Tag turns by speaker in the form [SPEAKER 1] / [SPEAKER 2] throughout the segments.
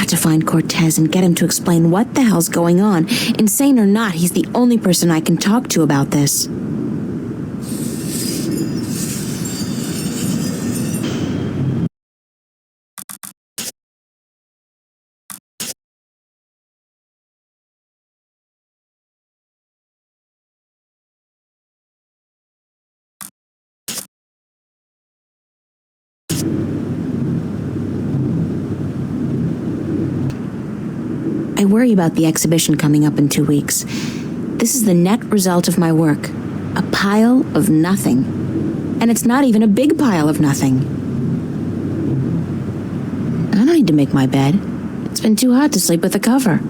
[SPEAKER 1] got to find Cortez and get him to explain what the hell's going on. Insane or not, he's the only person I can talk to about this. I worry about the exhibition coming up in 2 weeks. This is the net result of my work. A pile of nothing. And it's not even a big pile of nothing. I don't need to make my bed. It's been too hot to sleep with a cover.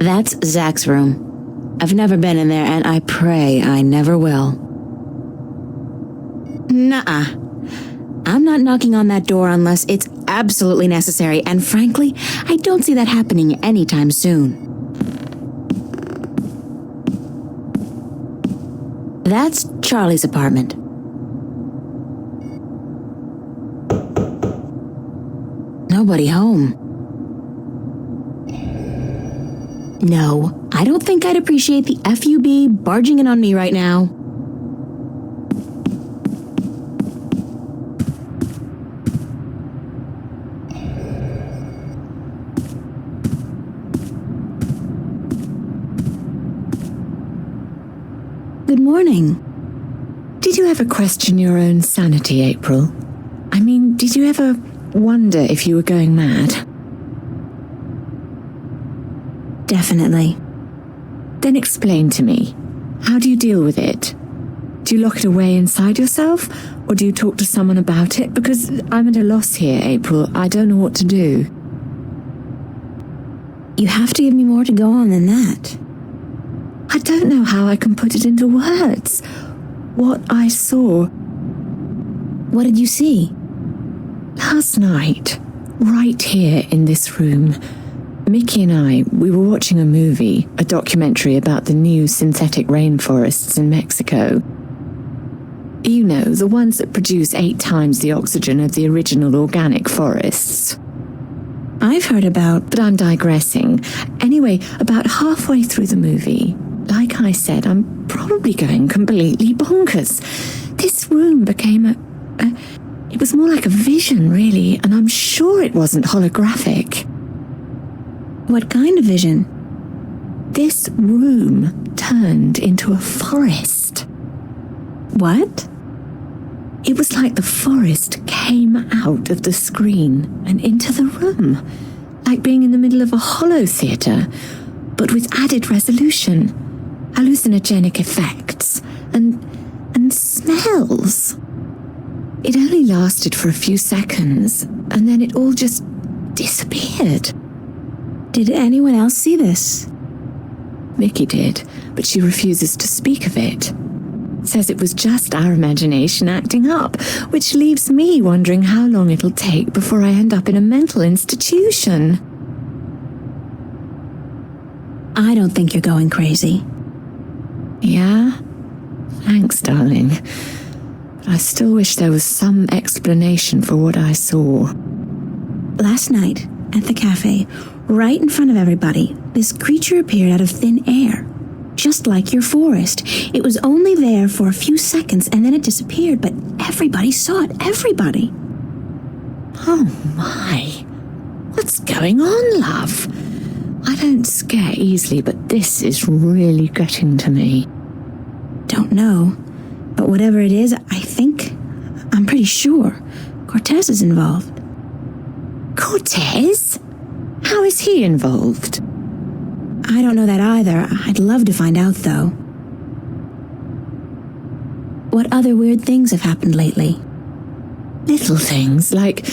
[SPEAKER 1] That's Zach's room. I've never been in there, and I pray I never will. Nuh-uh. I'm not knocking on that door unless it's absolutely necessary, and frankly, I don't see that happening anytime soon. That's Charlie's apartment. Nobody home. No, I don't think I'd appreciate the FUB barging in on me right now. Good morning.
[SPEAKER 2] Did you ever question your own sanity, April? I mean, did you ever wonder if you were going mad?
[SPEAKER 1] Definitely.
[SPEAKER 2] Then explain to me. How do you deal with it? Do you lock it away inside yourself, or do you talk to someone about it? Because I'm at a loss here, April. I don't know what to do.
[SPEAKER 1] You have to give me more to go on than that.
[SPEAKER 2] I don't know how I can put it into words. What I saw.
[SPEAKER 1] What did you see?
[SPEAKER 2] Last night, right here in this room, Mickey and I, we were watching a movie, a documentary about the new synthetic rainforests in Mexico. You know, the ones that produce 8 times the oxygen of the original organic forests.
[SPEAKER 1] I've heard about...
[SPEAKER 2] But I'm digressing. Anyway, about halfway through the movie, like I said, I'm probably going completely bonkers. This room became it was more like a vision, really, and I'm sure it wasn't holographic.
[SPEAKER 1] What kind of vision?
[SPEAKER 2] This room turned into a forest.
[SPEAKER 1] What?
[SPEAKER 2] It was like the forest came out of the screen and into the room, like being in the middle of a holo theatre, but with added resolution, hallucinogenic effects, and smells. It only lasted for a few seconds, and then it all just disappeared.
[SPEAKER 1] Did anyone else see this?
[SPEAKER 2] Mickey did, but she refuses to speak of it. Says it was just our imagination acting up, which leaves me wondering how long it'll take before I end up in a mental institution.
[SPEAKER 1] I don't think you're going crazy.
[SPEAKER 2] Yeah? Thanks, darling. But I still wish there was some explanation for what I saw.
[SPEAKER 1] Last night, at the cafe, right in front of everybody, this creature appeared out of thin air. Just like your forest. It was only there for a few seconds and then it disappeared, but everybody saw it. Everybody.
[SPEAKER 2] Oh my. What's going on, love? I don't scare easily, but this is really getting to me.
[SPEAKER 1] Don't know. But whatever it is, I'm pretty sure Cortez is involved.
[SPEAKER 2] Cortez? How is he involved?
[SPEAKER 1] I don't know that either. I'd love to find out, though. What other weird things have happened lately?
[SPEAKER 2] Little things, like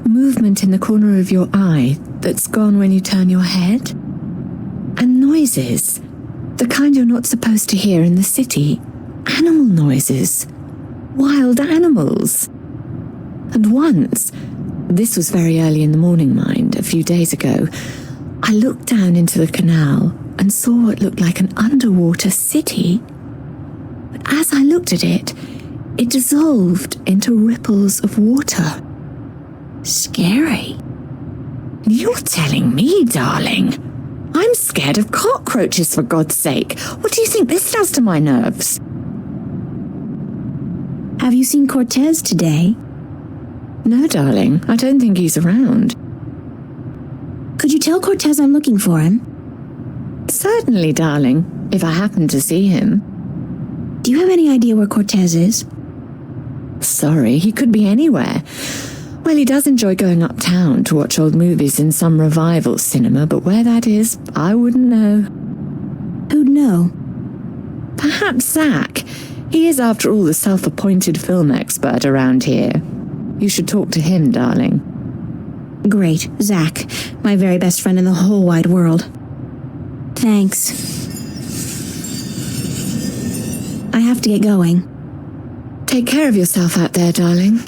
[SPEAKER 2] movement in the corner of your eye that's gone when you turn your head. And noises, the kind you're not supposed to hear in the city. animal noises. Wild animals. And once, this was very early in the morning, mind, a few days ago, I looked down into the canal and saw what looked like an underwater city. But as I looked at it, it dissolved into ripples of water.
[SPEAKER 1] Scary.
[SPEAKER 2] You're telling me, darling? I'm scared of cockroaches, for God's sake. What do you think this does to my nerves?
[SPEAKER 1] Have you seen Cortez today?
[SPEAKER 2] No, darling. I don't think he's around.
[SPEAKER 1] Could you tell Cortez I'm looking for him?
[SPEAKER 2] Certainly, darling, if I happen to see him.
[SPEAKER 1] Do you have any idea where Cortez is?
[SPEAKER 2] Sorry, he could be anywhere. Well, he does enjoy going uptown to watch old movies in some revival cinema, but where that is, I wouldn't know.
[SPEAKER 1] Who'd know?
[SPEAKER 2] Perhaps Zach. He is, after all, the self-appointed film expert around here. You should talk to him, darling.
[SPEAKER 1] Great, Zach, my very best friend in the whole wide world. Thanks. I have to get going.
[SPEAKER 2] Take care of yourself out there, darling.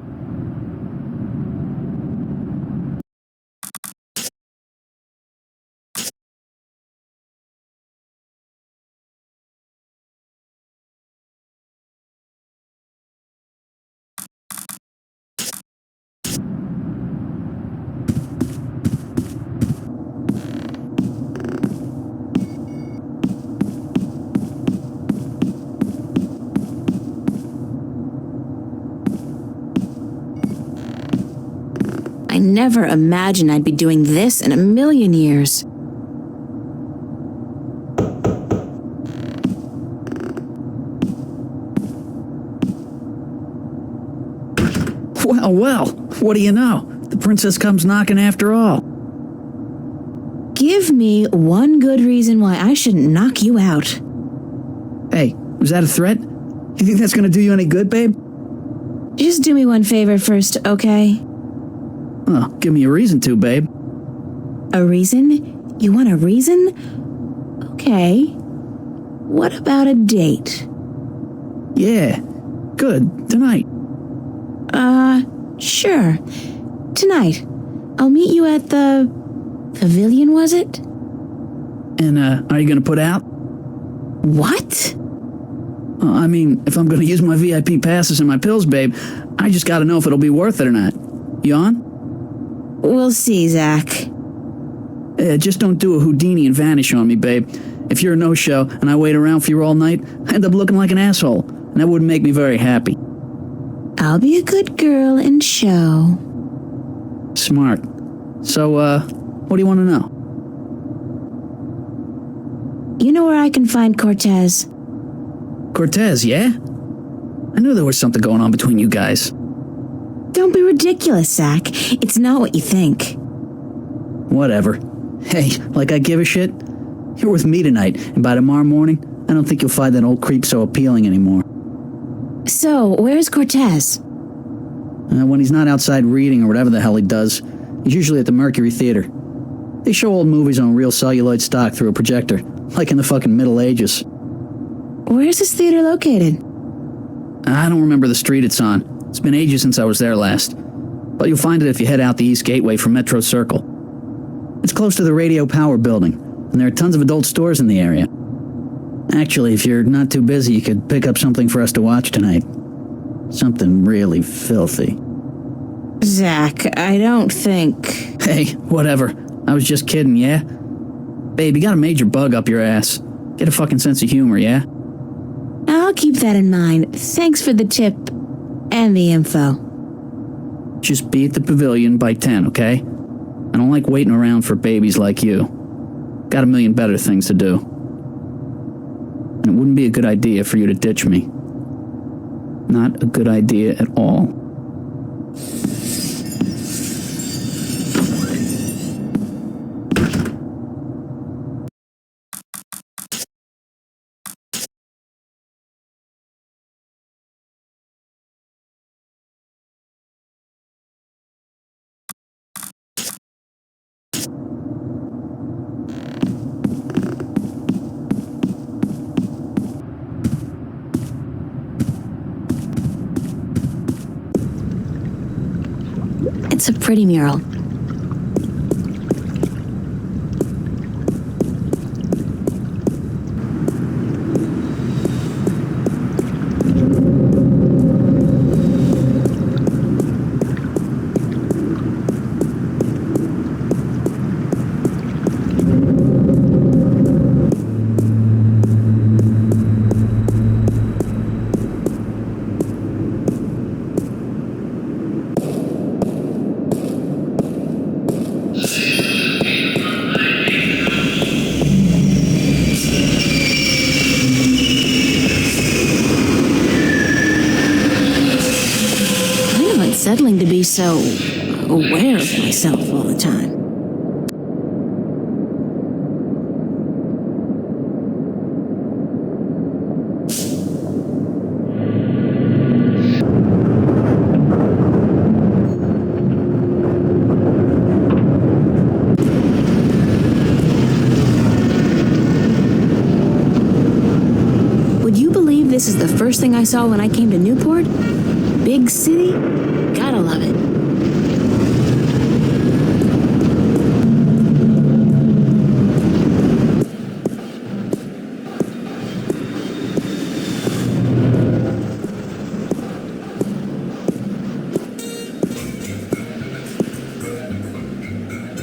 [SPEAKER 1] I never imagined I'd be doing this in a million years.
[SPEAKER 3] Well, what do you know? The princess comes knocking after all.
[SPEAKER 1] Give me one good reason why I shouldn't knock you out.
[SPEAKER 3] Hey, was that a threat? You think that's gonna do you any good, babe?
[SPEAKER 1] Just do me one favor first, okay?
[SPEAKER 3] Oh, give me a reason to, babe.
[SPEAKER 1] A reason? You want a reason? Okay. What about a date?
[SPEAKER 3] Yeah, good. Tonight.
[SPEAKER 1] Sure. Tonight. I'll meet you at the pavilion, was it?
[SPEAKER 3] And, are you gonna put out?
[SPEAKER 1] What?
[SPEAKER 3] I mean, if I'm gonna use my VIP passes and my pills, babe, I just gotta know if it'll be worth it or not. You on?
[SPEAKER 1] We'll see, Zach.
[SPEAKER 3] Just don't do a Houdini and vanish on me, babe. If you're a no-show and I wait around for you all night, I end up looking like an asshole, and that wouldn't make me very happy.
[SPEAKER 1] I'll be a good girl and show.
[SPEAKER 3] Smart. So, what do you want to know?
[SPEAKER 1] You know where I can find Cortez?
[SPEAKER 3] Cortez, yeah? I knew there was something going on between you guys.
[SPEAKER 1] Don't be ridiculous, Zach. It's not what you think.
[SPEAKER 3] Whatever. Hey, like I give a shit? You're with me tonight, and by tomorrow morning, I don't think you'll find that old creep so appealing anymore.
[SPEAKER 1] So, where's Cortez?
[SPEAKER 3] When he's not outside reading or whatever the hell he does, he's usually at the Mercury Theater. They show old movies on real celluloid stock through a projector, like in the fucking Middle Ages.
[SPEAKER 1] Where's this theater located?
[SPEAKER 3] I don't remember the street it's on. It's been ages since I was there last. But you'll find it if you head out the East Gateway from Metro Circle. It's close to the Radio Power building, and there are tons of adult stores in the area. Actually, if you're not too busy, you could pick up something for us to watch tonight. Something really filthy.
[SPEAKER 1] Zach, I don't think...
[SPEAKER 3] Hey, whatever. I was just kidding, yeah? Babe, you got a major bug up your ass. Get a fucking sense of humor, yeah?
[SPEAKER 1] I'll keep that in mind. Thanks for the tip and the info.
[SPEAKER 3] Just be at the pavilion by 10, okay? I don't like waiting around for babies like you. Got a million better things to do. And it wouldn't be a good idea for you to ditch me. Not a good idea at all.
[SPEAKER 1] That's a pretty mural. Unsettling to be so aware of myself all the time. Would you believe this is the first thing I saw when I came to Newport? Big city? Gotta love it.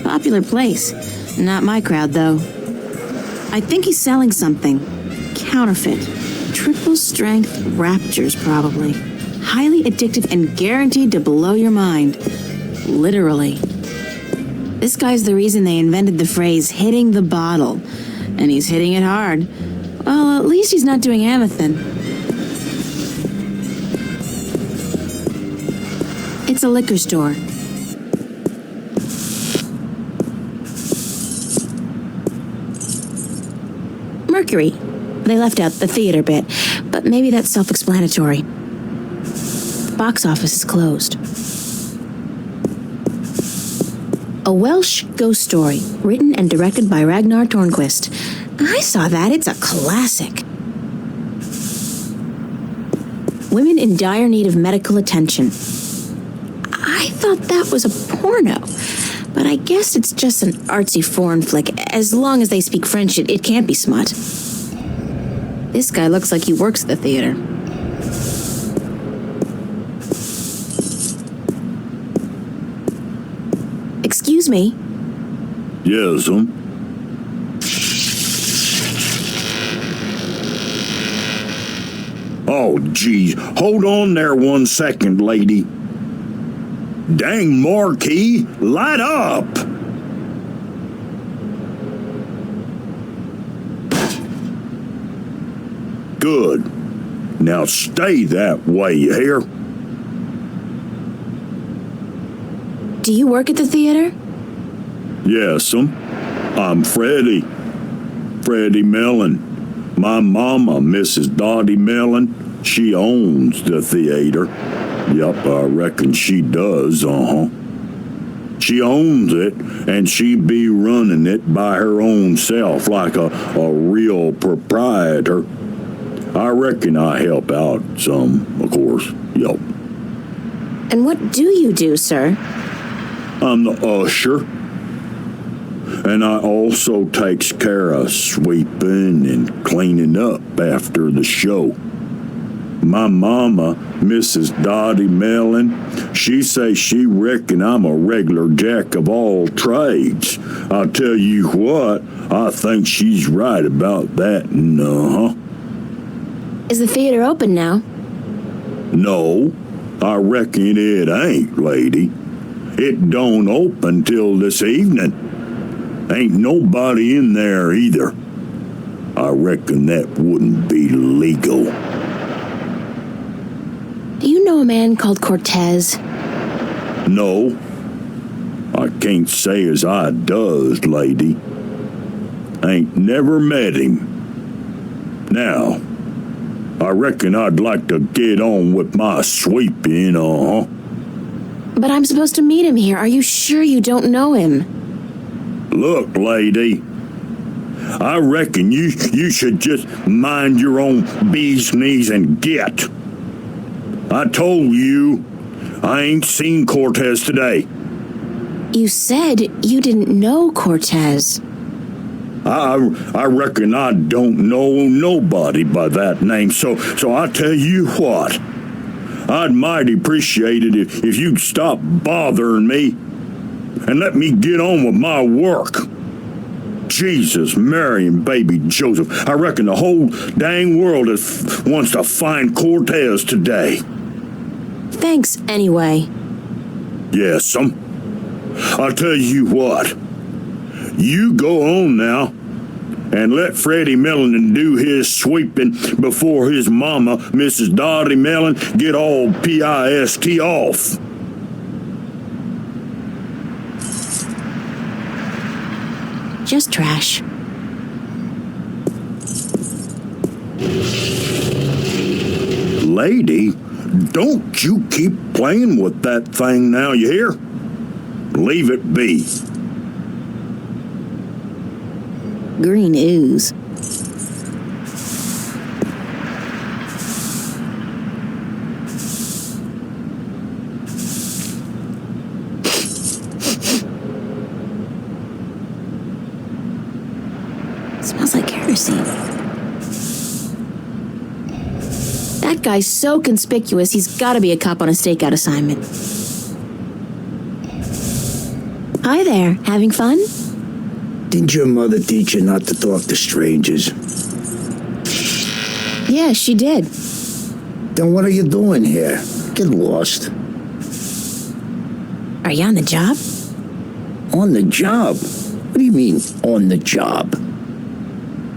[SPEAKER 1] Popular place. Not my crowd, though. I think he's selling something. Counterfeit. Triple strength raptures, probably. Highly addictive and guaranteed to blow your mind. Literally. This guy's the reason they invented the phrase hitting the bottle. And he's hitting it hard. Well, at least he's not doing Amethyst. It's a liquor store. Mercury. They left out the theater bit, but maybe that's self-explanatory. Box office is closed. A Welsh ghost story, written and directed by Ragnar Tornquist. I saw that. It's a classic. Women in dire need of medical attention. I thought that was a porno, but I guess it's just an artsy foreign flick. As long as they speak French, it can't be smut. This guy looks like he works at the theater. Excuse me?
[SPEAKER 4] Yes, Oh, geez. Hold on there 1 second, lady. Dang, Marquis, light up! Good. Now stay that way, you hear?
[SPEAKER 1] Do you work at the theater?
[SPEAKER 4] Yes, I'm Freddie. Freddie Mellon. My mama, Mrs. Dottie Mellon, she owns the theater. Yup, I reckon she does, She owns it, and she be running it by her own self like a real proprietor. I reckon I help out some, of course, yup.
[SPEAKER 1] And what do you do, sir?
[SPEAKER 4] I'm the usher. And I also takes care of sweeping and cleaning up after the show. My mama, Mrs. Dottie Mellon, she say she reckon I'm a regular jack of all trades. I'll tell you what, I think she's right about that,
[SPEAKER 1] Is the theater open now?
[SPEAKER 4] No, I reckon it ain't, lady. It don't open till this evening. Ain't nobody in there either. I reckon that wouldn't be legal.
[SPEAKER 1] Do you know a man called Cortez?
[SPEAKER 4] No, I can't say as I does, lady. Ain't never met him. Now, I reckon I'd like to get on with my sweeping,
[SPEAKER 1] But I'm supposed to meet him here. Are you sure you don't know him?
[SPEAKER 4] Look, lady, I reckon you should just mind your own bee's knees and get. I told you, I ain't seen Cortez today.
[SPEAKER 1] You said you didn't know Cortez.
[SPEAKER 4] I reckon I don't know nobody by that name, so I tell you what, I'd mighty appreciate it if you'd stop bothering me and let me get on with my work. Jesus, Mary, and baby Joseph, I reckon the whole dang world wants to find Cortez today.
[SPEAKER 1] Thanks anyway.
[SPEAKER 4] Yes, I'll tell you what, you go on now and let Freddie Mellon do his sweeping before his mama, Mrs. Dottie Mellon, get all pissed off.
[SPEAKER 1] Just trash.
[SPEAKER 4] Lady, don't you keep playing with that thing now, you hear? Leave it be.
[SPEAKER 1] Green ooze. Smells like kerosene. That guy's so conspicuous, he's gotta be a cop on a stakeout assignment. Hi there, having fun?
[SPEAKER 5] Didn't your mother teach you not to talk to strangers?
[SPEAKER 1] Yeah, she did.
[SPEAKER 5] Then what are you doing here? Get lost.
[SPEAKER 1] Are you on the job?
[SPEAKER 5] On the job? What do you mean, on the job?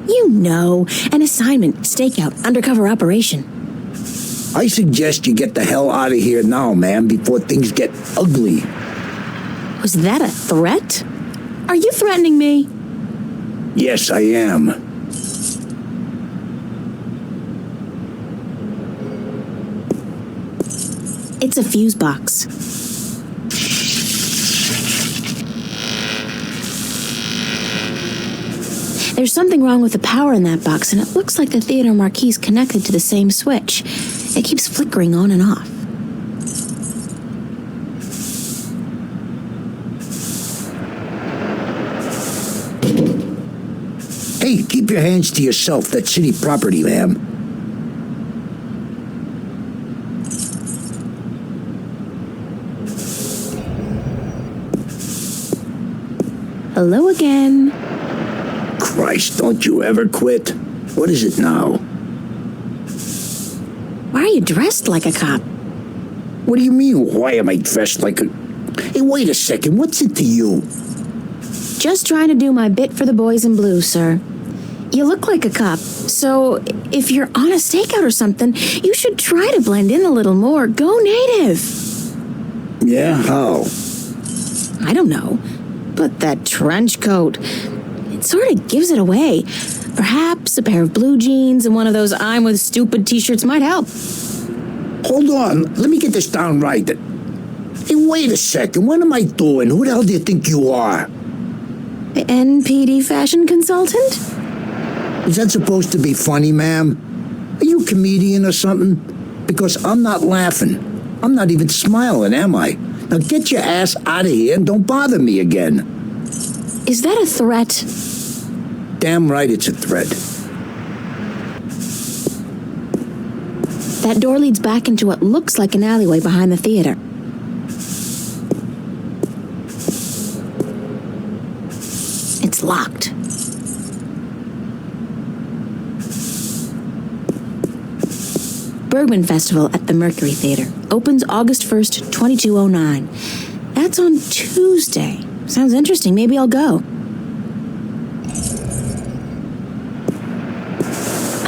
[SPEAKER 1] You know, an assignment, stakeout, undercover operation.
[SPEAKER 5] I suggest you get the hell out of here now, man, before things get ugly.
[SPEAKER 1] Was that a threat? Are you threatening me?
[SPEAKER 5] Yes, I am.
[SPEAKER 1] It's a fuse box. There's something wrong with the power in that box, and it looks like the theater marquee's connected to the same switch. It keeps flickering on and off.
[SPEAKER 5] Hey, keep your hands to yourself. That's city property, ma'am.
[SPEAKER 1] Hello again.
[SPEAKER 5] Christ, don't you ever quit. What is it now?
[SPEAKER 1] Why are you dressed like a cop?
[SPEAKER 5] What do you mean, why am I dressed like a... Hey, wait a second, what's it to you?
[SPEAKER 1] Just trying to do my bit for the boys in blue, sir. You look like a cop, so if you're on a stakeout or something, you should try to blend in a little more. Go native.
[SPEAKER 5] Yeah, how?
[SPEAKER 1] I don't know, but that trench coat, it sort of gives it away. Perhaps a pair of blue jeans and one of those I'm with stupid t-shirts might help.
[SPEAKER 5] Hold on, let me get this down right. Hey, wait a second, what am I doing? Who the hell do you think you are?
[SPEAKER 1] The NPD fashion consultant?
[SPEAKER 5] Is that supposed to be funny, ma'am? Are you a comedian or something? Because I'm not laughing. I'm not even smiling, am I? Now get your ass out of here and don't bother me again.
[SPEAKER 1] Is that a threat?
[SPEAKER 5] Damn right it's a threat.
[SPEAKER 1] That door leads back into what looks like an alleyway behind the theater. It's locked. Bergman Festival at the Mercury Theater. Opens August 1st, 2209. That's on Tuesday. Sounds interesting. Maybe I'll go.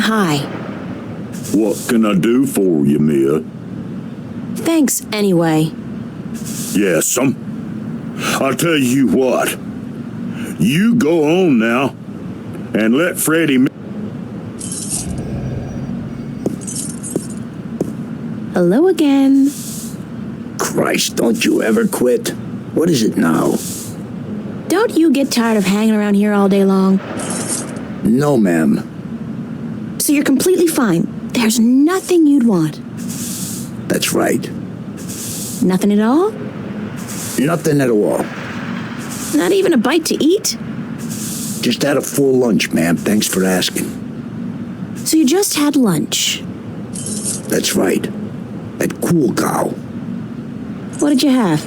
[SPEAKER 1] Hi.
[SPEAKER 4] What can I do for you, Mia?
[SPEAKER 1] Thanks anyway.
[SPEAKER 4] Yes, I'll tell you what. You go on now and let Freddie...
[SPEAKER 1] Hello again.
[SPEAKER 5] Christ, don't you ever quit. What is it now?
[SPEAKER 1] Don't you get tired of hanging around here all day long?
[SPEAKER 5] No, ma'am.
[SPEAKER 1] So you're completely fine. There's nothing you'd want.
[SPEAKER 5] That's right.
[SPEAKER 1] Nothing at all?
[SPEAKER 5] Nothing at all.
[SPEAKER 1] Not even a bite to eat?
[SPEAKER 5] Just had a full lunch, ma'am. Thanks for asking.
[SPEAKER 1] So you just had lunch?
[SPEAKER 5] That's right. At Cool Cow.
[SPEAKER 1] What did you have?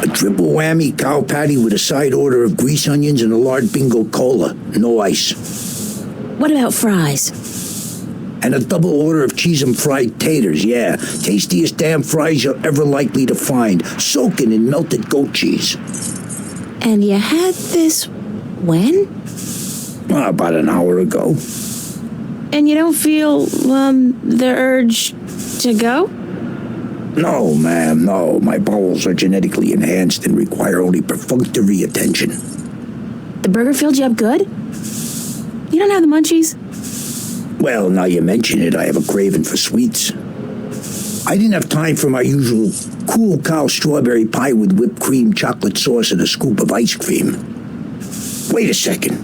[SPEAKER 5] A triple whammy cow patty with a side order of grease onions and a large bingo cola. No ice.
[SPEAKER 1] What about fries?
[SPEAKER 5] And a double order of cheese and fried taters, yeah. Tastiest damn fries you're ever likely to find. Soaking in melted goat cheese.
[SPEAKER 1] And you had this when?
[SPEAKER 5] About an hour ago.
[SPEAKER 1] And you don't feel, the urge to go?
[SPEAKER 5] No, ma'am, no. My bowels are genetically enhanced and require only perfunctory attention.
[SPEAKER 1] The burger filled you up good? You don't have the munchies?
[SPEAKER 5] Well, now you mention it, I have a craving for sweets. I didn't have time for my usual Cool Cow strawberry pie with whipped cream, chocolate sauce, and a scoop of ice cream. Wait a second.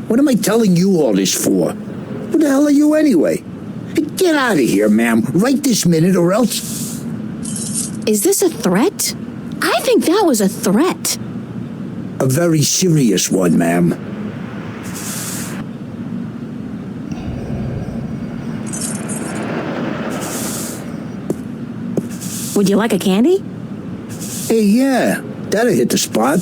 [SPEAKER 5] What am I telling you all this for? Who the hell are you anyway? Get out of here, ma'am, right this minute, or else...
[SPEAKER 1] Is this a threat? I think that was a threat.
[SPEAKER 5] A very serious one, ma'am.
[SPEAKER 1] Would you like a candy?
[SPEAKER 5] Hey, yeah, that'll hit the spot.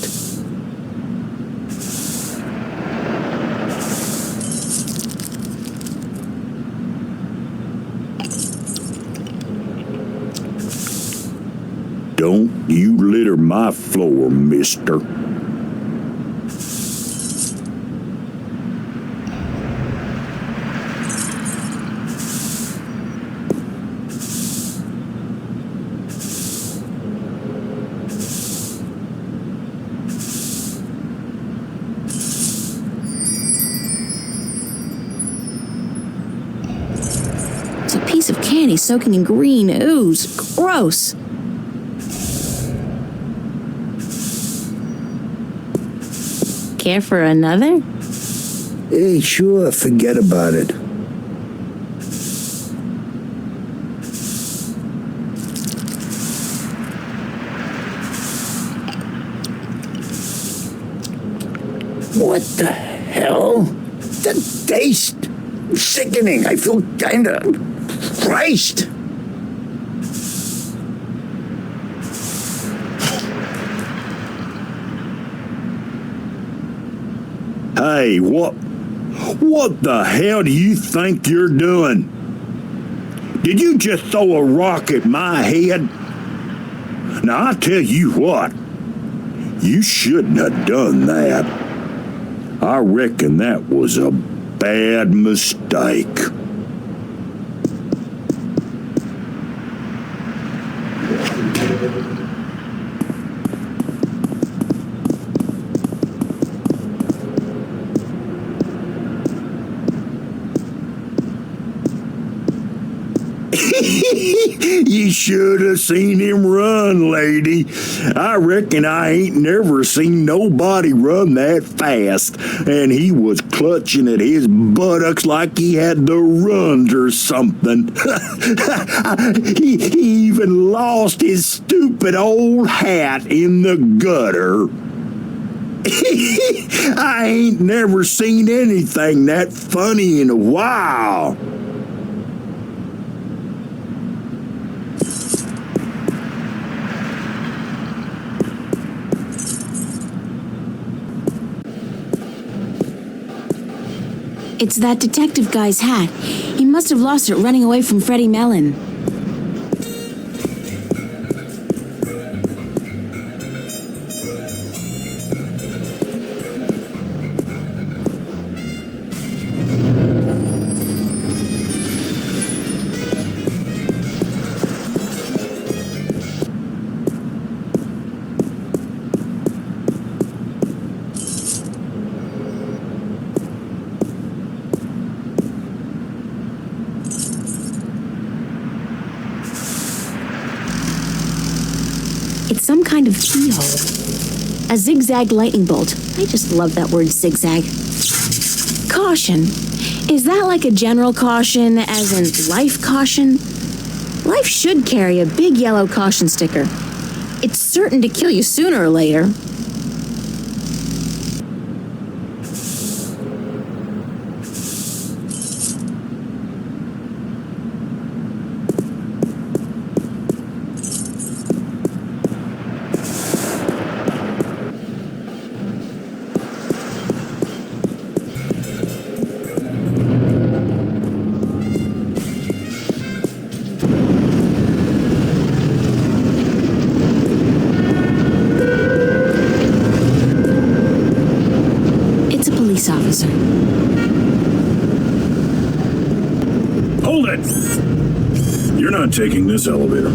[SPEAKER 4] Don't you litter my floor, mister.
[SPEAKER 1] It's a piece of candy soaking in green ooze. Gross. Care for another?
[SPEAKER 5] Hey, sure, forget about it. What the hell? The taste! Sickening. I feel kinda... Christ!
[SPEAKER 4] Hey, what the hell do you think you're doing? Did you just throw a rock at my head? Now, I'll tell you what. You shouldn't have done that. I reckon that was a bad mistake. You should have seen him run, lady. I reckon I ain't never seen nobody run that fast. And he was clutching at his buttocks like he had the runs or something. He even lost his stupid old hat in the gutter. I ain't never seen anything that funny in a while.
[SPEAKER 1] It's that detective guy's hat. He must have lost it running away from Freddie Mellon. It's some kind of keyhole. A zigzag lightning bolt. I just love that word, zigzag. Caution. Is that like a general caution, as in life caution? Life should carry a big yellow caution sticker. It's certain to kill you sooner or later. police officer.
[SPEAKER 4] Hold it! You're not taking this elevator.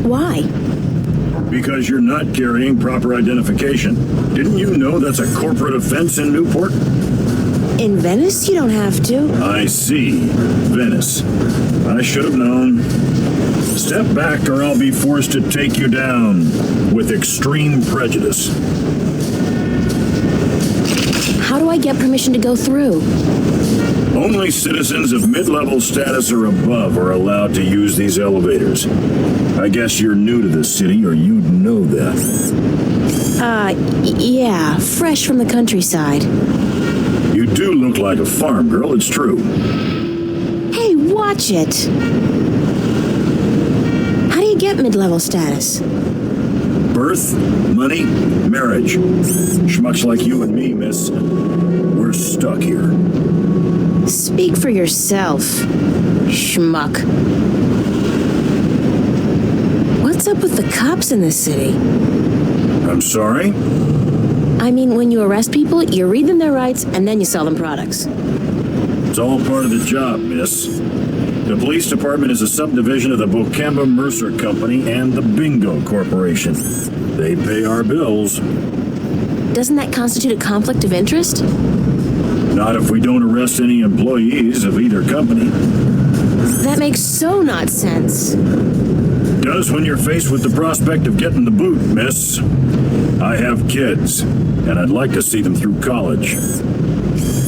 [SPEAKER 1] Why?
[SPEAKER 4] Because you're not carrying proper identification. Didn't you know that's a corporate offense in Newport?
[SPEAKER 1] In Venice, you don't have to.
[SPEAKER 4] I see. Venice. I should have known. Step back or I'll be forced to take you down with extreme prejudice.
[SPEAKER 1] How do I get permission to go through?
[SPEAKER 4] Only citizens of mid-level status or above are allowed to use these elevators. I guess you're new to the city or you'd know that.
[SPEAKER 1] Yeah, fresh from the countryside.
[SPEAKER 4] You do look like a farm girl, it's true.
[SPEAKER 1] Hey, watch it! How do you get mid-level status?
[SPEAKER 4] Birth, money, marriage. Schmucks like you and me, miss. We're stuck here.
[SPEAKER 1] Speak for yourself, schmuck. What's up with the cops in this city?
[SPEAKER 4] I'm sorry?
[SPEAKER 1] I mean, when you arrest people, you read them their rights, and then you sell them products.
[SPEAKER 4] It's all part of the job, miss. The police department is a subdivision of the Bocamba Mercer Company and the Bingo Corporation. They pay our bills.
[SPEAKER 1] Doesn't that constitute a conflict of interest?
[SPEAKER 4] Not if we don't arrest any employees of either company.
[SPEAKER 1] That makes so not sense.
[SPEAKER 4] Does when you're faced with the prospect of getting the boot, miss. I have kids, and I'd like to see them through college.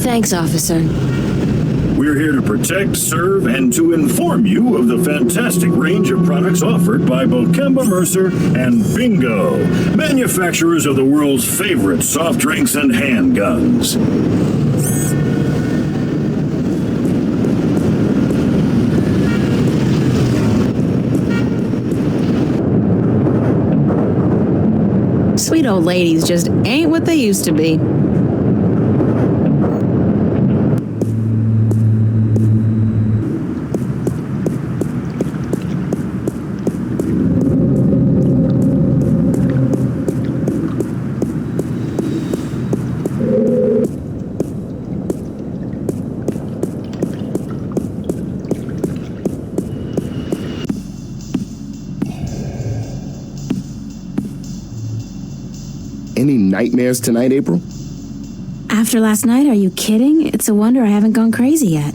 [SPEAKER 1] Thanks, officer.
[SPEAKER 4] We're here to protect, serve, and to inform you of the fantastic range of products offered by Bocamba Mercer and Bingo, manufacturers of the world's favorite soft drinks and handguns.
[SPEAKER 1] Sweet old ladies just ain't what they used to be.
[SPEAKER 6] Any nightmares tonight, April?
[SPEAKER 1] After last night, are you kidding? It's a wonder I haven't gone crazy yet.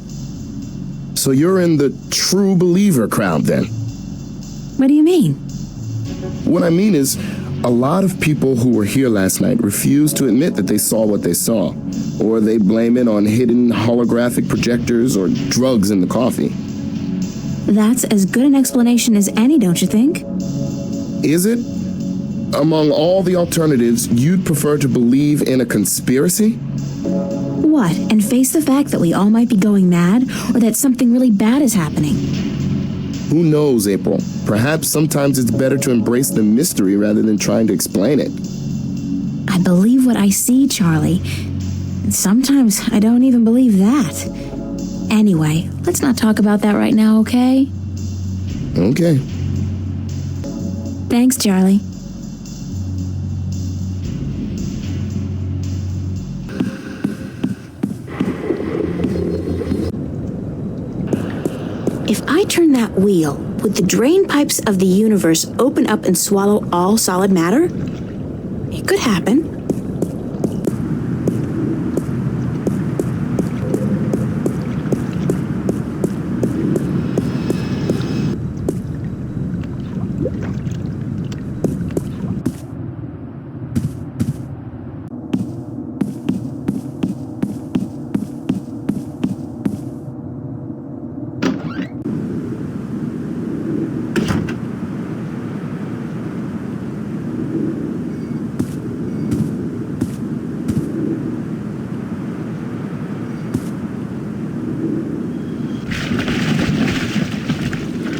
[SPEAKER 6] So you're in the true believer crowd then?
[SPEAKER 1] What do you mean?
[SPEAKER 6] What I mean is, a lot of people who were here last night refuse to admit that they saw what they saw, or they blame it on hidden holographic projectors or drugs in the coffee.
[SPEAKER 1] That's as good an explanation as any, don't you think?
[SPEAKER 6] Is it? Among all the alternatives, you'd prefer to believe in a conspiracy?
[SPEAKER 1] What, and face the fact that we all might be going mad, or that something really bad is happening?
[SPEAKER 6] Who knows, April? Perhaps sometimes it's better to embrace the mystery rather than trying to explain it.
[SPEAKER 1] I believe what I see, Charlie. And sometimes I don't even believe that. Anyway, let's not talk about that right now, okay?
[SPEAKER 6] Okay.
[SPEAKER 1] Thanks, Charlie. If I turn that wheel, would the drain pipes of the universe open up and swallow all solid matter? It could happen.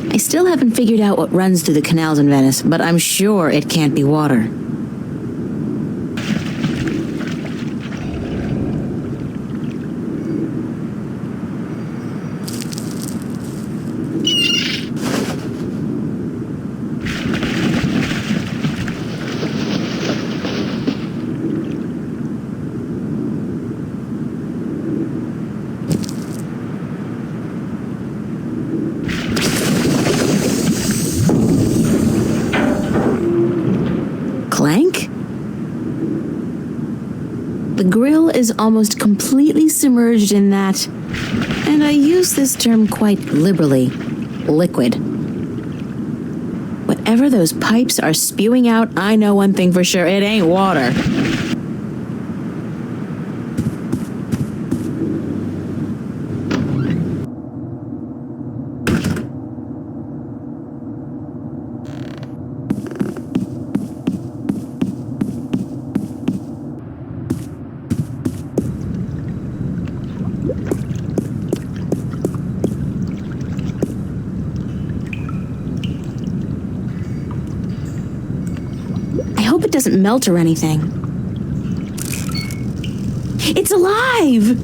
[SPEAKER 1] I still haven't figured out what runs through the canals in Venice, but I'm sure it can't be water. is almost completely submerged in that, and I use this term quite liberally, liquid. Whatever those pipes are spewing out, I know one thing for sure, it ain't water. It doesn't melt or anything. It's alive!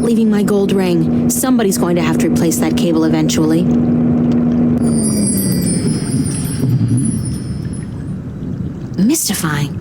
[SPEAKER 1] Leaving my gold ring. Somebody's going to have to replace that cable eventually. Mystifying.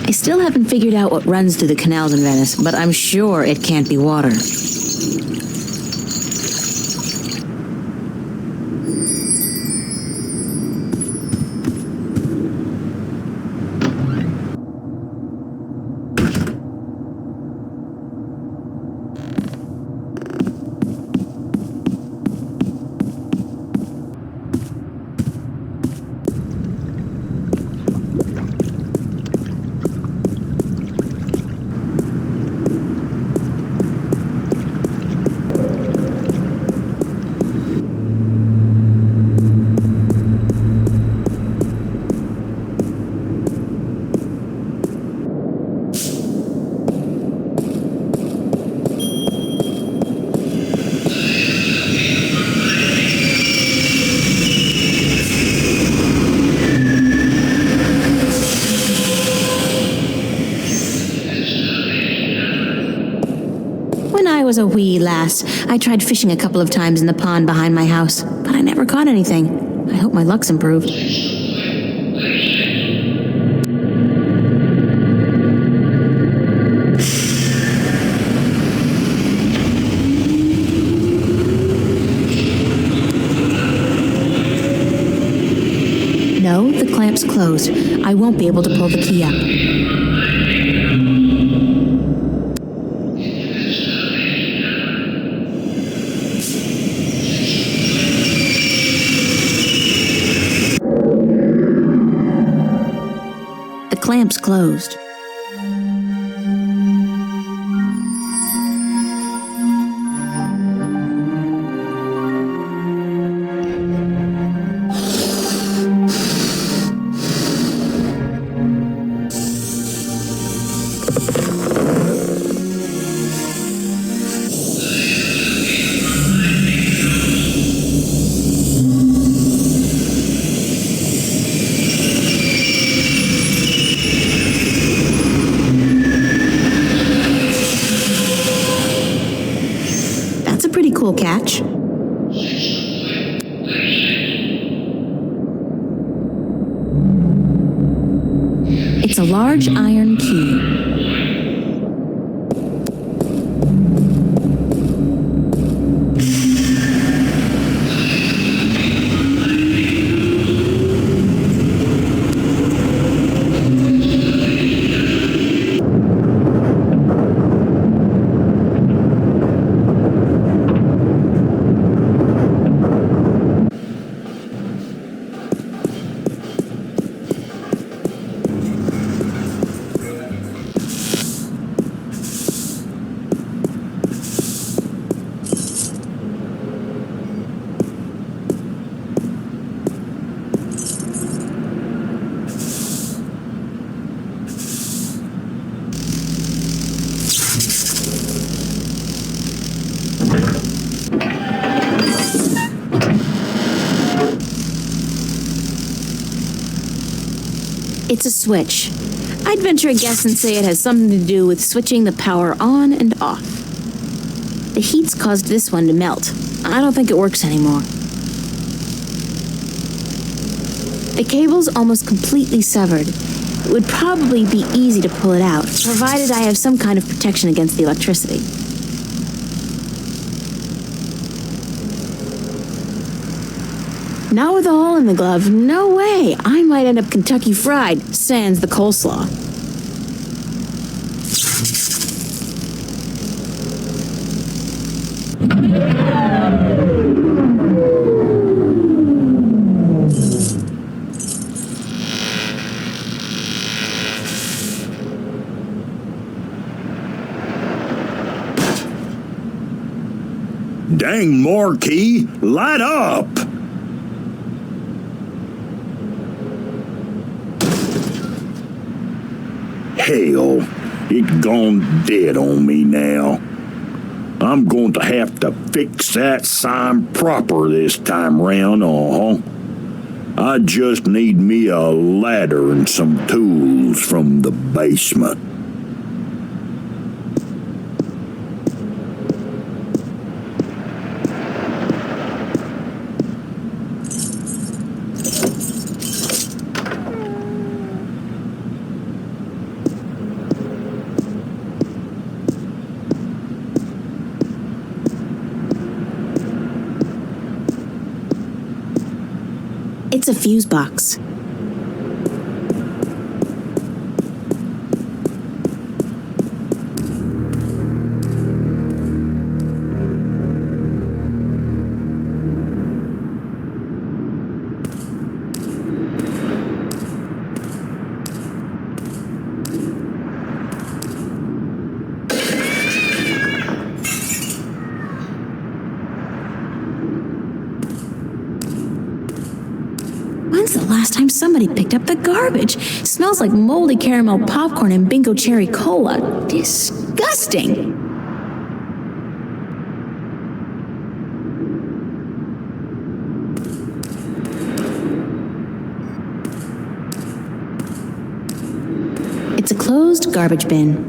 [SPEAKER 1] I still haven't figured out what runs through the canals in Venice, but I'm sure it can't be water. When I was a wee lass, I tried fishing a couple of times in the pond behind my house, but I never caught anything. I hope my luck's improved. No, the clamp's closed. I won't be able to pull the key up. Clamp's closed. Cool catch. It's a large iron key. It's a switch. I'd venture a guess and say it has something to do with switching the power on and off. The heat's caused this one to melt. I don't think it works anymore. The cable's almost completely severed. It would probably be easy to pull it out, provided I have some kind of protection against the electricity. Not with a hole in the glove, no way. I might end up Kentucky Fried, sans the coleslaw.
[SPEAKER 4] Dang, Marquis, light up! Hell, it's gone dead on me now. I'm going to have to fix that sign proper this time round, I just need me a ladder and some tools from the basement.
[SPEAKER 1] It's a fuse box. When's the last time somebody picked up the garbage? Smells like moldy caramel popcorn and bingo cherry cola. Disgusting! It's a closed garbage bin.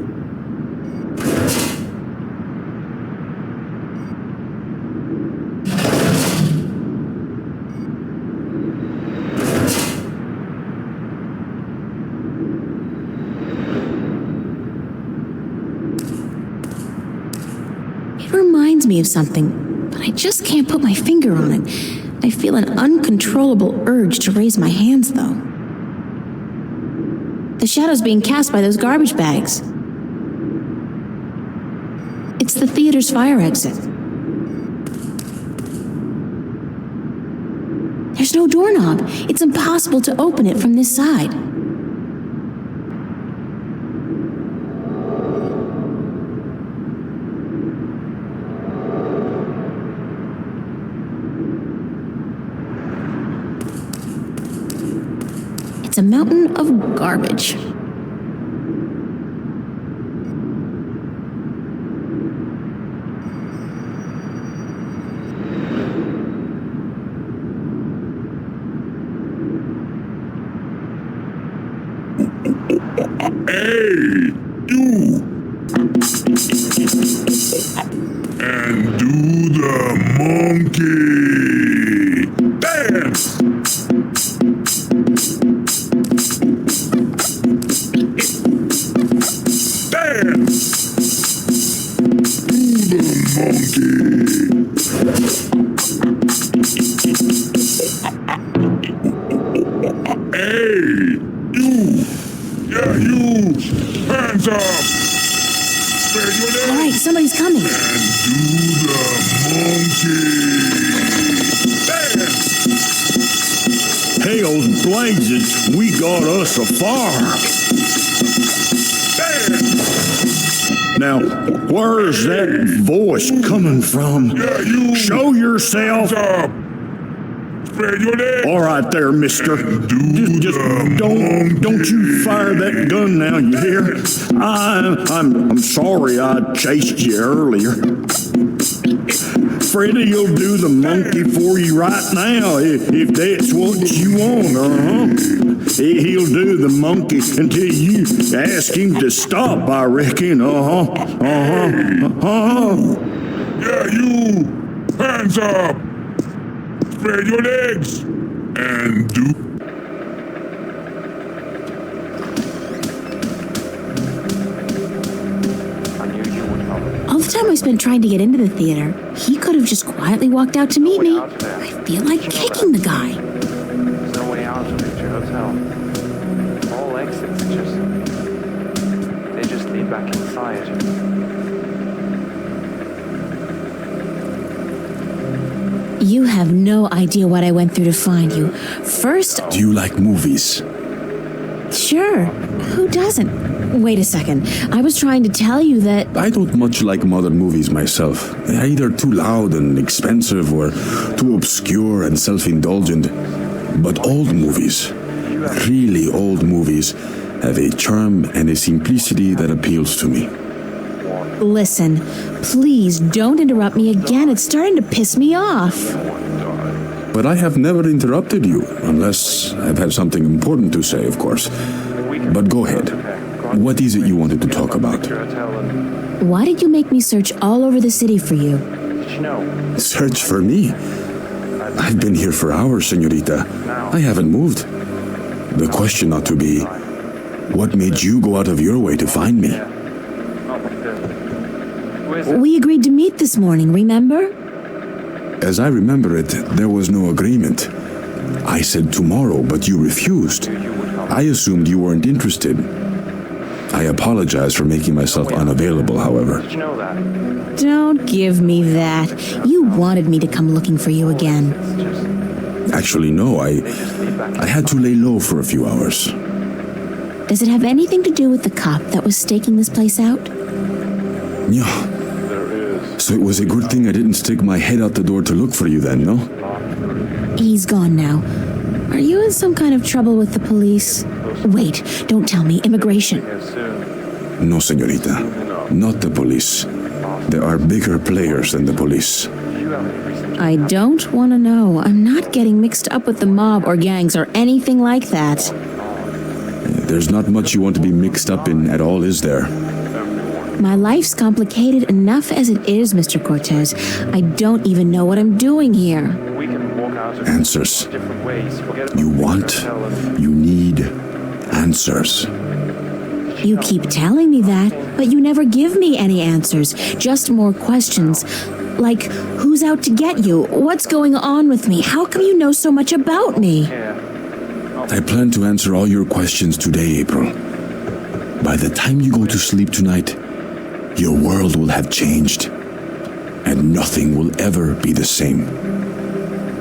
[SPEAKER 1] It reminds me of something, but I just can't put my finger on it. I feel an uncontrollable urge to raise my hands, though. The shadow's being cast by those garbage bags. It's the theater's fire exit. There's no doorknob. It's impossible to open it from this side. It's a mountain of garbage.
[SPEAKER 4] Hey, you! And do the monkey! Dance! Hey, you! Yeah, you! Hands up!
[SPEAKER 1] All right, somebody's coming.
[SPEAKER 4] And do the monkey! Dance! Hell's blazes, we got us a fire! Dance! Now, where's that voice coming from? Yeah, you! Show yourself! Hands up! All right there, mister. Just don't you fire that gun now, you hear? I'm sorry I chased you earlier. Freddy will do the monkey for you right now if that's what you want. He'll do the monkey until you ask him to stop, I reckon.
[SPEAKER 7] Yeah, you! Hands up! Spread your legs! And do...
[SPEAKER 1] All the time I spent trying to get into the theater, he could have just quietly walked out to meet me. I feel like kicking the guy.
[SPEAKER 8] There's no way out of your hotel. All exits they just lead back inside.
[SPEAKER 1] You have no idea what I went through to find you. First,
[SPEAKER 9] Do you like movies?
[SPEAKER 1] sure, who doesn't? Wait a second. I was trying to tell you that
[SPEAKER 9] I don't much like modern movies myself. They're either too loud and expensive or too obscure and self-indulgent. But old movies, really old movies, have a charm and a simplicity that appeals to me.
[SPEAKER 1] Listen, please don't interrupt me again. It's starting to piss me off.
[SPEAKER 9] But I have never interrupted you, unless I've had something important to say, of course. But go ahead. What is it you wanted to talk about?
[SPEAKER 1] Why did you make me search all over the city for you?
[SPEAKER 8] Did you know?
[SPEAKER 9] Search for me? I've been here for hours, señorita. I haven't moved. The question ought to be, what made you go out of your way to find me?
[SPEAKER 1] We agreed to meet this morning, remember?
[SPEAKER 9] As I remember it, there was no agreement. I said tomorrow, but you refused. I assumed you weren't interested. I apologize for making myself unavailable, however.
[SPEAKER 8] Did you know that?
[SPEAKER 1] Don't give me that. You wanted me to come looking for you again.
[SPEAKER 9] Actually, no, I had to lay low for a few hours.
[SPEAKER 1] Does it have anything to do with the cop that was staking this place out?
[SPEAKER 9] Yeah. So it was a good thing I didn't stick my head out the door to look for you then, no?
[SPEAKER 1] He's gone now. Are you in some kind of trouble with the police? Wait, don't tell me. Immigration.
[SPEAKER 9] No, señorita. Not the police. There are bigger players than the police.
[SPEAKER 1] I don't want to know. I'm not getting mixed up with the mob or gangs or anything like that.
[SPEAKER 9] There's not much you want to be mixed up in at all, is there?
[SPEAKER 1] My life's complicated enough as it is, Mr. Cortez. I don't even know what I'm doing here.
[SPEAKER 8] We can walk out of
[SPEAKER 9] Answers.
[SPEAKER 8] different ways. Forget about
[SPEAKER 9] You
[SPEAKER 8] the
[SPEAKER 9] want,
[SPEAKER 8] hotel and-
[SPEAKER 9] you need answers.
[SPEAKER 1] You keep telling me that, but you never give me any answers. Just more questions. Like, who's out to get you? What's going on with me? How come you know so much about me?
[SPEAKER 9] I plan to answer all your questions today, April. By the time you go to sleep tonight, your world will have changed, and nothing will ever be the same.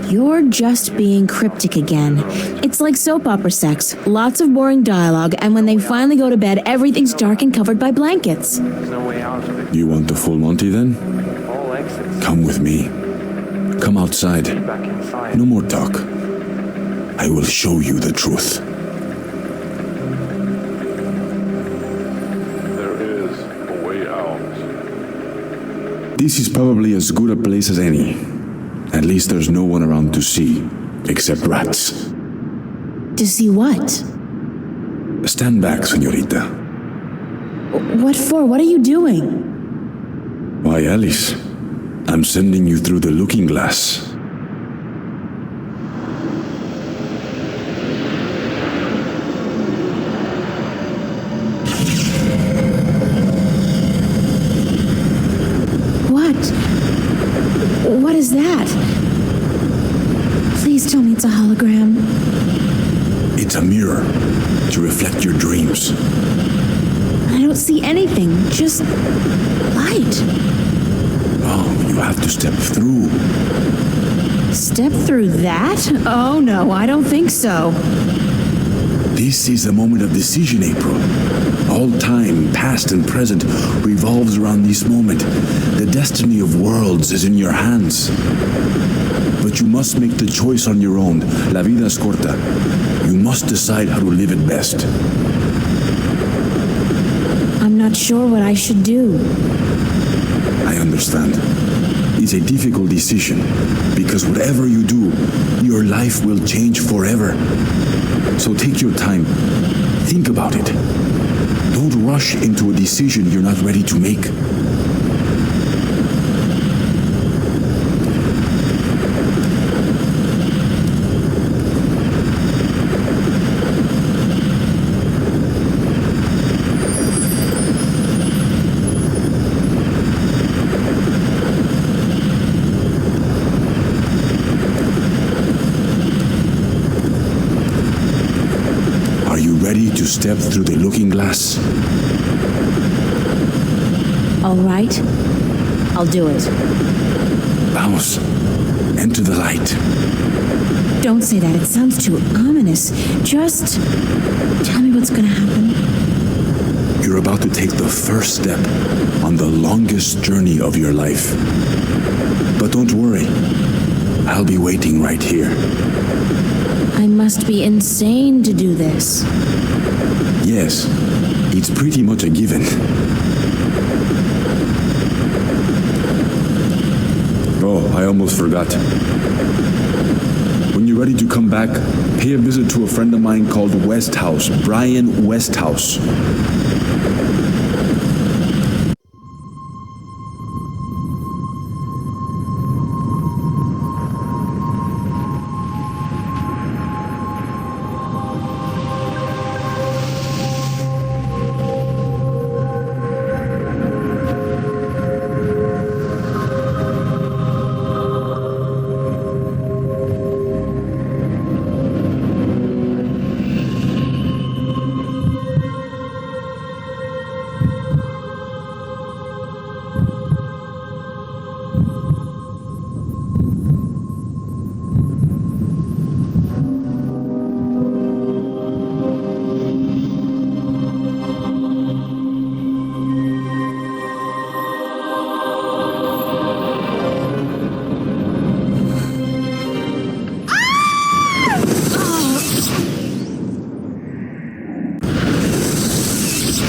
[SPEAKER 1] You're just being cryptic again. It's like soap opera sex. Lots of boring dialogue, and when they finally go to bed, everything's dark and covered by blankets.
[SPEAKER 8] There's no way out of it.
[SPEAKER 9] You want the full Monty then?
[SPEAKER 8] All exits
[SPEAKER 9] Come with me. Come outside.
[SPEAKER 8] lead back inside.
[SPEAKER 9] No more talk. I will show you the truth.
[SPEAKER 7] There is a way out.
[SPEAKER 9] This is probably as good a place as any. At least there's no one around to see, except rats.
[SPEAKER 1] To see what?
[SPEAKER 9] Stand back, señorita.
[SPEAKER 1] What for? What are you doing?
[SPEAKER 9] Why, Alice, I'm sending you through the looking glass.
[SPEAKER 1] What is that? Please tell me it's a hologram.
[SPEAKER 9] It's a mirror to reflect your dreams.
[SPEAKER 1] I don't see anything, just light.
[SPEAKER 9] Oh, you have to step through.
[SPEAKER 1] Step through that? Oh no, I don't think so.
[SPEAKER 9] This is the moment of decision, April. All time, past and present, revolves around this moment. The destiny of worlds is in your hands. But you must make the choice on your own. La vida es corta. You must decide how to live it best.
[SPEAKER 1] I'm not sure what I should do.
[SPEAKER 9] I understand. is a difficult decision, because whatever you do, your life will change forever. So take your time. Think about it. Don't rush into a decision you're not ready to make. Ready to step through the looking glass?
[SPEAKER 1] All right. I'll do it.
[SPEAKER 9] Vamos. Enter the light.
[SPEAKER 1] Don't say that. It sounds too ominous. Just tell me what's gonna happen.
[SPEAKER 9] You're about to take the first step on the longest journey of your life. But don't worry. I'll be waiting right here.
[SPEAKER 1] I must be insane to do this.
[SPEAKER 9] Yes, it's pretty much a given. Oh, I almost forgot. When you're ready to come back, pay a visit to a friend of mine called Westhouse, Brian Westhouse.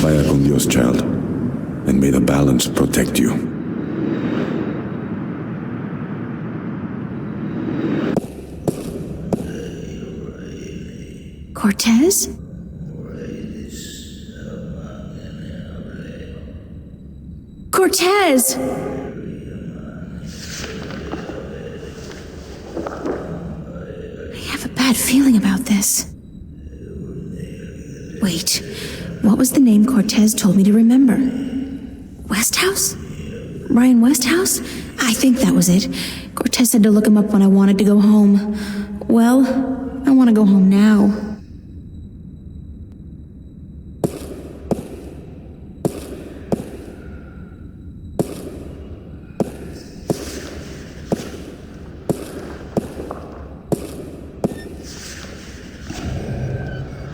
[SPEAKER 9] Vaya con Dios, child, and may the balance protect you.
[SPEAKER 1] Cortez? Cortez! I have a bad feeling about this. Wait, what was the name Cortez told me to remember? Westhouse? Brian Westhouse? I think that was it. Cortez said to look him up when I wanted to go home. Well, I want to go home now.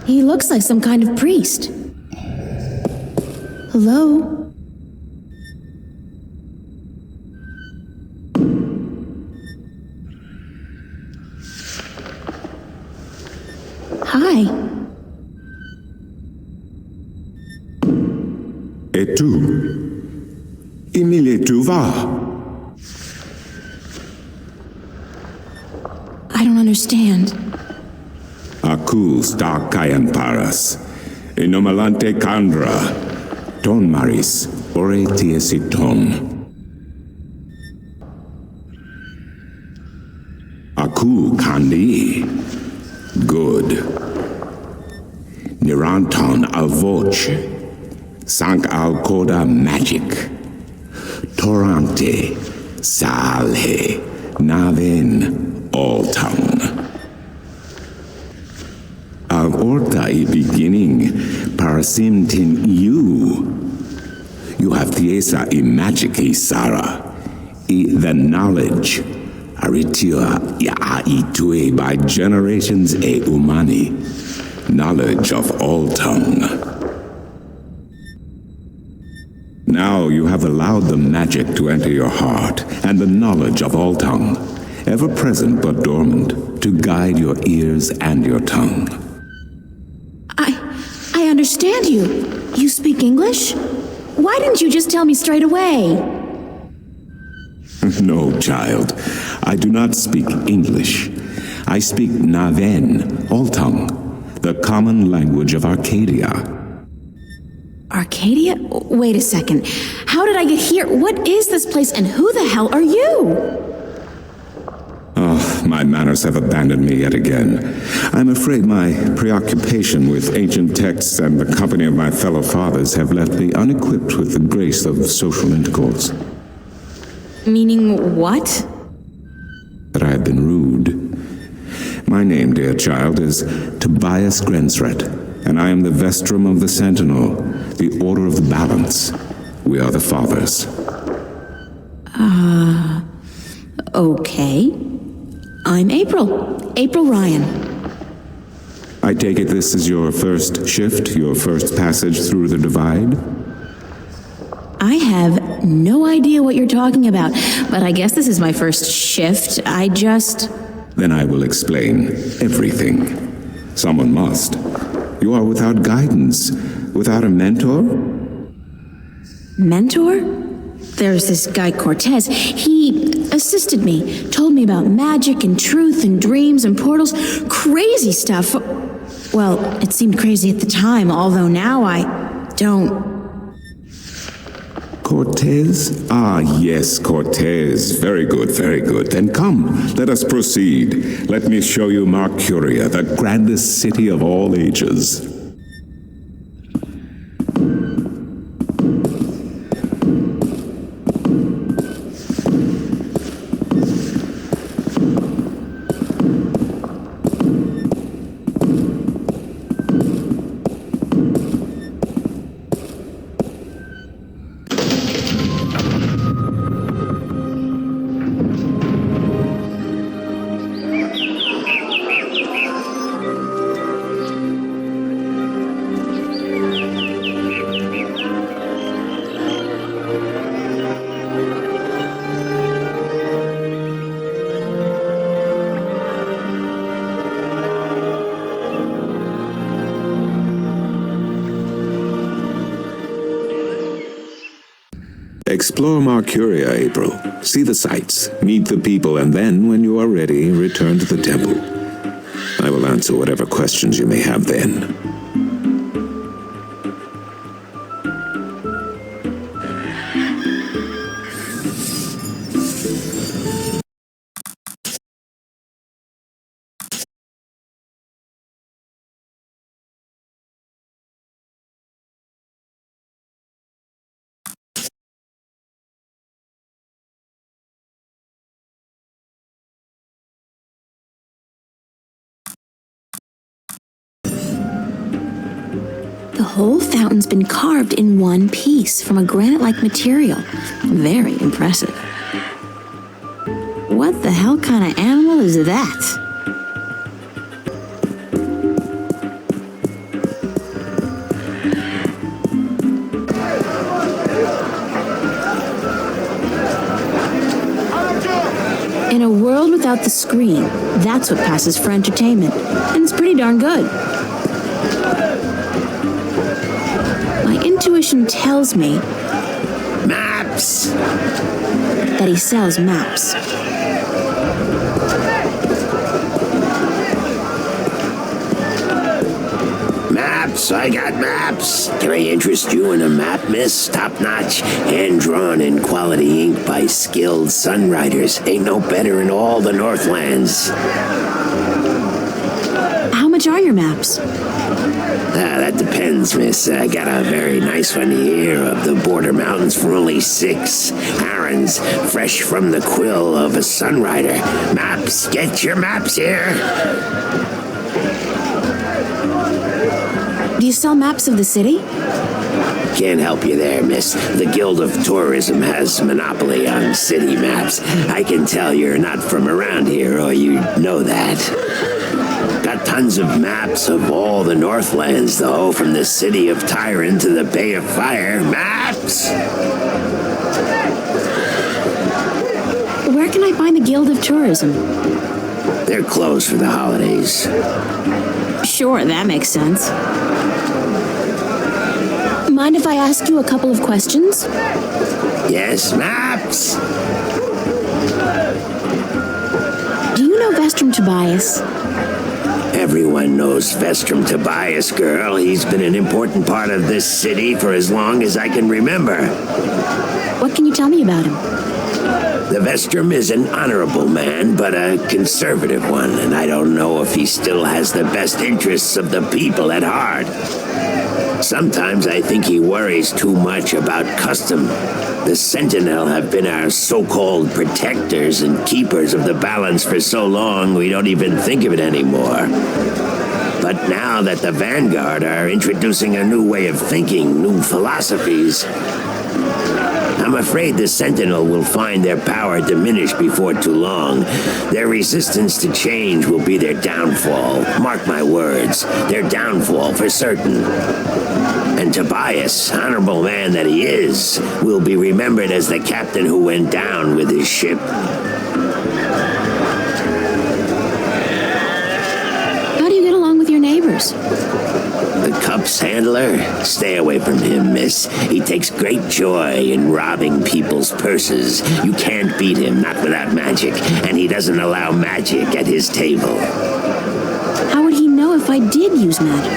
[SPEAKER 1] He looks like some kind of priest. Hello? Hi.
[SPEAKER 10] Et tu? Emile, tu vas?
[SPEAKER 1] I don't understand.
[SPEAKER 10] Aku sta kayan paras. Inomalante kandra. Ton maris. Ore tiesiton. Aku kandi. Good. Niranton avoce. Sank al koda magic. Torante. Salhe. Naven. All tongue. Av orta I beginning, parasimtin you. You have thiesa I magic I Sara. I the knowledge. Aritua ya itue by generations e umani. Knowledge of all tongue. Now you have allowed the magic to enter your heart, and the knowledge of all tongue, ever present but dormant, to guide your ears and your tongue.
[SPEAKER 1] I understand you. You speak English? Why didn't you just tell me straight away?
[SPEAKER 10] No, child. I do not speak English. I speak Naven, Alltongue, the common language of Arcadia.
[SPEAKER 1] Arcadia? Wait a second. How did I get here? What is this place, and who the hell are you?
[SPEAKER 10] Oh, my manners have abandoned me yet again. I'm afraid my preoccupation with ancient texts and the company of my fellow fathers have left me unequipped with the grace of social intercourse.
[SPEAKER 1] Meaning what?
[SPEAKER 10] That I have been rude. My name, dear child, is Tobias Grensret, and I am the Vestrum of the Sentinel, the Order of the Balance. We are the Fathers.
[SPEAKER 1] Okay. I'm April. April Ryan.
[SPEAKER 10] I take it this is your first shift, your first passage through the divide?
[SPEAKER 1] I have no idea what you're talking about, but I guess this is my first shift.
[SPEAKER 10] Then I will explain everything. Someone must. You are without guidance, without a mentor?
[SPEAKER 1] Mentor? There's this guy Cortez. He assisted me, told me about magic and truth and dreams and portals. Crazy stuff. Well, it seemed crazy at the time, although now I don't...
[SPEAKER 10] Cortez? Ah, yes, Cortez. Very good, very good. Then come, let us proceed. Let me show you Mercuria, the grandest city of all ages. Explore Mercuria, April. See the sights, meet the people, and then, when you are ready, return to the temple. I will answer whatever questions you may have then.
[SPEAKER 1] The whole fountain's been carved in one piece from a granite-like material. Very impressive. What the hell kind of animal is that? In a world without the screen, that's what passes for entertainment, and it's pretty darn good. My intuition tells me
[SPEAKER 5] Maps!
[SPEAKER 1] that he sells maps.
[SPEAKER 5] Maps, I got maps. Can I interest you in a map, miss? Top-notch, hand-drawn in quality ink by skilled sunwriters. Ain't no better in all the Northlands.
[SPEAKER 1] How much are your maps?
[SPEAKER 5] That depends, miss. I got a very nice one here of the border mountains for only 6 herons, fresh from the quill of a sunwriter. Maps, get your maps here.
[SPEAKER 1] Do you sell maps of the city?
[SPEAKER 5] Can't help you there, miss. The Guild of Tourism has monopoly on city maps. I can tell you're not from around here, or you'd know that. Got tons of maps of all the Northlands, though, from the city of Tyron to the Bay of Fire. Maps!
[SPEAKER 1] Where can I find the Guild of Tourism?
[SPEAKER 5] They're closed for the holidays.
[SPEAKER 1] Sure, that makes sense. Mind if I ask you a couple of questions?
[SPEAKER 5] Yes, maps!
[SPEAKER 1] Vestrum Tobias?
[SPEAKER 11] Everyone knows Vestrum Tobias, girl. He's been an important part of this city for as long as I can remember.
[SPEAKER 1] What can you tell me about him?
[SPEAKER 11] The Vestrum is an honorable man, but a conservative one, and I don't know if he still has the best interests of the people at heart. Sometimes I think he worries too much about custom. The Sentinel have been our so-called protectors and keepers of the balance for so long we don't even think of it anymore. But now that the Vanguard are introducing a new way of thinking, new philosophies, I'm afraid the Sentinel will find their power diminish before too long. Their resistance to change will be their downfall. Mark my words, their downfall for certain. And Tobias, honorable man that he is, will be remembered as the captain who went down with his ship.
[SPEAKER 1] How do you get along with your neighbors?
[SPEAKER 11] The Cups handler? Stay away from him, miss. He takes great joy in robbing people's purses. You can't beat him, not without magic, and he doesn't allow magic at his table.
[SPEAKER 1] How would he know if I did use magic?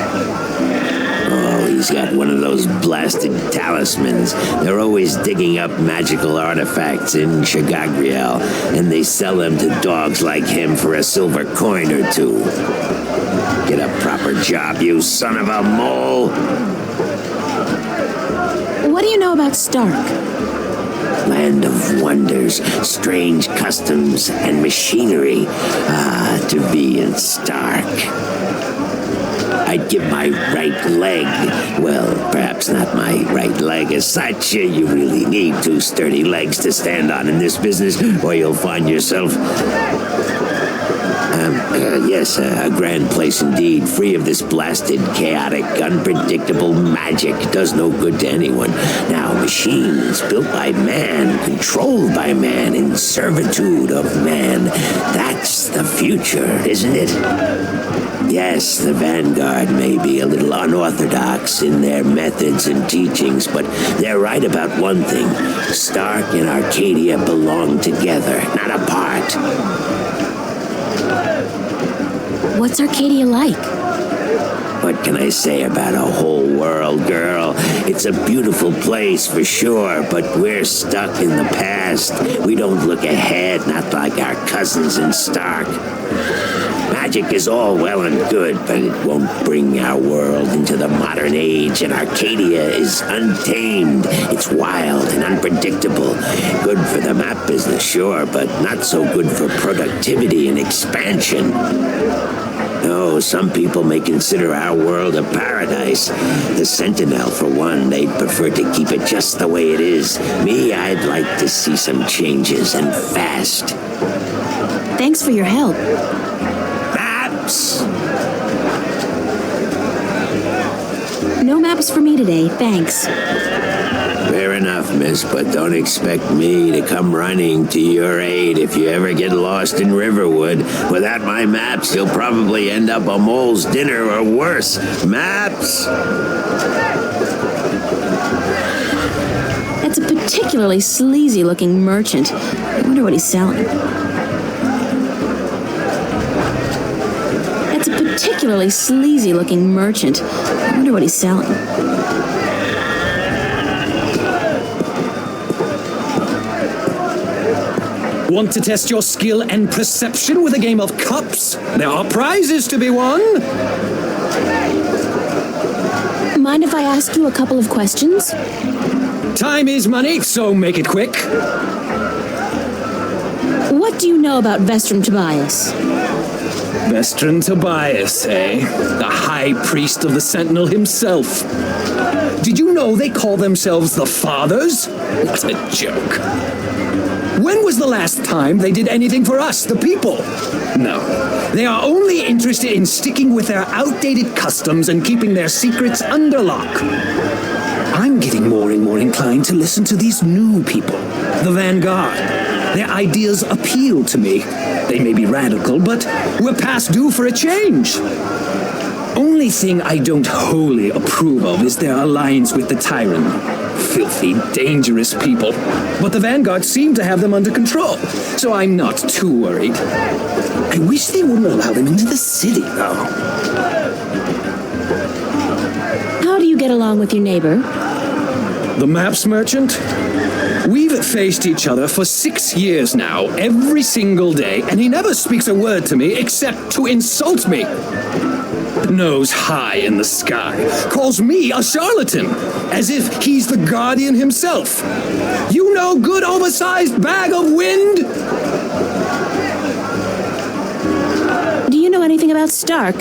[SPEAKER 11] Oh, he's got one of those blasted talismans. They're always digging up magical artifacts in Shagagriel, and they sell them to dogs like him for a silver coin or two. Get a proper job, you son of a mole!
[SPEAKER 1] What do you know about Stark?
[SPEAKER 11] Land of wonders, strange customs, and machinery. Ah, to be in Stark. I'd give my right leg. Well, perhaps not my right leg as such. You really need two sturdy legs to stand on in this business, or you'll find yourself... yes, a grand place indeed, free of this blasted, chaotic, unpredictable magic. Does no good to anyone. Now, machines built by man, controlled by man, in servitude of man. That's the future, isn't it? Yes, the Vanguard may be a little unorthodox in their methods and teachings, but they're right about one thing. Stark and Arcadia belong together, not apart.
[SPEAKER 1] What's Arcadia like?
[SPEAKER 11] What can I say about a whole world, girl? It's a beautiful place for sure, but we're stuck in the past. We don't look ahead, not like our cousins in Stark. Magic is all well and good, but it won't bring our world into the modern age, and Arcadia is untamed. It's wild and unpredictable. Good for the map business, sure, but not so good for productivity and expansion. No, some people may consider our world a paradise. The Sentinel, for one, they'd prefer to keep it just the way it is. Me, I'd like to see some changes, and fast.
[SPEAKER 1] Thanks for your help.
[SPEAKER 11] Maps!
[SPEAKER 1] No maps for me today, thanks.
[SPEAKER 11] Fair enough, miss, but don't expect me to come running to your aid if you ever get lost in Riverwood. Without my maps, you'll probably end up a mole's dinner or worse. Maps!
[SPEAKER 1] That's a particularly sleazy-looking merchant. I wonder what he's selling. That's a particularly sleazy-looking merchant. I wonder what he's selling.
[SPEAKER 12] Want to test your skill and perception with a game of cups? There are prizes to be won.
[SPEAKER 1] Mind if I ask you a couple of questions?
[SPEAKER 12] Time is money, so make it quick.
[SPEAKER 1] What do you know about Vestrum Tobias?
[SPEAKER 12] Vestrum Tobias, eh? The High Priest of the Sentinel himself. Did you know they call themselves the Fathers? What a joke. When was the last time they did anything for us, the people? No. They are only interested in sticking with their outdated customs and keeping their secrets under lock. I'm getting more and more inclined to listen to these new people, the Vanguard. Their ideas appeal to me. They may be radical, but we're past due for a change. Only thing I don't wholly approve of is their alliance with the Tyrant. Filthy, dangerous people. But the Vanguard seem to have them under control, so I'm not too worried. I wish they wouldn't allow them into the city, though.
[SPEAKER 1] How do you get along with your neighbor?
[SPEAKER 12] The maps merchant? We've faced each other for 6 years now, every single day, and he never speaks a word to me except to insult me. Nose high in the sky, calls me a charlatan, as if he's the guardian himself. You know, good oversized bag of wind?
[SPEAKER 1] Do you know anything about Stark?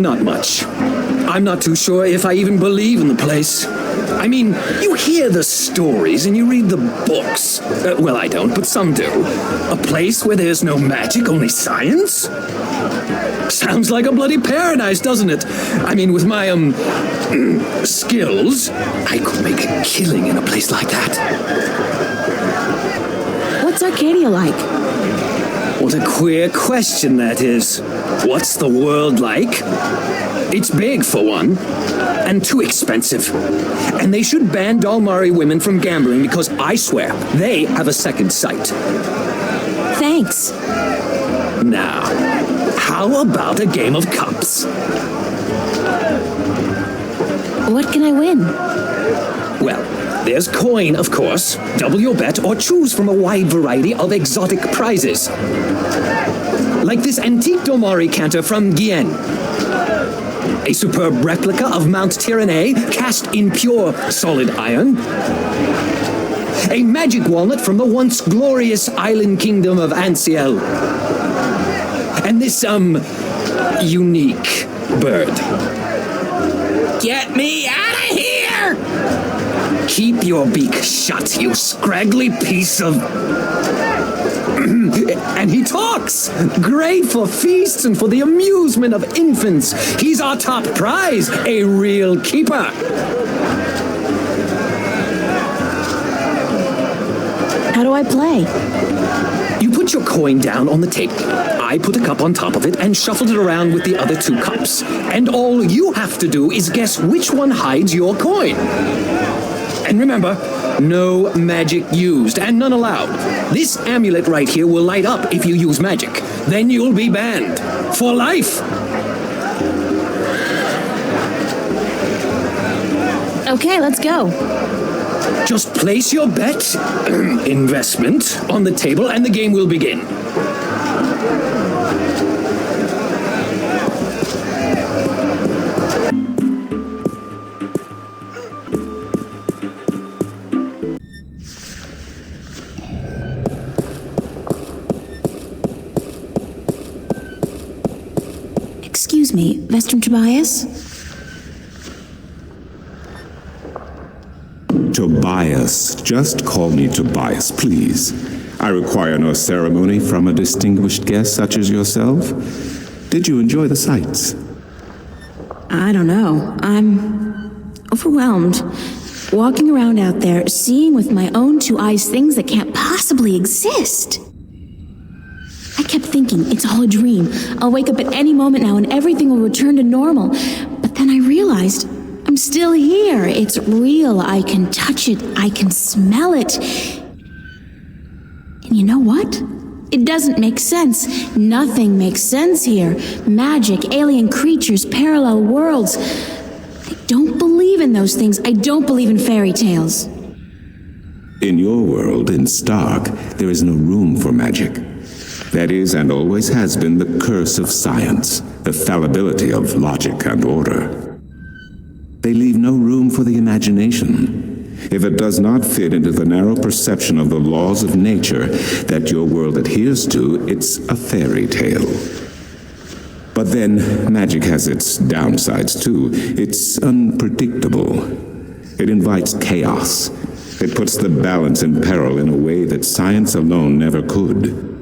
[SPEAKER 12] Not much. I'm not too sure if I even believe in the place. I mean, you hear the stories and you read the books. Well, I don't, but some do. A place where there's no magic, only science? Sounds like a bloody paradise, doesn't it? I mean, with my, skills, I could make a killing in a place like that.
[SPEAKER 1] What's Arcadia like?
[SPEAKER 12] What a queer question that is. What's the world like? It's big, for one, and too expensive. And they should ban Dalmari women from gambling because I swear they have a second sight.
[SPEAKER 1] Thanks.
[SPEAKER 12] Now, how about a game of cups?
[SPEAKER 1] What can I win?
[SPEAKER 12] Well, there's coin, of course. Double your bet or choose from a wide variety of exotic prizes. Like this antique Dalmari canter from Gien. A superb replica of Mount Tyranny cast in pure solid iron. A magic walnut from the once glorious island kingdom of Ansiel. And this, unique bird. Get me out of here! Keep your beak shut, you scraggly piece of... And he talks! Great for feasts and for the amusement of infants. He's our top prize, a real keeper.
[SPEAKER 1] How do I play?
[SPEAKER 12] You put your coin down on the table. I put a cup on top of it and shuffle it around with the other 2 cups. And all you have to do is guess which one hides your coin. And remember, no magic used and none allowed. This amulet right here will light up if you use magic. Then you'll be banned. For life.
[SPEAKER 1] Okay, let's go.
[SPEAKER 12] Just place your bet, investment, on the table and the game will begin.
[SPEAKER 1] Excuse me, Vestrum Tobias?
[SPEAKER 10] Tobias. Just call me Tobias, please. I require no ceremony from a distinguished guest such as yourself. Did you enjoy the sights?
[SPEAKER 1] I don't know. I'm overwhelmed. Walking around out there, seeing with my own 2 eyes things that can't possibly exist. I kept thinking, it's all a dream. I'll wake up at any moment now and everything will return to normal. But then I realized I'm still here. It's real. I can touch it. I can smell it. And you know what? It doesn't make sense. Nothing makes sense here. Magic, alien creatures, parallel worlds. I don't believe in those things. I don't believe in fairy tales.
[SPEAKER 10] In your world, in Stark, there is no room for magic. That is and always has been the curse of science, the fallibility of logic and order. They leave no room for the imagination. If it does not fit into the narrow perception of the laws of nature that your world adheres to, it's a fairy tale. But then, magic has its downsides too. It's unpredictable. It invites chaos. It puts the balance in peril in a way that science alone never could.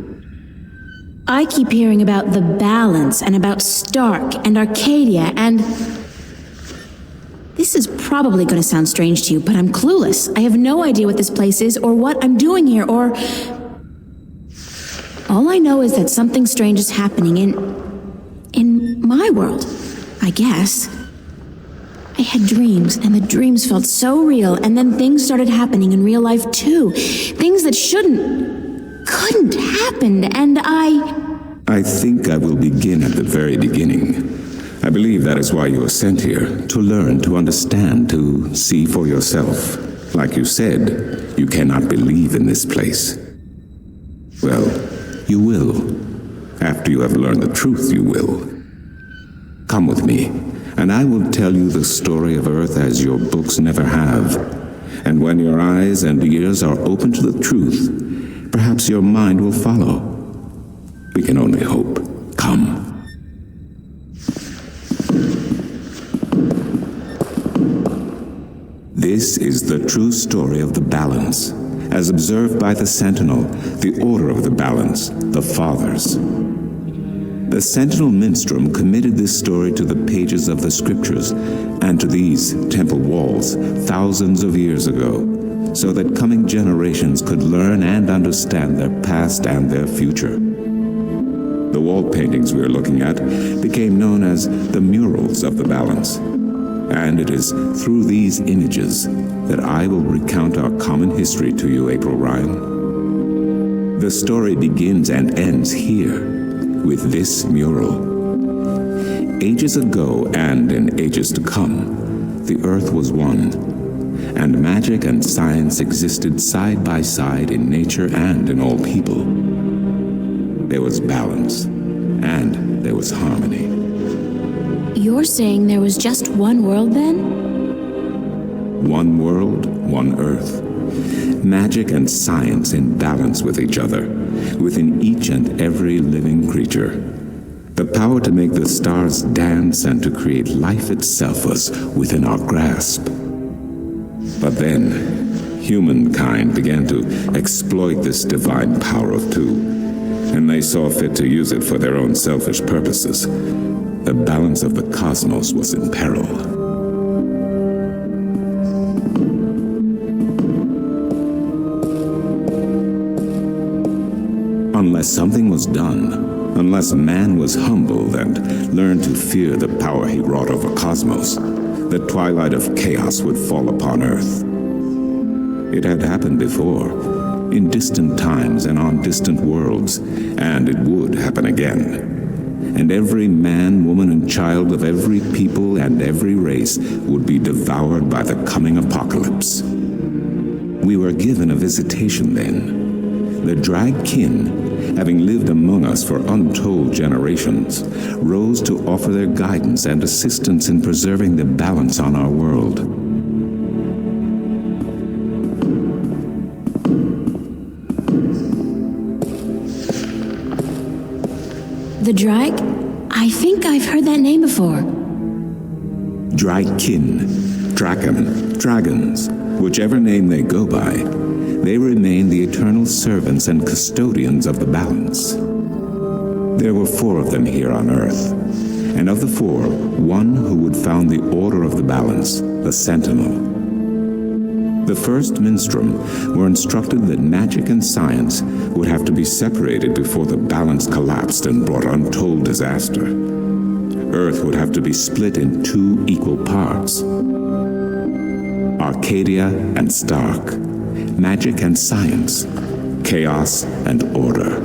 [SPEAKER 1] I keep hearing about the balance and about Stark and Arcadia and... This is probably going to sound strange to you, but I'm clueless. I have no idea what this place is or what I'm doing here or... All I know is that something strange is happening in my world, I guess. I had dreams, and the dreams felt so real, and then things started happening in real life too. Things that couldn't happen, and I
[SPEAKER 10] I think I will begin at the very beginning. I believe that is why you are sent here, to learn, to understand, to see for yourself. Like you said, you cannot believe in this place. Well, you will. After you have learned the truth, you will. Come with me, and I will tell you the story of Earth as your books never have. And when your eyes and ears are open to the truth, perhaps your mind will follow. We can only hope. Come. This is the true story of the balance, as observed by the Sentinel, the Order of the Balance, the Fathers. The Sentinel Minstrom committed this story to the pages of the Scriptures and to these temple walls thousands of years ago, so that coming generations could learn and understand their past and their future. The wall paintings we are looking at became known as the murals of the balance. And it is through these images that I will recount our common history to you, April Ryan. The story begins and ends here, with this mural. Ages ago and in ages to come, the earth was one, and magic and science existed side by side in nature and in all people. There was balance, and there was harmony.
[SPEAKER 1] You're saying there was just one world then?
[SPEAKER 10] One world, one earth. Magic and science in balance with each other, within each and every living creature. The power to make the stars dance and to create life itself was within our grasp. But then, humankind began to exploit this divine power of two, and they saw fit to use it for their own selfish purposes. The balance of the cosmos was in peril. Unless something was done, unless man was humbled and learned to fear the power he wrought over cosmos, the twilight of chaos would fall upon Earth. It had happened before, in distant times and on distant worlds, and it would happen again. And every man, woman, and child of every people and every race would be devoured by the coming apocalypse. We were given a visitation then. The Drag Kin, having lived among us for untold generations, rose to offer their guidance and assistance in preserving the balance on our world.
[SPEAKER 1] The Drag? I think I've heard that name before.
[SPEAKER 10] Dragkin, Draken, Dragons, whichever name they go by, they remain the eternal servants and custodians of the balance. There were 4 of them here on Earth, and of the 4, one who would found the Order of the Balance, the Sentinel. The first Minstrom were instructed that magic and science would have to be separated before the balance collapsed and brought untold disaster. Earth would have to be split in 2 equal parts. Arcadia and Stark, magic and science, chaos and order.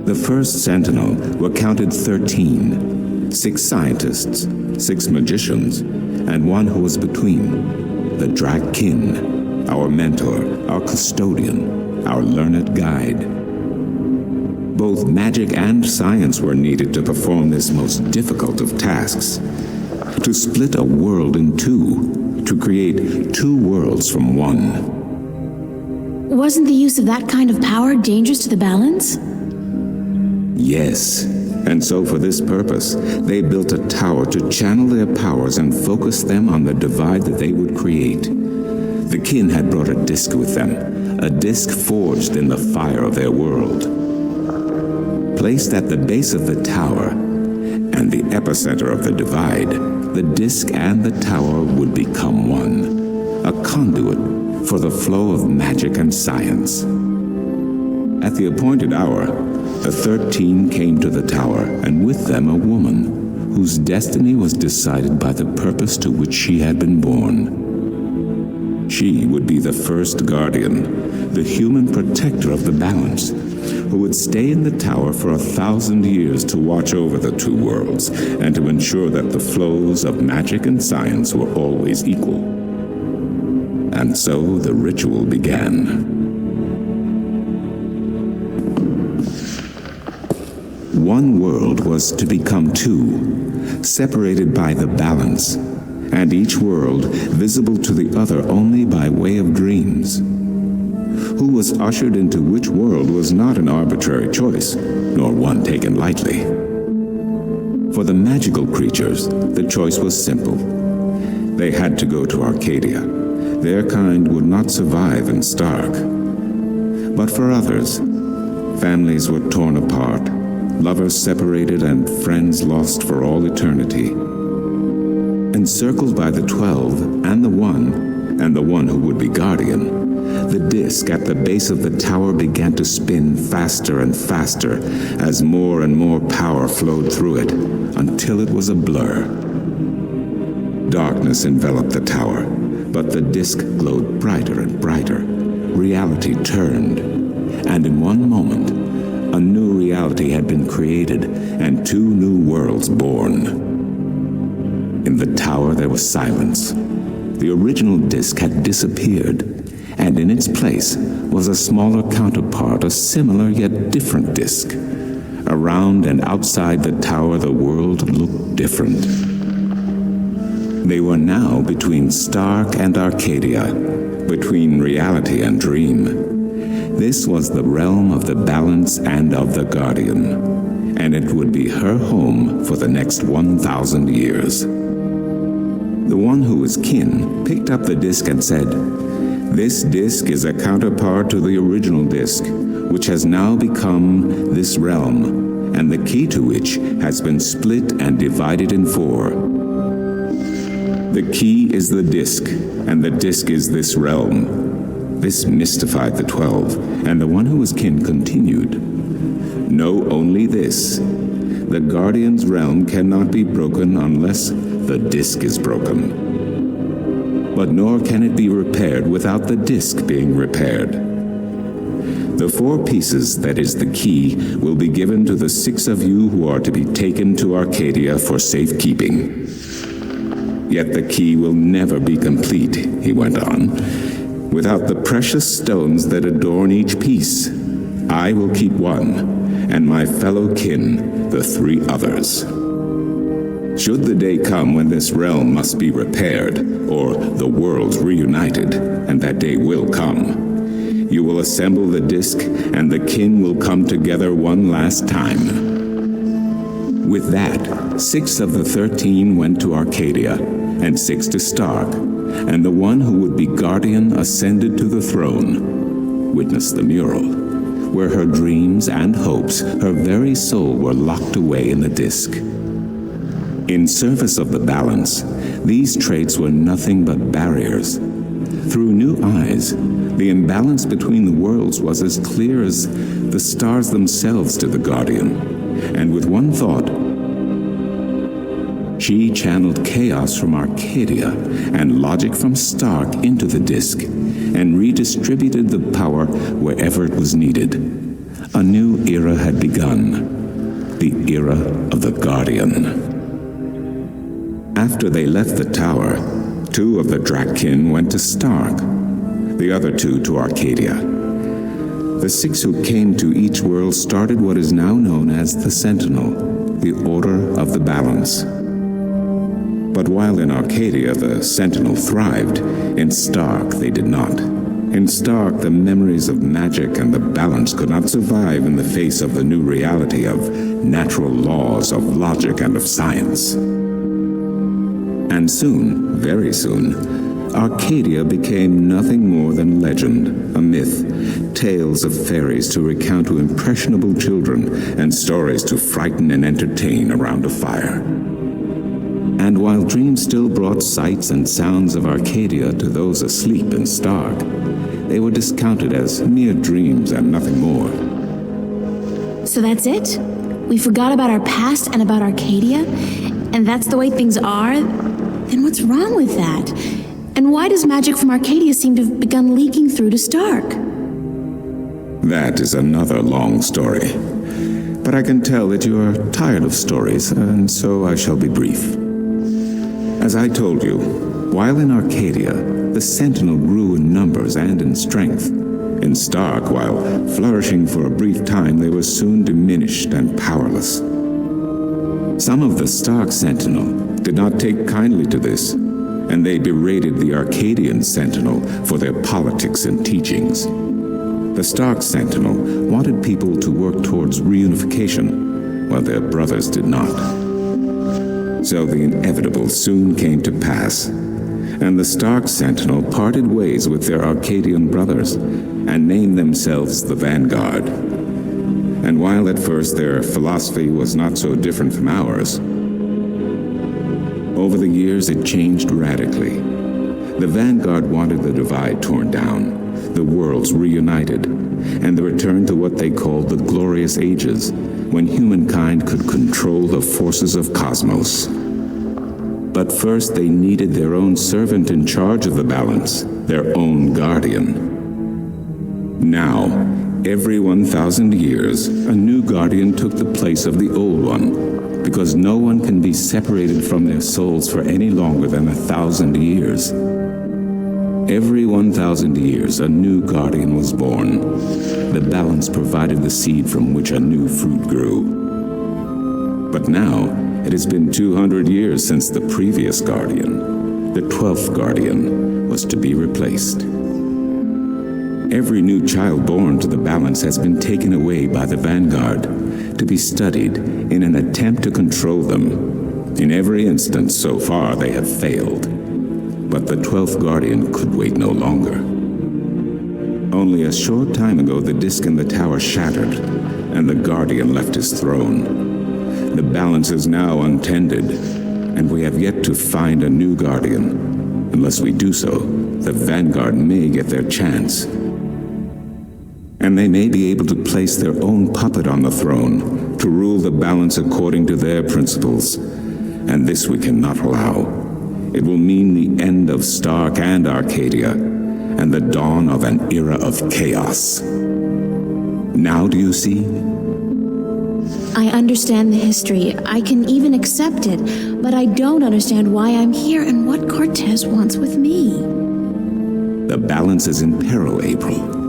[SPEAKER 10] The first Sentinel were counted 13, 6 scientists, 6 magicians, and one who was between. The Drag Kin, our mentor, our custodian, our learned guide. Both magic and science were needed to perform this most difficult of tasks. To split a world in 2, to create 2 worlds from one.
[SPEAKER 1] Wasn't the use of that kind of power dangerous to the balance?
[SPEAKER 10] Yes. And so for this purpose, they built a tower to channel their powers and focus them on the divide that they would create. The Kin had brought a disc with them, a disc forged in the fire of their world. Placed at the base of the tower, and the epicenter of the divide, the disc and the tower would become one, a conduit for the flow of magic and science. At the appointed hour, the 13 came to the tower, and with them a woman, whose destiny was decided by the purpose to which she had been born. She would be the first guardian, the human protector of the balance, who would stay in the tower for 1,000 years to watch over the two worlds and to ensure that the flows of magic and science were always equal. And so the ritual began. One world was to become two, separated by the balance, and each world visible to the other only by way of dreams. Who was ushered into which world was not an arbitrary choice, nor one taken lightly. For the magical creatures, the choice was simple. They had to go to Arcadia. Their kind would not survive in Stark. But for others, families were torn apart, lovers separated, and friends lost for all eternity. Encircled by the 12 and the one who would be guardian, the disk at the base of the tower began to spin faster and faster as more and more power flowed through it, until it was a blur. Darkness enveloped the tower, but the disk glowed brighter and brighter. Reality turned, and in one moment, a new reality had been created and two new worlds born. In the tower there was silence. The original disk had disappeared, and in its place was a smaller counterpart, a similar yet different disk. Around and outside the tower the world looked different. They were now between Stark and Arcadia, between reality and dream. This was the realm of the balance and of the guardian, and it would be her home for the next 1,000 years. The one who was kin picked up the disk and said, "This disk is a counterpart to the original disk, which has now become this realm, and the key to which has been split and divided in 4. The key is the disk, and the disk is this realm." This mystified the 12, and the one who was kin continued, "Know only this. The Guardian's realm cannot be broken unless the disk is broken. But nor can it be repaired without the disk being repaired. The 4 pieces, that is the key, will be given to the 6 of you who are to be taken to Arcadia for safekeeping. Yet the key will never be complete," he went on, "without the precious stones that adorn each piece. I will keep 1, and my fellow kin the 3 others. Should the day come when this realm must be repaired, or the worlds reunited, and that day will come, you will assemble the disk, and the kin will come together one last time." With that, 6 of the 13 went to Arcadia, and 6 to Stark, and the one who would be guardian ascended to the throne. Witness the mural, where her dreams and hopes, her very soul, were locked away in the disk. In service of the balance, these traits were nothing but barriers. Through new eyes, the imbalance between the worlds was as clear as the stars themselves to the Guardian, and with one thought, she channeled chaos from Arcadia and logic from Stark into the disk, and redistributed the power wherever it was needed. A new era had begun, the era of the Guardian. After they left the tower, 2 of the Drakkyn went to Stark, the other 2 to Arcadia. The 6 who came to each world started what is now known as the Sentinel, the Order of the Balance. But while in Arcadia the Sentinel thrived, in Stark they did not. In Stark, the memories of magic and the balance could not survive in the face of the new reality of natural laws, of logic, and of science. And soon, very soon, Arcadia became nothing more than legend, a myth, tales of fairies to recount to impressionable children, and stories to frighten and entertain around a fire. And while dreams still brought sights and sounds of Arcadia to those asleep in Stark, they were discounted as mere dreams and nothing more.
[SPEAKER 1] So that's it? We forgot about our past and about Arcadia? And that's the way things are? Then what's wrong with that? And why does magic from Arcadia seem to have begun leaking through to Stark?
[SPEAKER 10] That is another long story. But I can tell that you are tired of stories, and so I shall be brief. As I told you, while in Arcadia, the Sentinel grew in numbers and in strength. In Stark, while flourishing for a brief time, they were soon diminished and powerless. Some of the Stark Sentinel did not take kindly to this, and they berated the Arcadian Sentinel for their politics and teachings. The Stark Sentinel wanted people to work towards reunification, while their brothers did not. So the inevitable soon came to pass, and the Stark Sentinel parted ways with their Arcadian brothers and named themselves the Vanguard. And while at first their philosophy was not so different from ours, over the years it changed radically. The Vanguard wanted the divide torn down, the worlds reunited, and the return to what they called the Glorious Ages, when humankind could control the forces of cosmos. But first they needed their own servant in charge of the balance, their own guardian. Now, every 1,000 years, a new guardian took the place of the old one, because no one can be separated from their souls for any longer than 1,000 years. Every 1,000 years, a new guardian was born. The balance provided the seed from which a new fruit grew. But now, it has been 200 years since the previous guardian, the 12th guardian, was to be replaced. Every new child born to the balance has been taken away by the Vanguard to be studied in an attempt to control them. In every instance so far, they have failed. But the 12th Guardian could wait no longer. Only a short time ago, the disk in the tower shattered, and the Guardian left his throne. The balance is now untended, and we have yet to find a new Guardian. Unless we do so, the Vanguard may get their chance. And they may be able to place their own puppet on the throne to rule the balance according to their principles. And this we cannot allow. It will mean the end of Stark and Arcadia, and the dawn of an era of chaos. Now do you see?
[SPEAKER 1] I understand the history. I can even accept it, but I don't understand why I'm here and what Cortez wants with me.
[SPEAKER 10] The balance is in peril, April.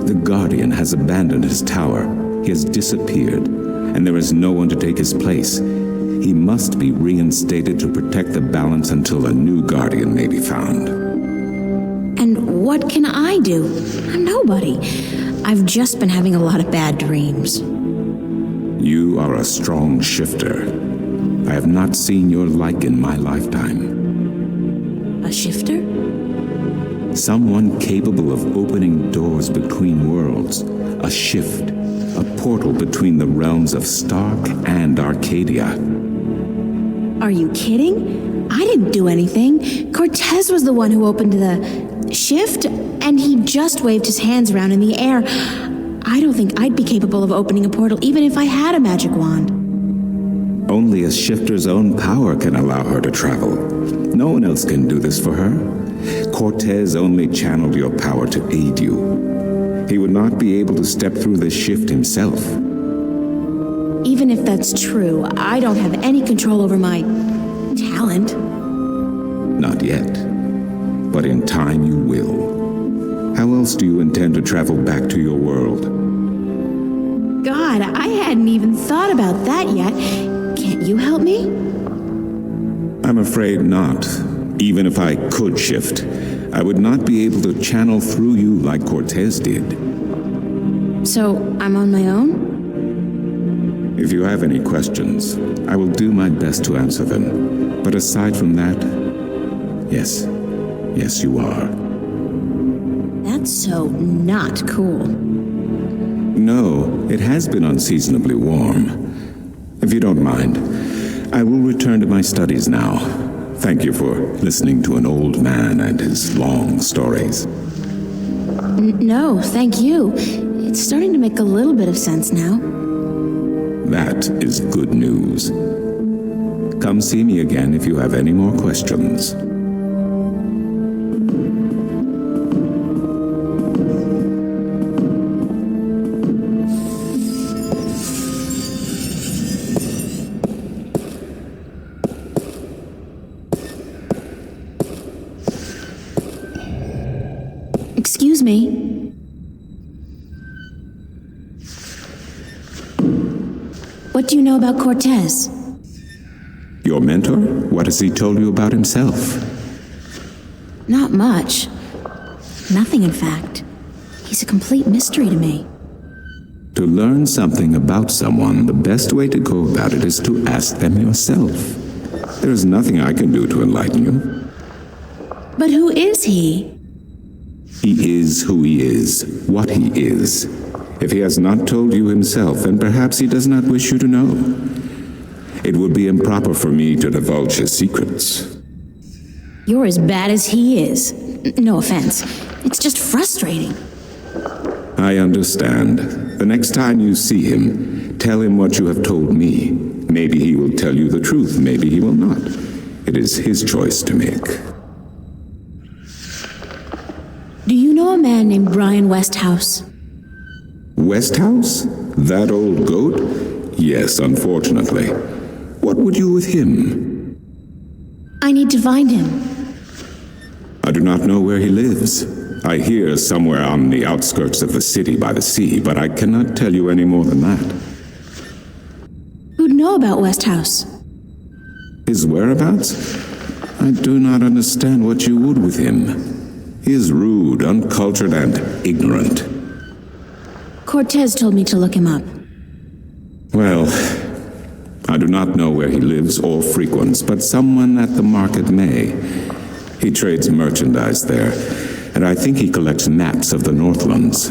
[SPEAKER 10] The Guardian has abandoned his tower. He has disappeared, and there is no one to take his place. He must be reinstated to protect the balance until a new Guardian may be found.
[SPEAKER 1] And what can I do? I'm nobody. I've just been having a lot of bad dreams.
[SPEAKER 10] You are a strong shifter. I have not seen your like in my lifetime.
[SPEAKER 1] A shifter?
[SPEAKER 10] Someone capable of opening doors between worlds. A shift. A portal between the realms of Stark and Arcadia.
[SPEAKER 1] Are you kidding? I didn't do anything. Cortez was the one who opened the shift, and he just waved his hands around in the air. I don't think I'd be capable of opening a portal even if I had a magic wand.
[SPEAKER 10] Only a shifter's own power can allow her to travel. No one else can do this for her. Cortez only channeled your power to aid you. He would not be able to step through this shift himself.
[SPEAKER 1] Even if that's true, I don't have any control over my talent.
[SPEAKER 10] Not yet. But in time you will. How else do you intend to travel back to your world?
[SPEAKER 1] God, I hadn't even thought about that yet. Can't you help me?
[SPEAKER 10] I'm afraid not. Even if I could shift, I would not be able to channel through you like Cortez did.
[SPEAKER 1] So, I'm on my own?
[SPEAKER 10] If you have any questions, I will do my best to answer them. But aside from that, yes, you are.
[SPEAKER 1] That's so not cool.
[SPEAKER 10] No, it has been unseasonably warm. If you don't mind, I will return to my studies now. Thank you for listening to an old man and his long stories.
[SPEAKER 1] No, thank you. It's starting to make a little bit of sense now.
[SPEAKER 10] That is good news. Come see me again if you have any more questions.
[SPEAKER 1] Excuse me. What do you know about Cortez?
[SPEAKER 10] Your mentor? What has he told you about himself?
[SPEAKER 1] Not much. Nothing, in fact. He's a complete mystery to me.
[SPEAKER 10] To learn something about someone, the best way to go about it is to ask them yourself. There is nothing I can do to enlighten you.
[SPEAKER 1] But who is he?
[SPEAKER 10] He is who he is, what he is. If he has not told you himself, then perhaps he does not wish you to know. It would be improper for me to divulge his secrets.
[SPEAKER 1] You're as bad as he is. No offense. It's just frustrating.
[SPEAKER 10] I understand. The next time you see him, tell him what you have told me. Maybe he will tell you the truth, maybe he will not. It is his choice to make.
[SPEAKER 1] Do you know a man named Brian Westhouse?
[SPEAKER 10] Westhouse? That old goat? Yes, unfortunately. What would you with him?
[SPEAKER 1] I need to find him.
[SPEAKER 10] I do not know where he lives. I hear somewhere on the outskirts of the city by the sea, but I cannot tell you any more than that.
[SPEAKER 1] Who'd know about Westhouse?
[SPEAKER 10] His whereabouts? I do not understand what you would with him. He is rude, uncultured, and ignorant.
[SPEAKER 1] Cortez told me to look him up.
[SPEAKER 10] Well, I do not know where he lives or frequents, but someone at the market may. He trades merchandise there, and I think he collects maps of the Northlands.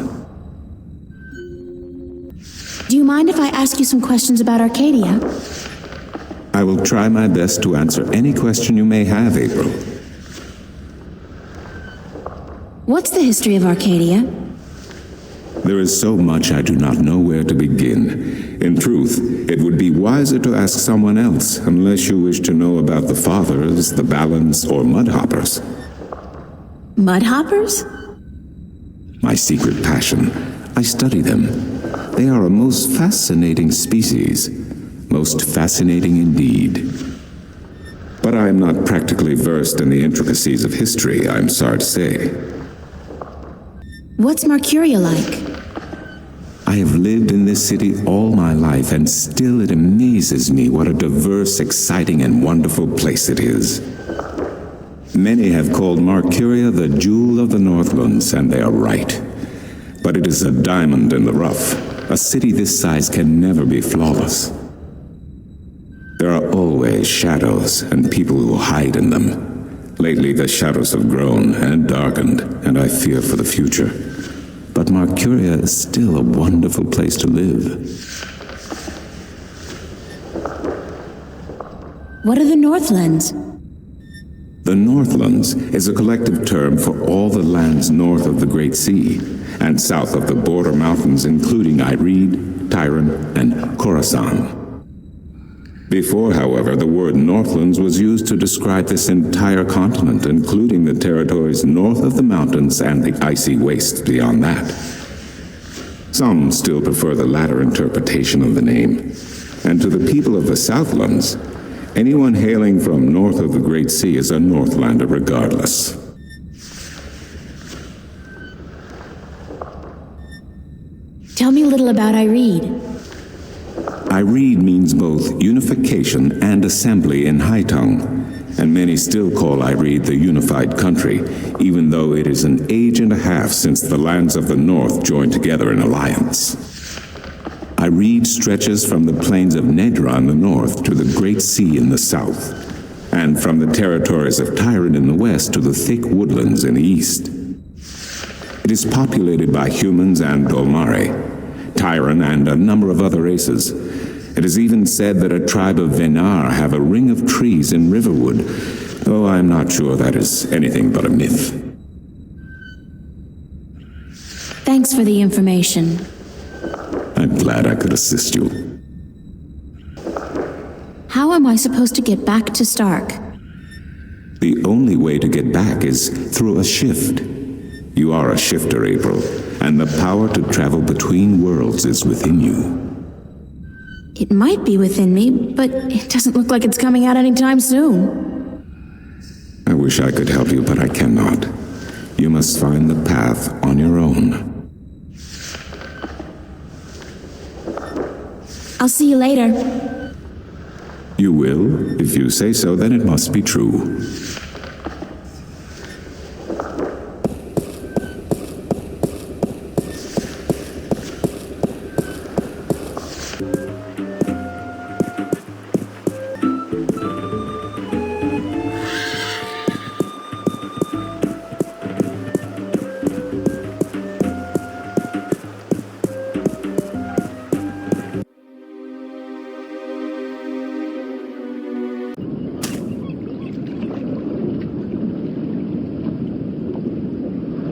[SPEAKER 1] Do you mind if I ask you some questions about Arcadia?
[SPEAKER 10] I will try my best to answer any question you may have, April.
[SPEAKER 1] What's the history of Arcadia?
[SPEAKER 10] There is so much I do not know where to begin. In truth, it would be wiser to ask someone else, unless you wish to know about the Fathers, the Balance, or Mudhoppers.
[SPEAKER 1] Mudhoppers?
[SPEAKER 10] My secret passion. I study them. They are a most fascinating species. Most fascinating indeed. But I am not practically versed in the intricacies of history, I'm sorry to say.
[SPEAKER 1] What's Mercuria like?
[SPEAKER 10] I have lived in this city all my life, and still it amazes me what a diverse, exciting, and wonderful place it is. Many have called Mercuria the jewel of the Northlands, and they are right. But it is a diamond in the rough. A city this size can never be flawless. There are always shadows and people who hide in them. Lately, the shadows have grown and darkened, and I fear for the future. But Mercuria is still a wonderful place to live.
[SPEAKER 1] What are the Northlands?
[SPEAKER 10] The Northlands is a collective term for all the lands north of the Great Sea and south of the border mountains, including Ireed, Tyran, and Khorasan. Before, however, the word Northlands was used to describe this entire continent, including the territories north of the mountains and the icy wastes beyond that. Some still prefer the latter interpretation of the name. And to the people of the Southlands, anyone hailing from north of the Great Sea is a Northlander regardless.
[SPEAKER 1] Tell me a little about Ireed.
[SPEAKER 10] Ireed means both unification and assembly in High Tongue, and many still call Ireed the unified country, even though it is an age and a half since the lands of the north joined together in alliance. Ireed stretches from the plains of Nedra in the north to the Great Sea in the south, and from the territories of Tyran in the west to the thick woodlands in the east. It is populated by humans and Dolmare, Tyran, and a number of other races. It is even said that a tribe of Venar have a ring of trees in Riverwood, though I am not sure that is anything but a myth.
[SPEAKER 1] Thanks for the information.
[SPEAKER 10] I'm glad I could assist you.
[SPEAKER 1] How am I supposed to get back to Stark?
[SPEAKER 10] The only way to get back is through a shift. You are a shifter, April, and the power to travel between worlds is within you.
[SPEAKER 1] It might be within me, but it doesn't look like it's coming out anytime soon.
[SPEAKER 10] I wish I could help you, but I cannot. You must find the path on your own.
[SPEAKER 1] I'll see you later.
[SPEAKER 10] You will. If you say so, then it must be true.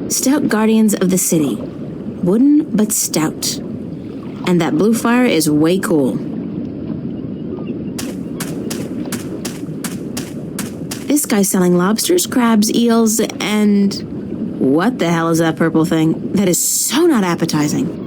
[SPEAKER 1] Stout guardians of the city. Wooden, but stout. And that blue fire is way cool. This guy's selling lobsters, crabs, eels, and... what the hell is that purple thing? That is so not appetizing.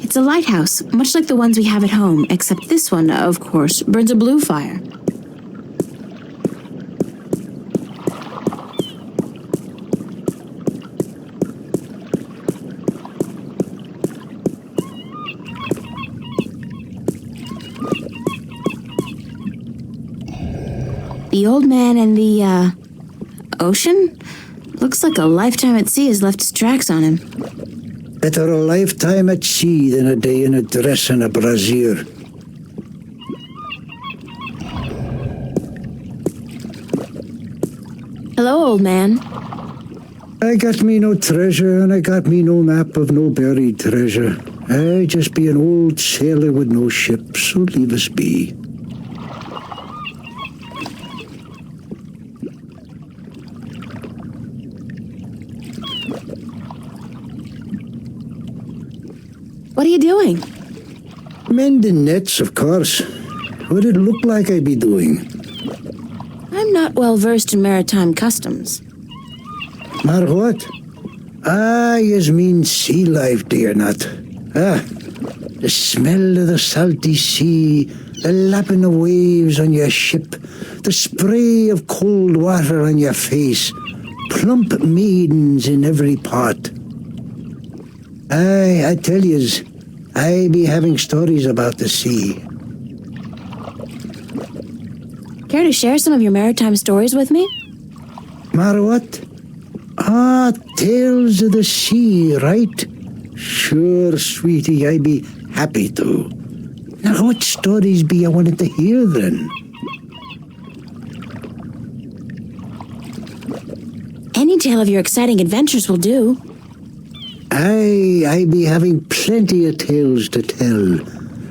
[SPEAKER 1] It's a lighthouse, much like the ones we have at home, except this one, of course, burns a blue fire. The old man and the, ocean? Looks like a lifetime at sea has left its tracks on him.
[SPEAKER 5] Better a lifetime at sea than a day in a dress and a brassiere.
[SPEAKER 1] Hello, old man.
[SPEAKER 5] I got me no treasure, and I got me no map of no buried treasure. I just be an old sailor with no ship, so leave us be.
[SPEAKER 1] What are you doing?
[SPEAKER 5] Mending nets, of course. What'd it look like I'd be doing?
[SPEAKER 1] I'm not well versed in maritime customs.
[SPEAKER 5] Mar what? Ah, yous mean sea life, dear not. Ah, the smell of the salty sea, the lapping of waves on your ship, the spray of cold water on your face, plump maidens in every pot. Aye, I tell yous, I be having stories about the sea.
[SPEAKER 1] Care to share some of your maritime stories with me?
[SPEAKER 5] Mar what? Ah, tales of the sea, right? Sure, sweetie, I be happy to. Now, what stories be you wanted to hear, then?
[SPEAKER 1] Any tale of your exciting adventures will do.
[SPEAKER 5] Aye, I be having plenty of tales to tell.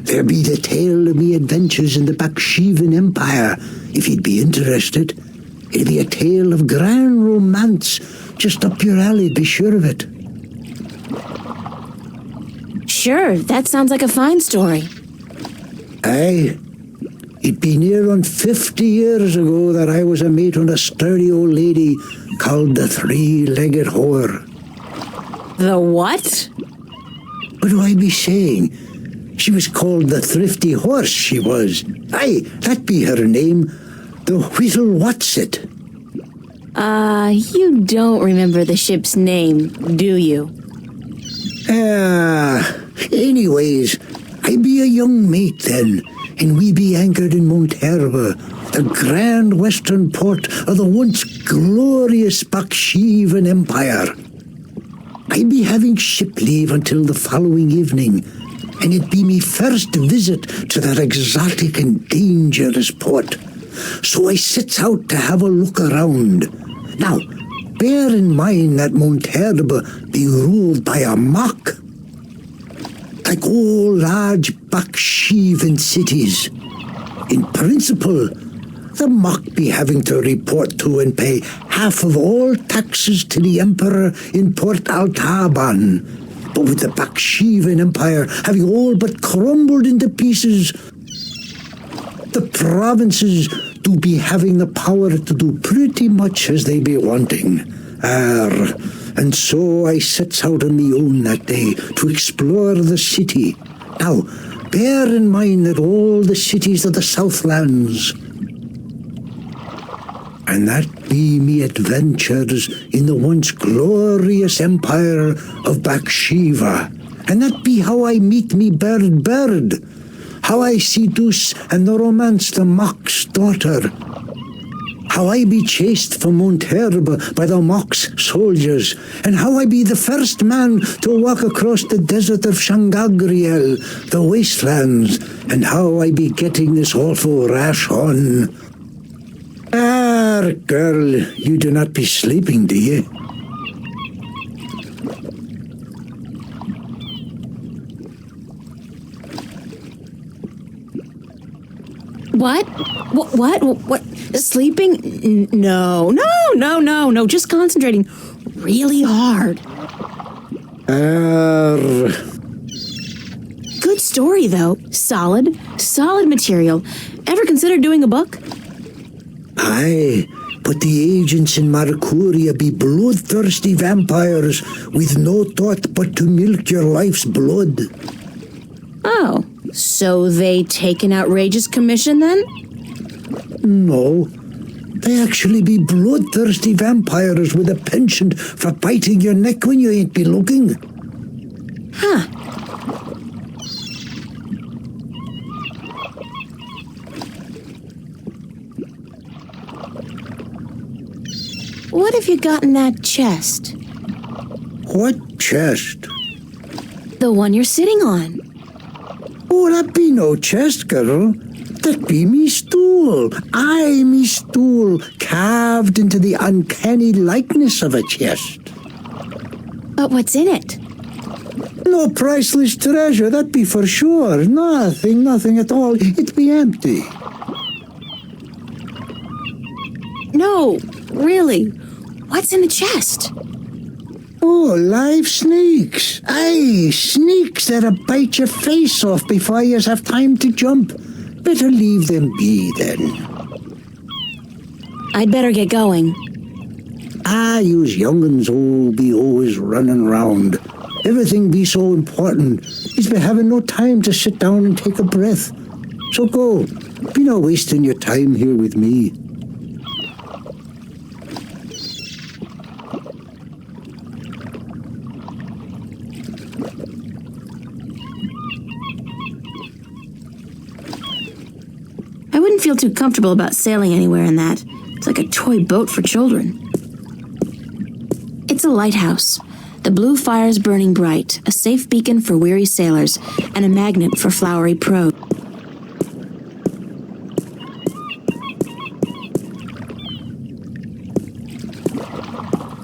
[SPEAKER 5] There be the tale of me adventures in the Baksheevan Empire, if you'd be interested. It'll be a tale of grand romance, just up your alley, be sure of it.
[SPEAKER 1] Sure, that sounds like a fine story.
[SPEAKER 5] Aye. It'd be near on 50 years ago that I was a mate on a sturdy old lady called the Three-Legged Whore.
[SPEAKER 1] The what?
[SPEAKER 5] What do I be saying? She was called the Thrifty Horse, she was. Aye, that be her name. The Whittle Whatsit.
[SPEAKER 1] You don't remember the ship's name, do you?
[SPEAKER 5] Anyways, I be a young mate then, and we be anchored in Monterba, the grand western port of the once glorious Baksheevan Empire. I be having ship leave until the following evening, and it be me first visit to that exotic and dangerous port. So I sets out to have a look around. Now, bear in mind that Monterba be ruled by a mock. Like all large Baksheevan cities. In principle, the mock be having to report to and pay half of all taxes to the emperor in Port Altaban, But with the Baksheevan Empire having all but crumbled into pieces, the provinces do be having the power to do pretty much as they be wanting. And so I sets out on me own that day to explore the city. Now, bear in mind that all the cities of the Southlands, and that be me adventures in the once glorious empire of Bakshiva, and that be how I meet me bird, how I seduce and romance the Mock's daughter, how I be chased from Mount Herb by the Mock's soldiers, and how I be the first man to walk across the desert of Shangagriel, the wastelands, and how I be getting this awful rash on. Girl, you do not be sleeping, do you?
[SPEAKER 1] What? Sleeping? No. Just concentrating really hard. Good story, though. Solid material. Ever considered doing a book?
[SPEAKER 5] Aye, but the agents in Marcuria be bloodthirsty vampires with no thought but to milk your life's blood.
[SPEAKER 1] Oh, so they take an outrageous commission then?
[SPEAKER 5] No, they actually be bloodthirsty vampires with a penchant for biting your neck when you ain't be looking.
[SPEAKER 1] Huh. What have you got in that chest?
[SPEAKER 5] What chest?
[SPEAKER 1] The one you're sitting on.
[SPEAKER 5] Oh, that be no chest, girl. That be me stool. Aye, me stool, carved into the uncanny likeness of a chest.
[SPEAKER 1] But what's in it?
[SPEAKER 5] No priceless treasure, that be for sure. Nothing at all. It be empty.
[SPEAKER 1] No, really. What's in the chest?
[SPEAKER 5] Oh, live snakes. Aye, snakes that'll bite your face off before you have time to jump. Better leave them be, then.
[SPEAKER 1] I'd better get going.
[SPEAKER 5] Yous young'uns be always running round. Everything be so important. He's been having no time to sit down and take a breath. So go. Be not wasting your time here with me.
[SPEAKER 1] I wouldn't feel too comfortable about sailing anywhere in that. It's like a toy boat for children. It's a lighthouse. The blue fire's burning bright, a safe beacon for weary sailors, and a magnet for flowery prose.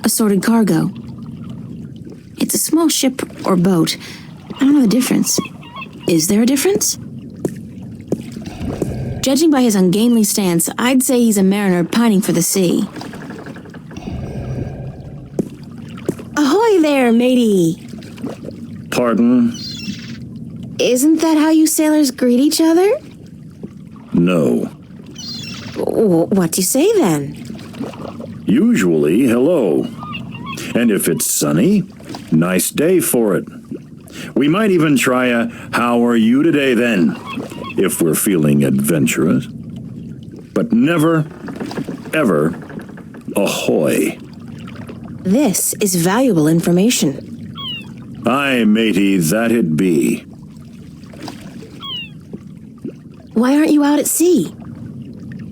[SPEAKER 1] Assorted cargo. It's a small ship or boat. I don't know the difference. Is there a difference? Judging by his ungainly stance, I'd say he's a mariner pining for the sea. Ahoy there, matey!
[SPEAKER 4] Pardon?
[SPEAKER 1] Isn't that how you sailors greet each other?
[SPEAKER 4] No.
[SPEAKER 1] What do you say then?
[SPEAKER 4] Usually, hello. And if it's sunny, nice day for it. We might even try a how are you today then, if we're feeling adventurous. But never, ever, ahoy.
[SPEAKER 1] This is valuable information.
[SPEAKER 4] Aye, matey, that it be.
[SPEAKER 1] Why aren't you out at sea?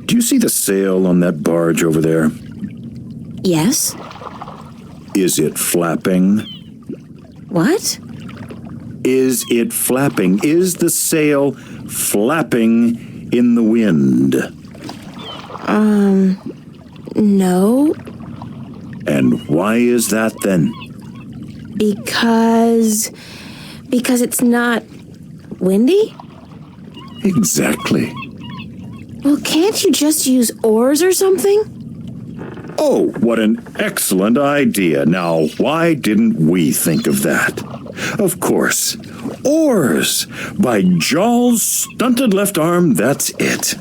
[SPEAKER 4] Do you see the sail on that barge over there?
[SPEAKER 1] Yes.
[SPEAKER 4] Is it flapping?
[SPEAKER 1] What?
[SPEAKER 4] Is it flapping? Is the sail flapping in the wind?
[SPEAKER 1] No.
[SPEAKER 4] And why is that then?
[SPEAKER 1] Because it's not windy?
[SPEAKER 4] Exactly.
[SPEAKER 1] Well, can't you just use oars or something?
[SPEAKER 4] Oh, what an excellent idea. Now, why didn't we think of that? Of course. Oars! By Jaw's stunted left arm, that's it.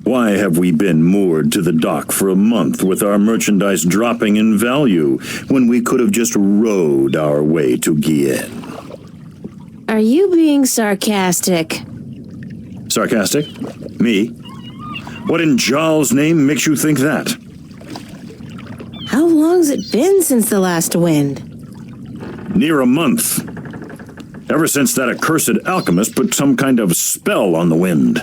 [SPEAKER 4] Why have we been moored to the dock for a month with our merchandise dropping in value when we could have just rowed our way to Gien?
[SPEAKER 1] Are you being sarcastic?
[SPEAKER 4] Sarcastic? Me? What in Jaw's name makes you think that?
[SPEAKER 1] How long's it been since the last wind?
[SPEAKER 4] Near a month. Ever since that accursed alchemist put some kind of spell on the wind.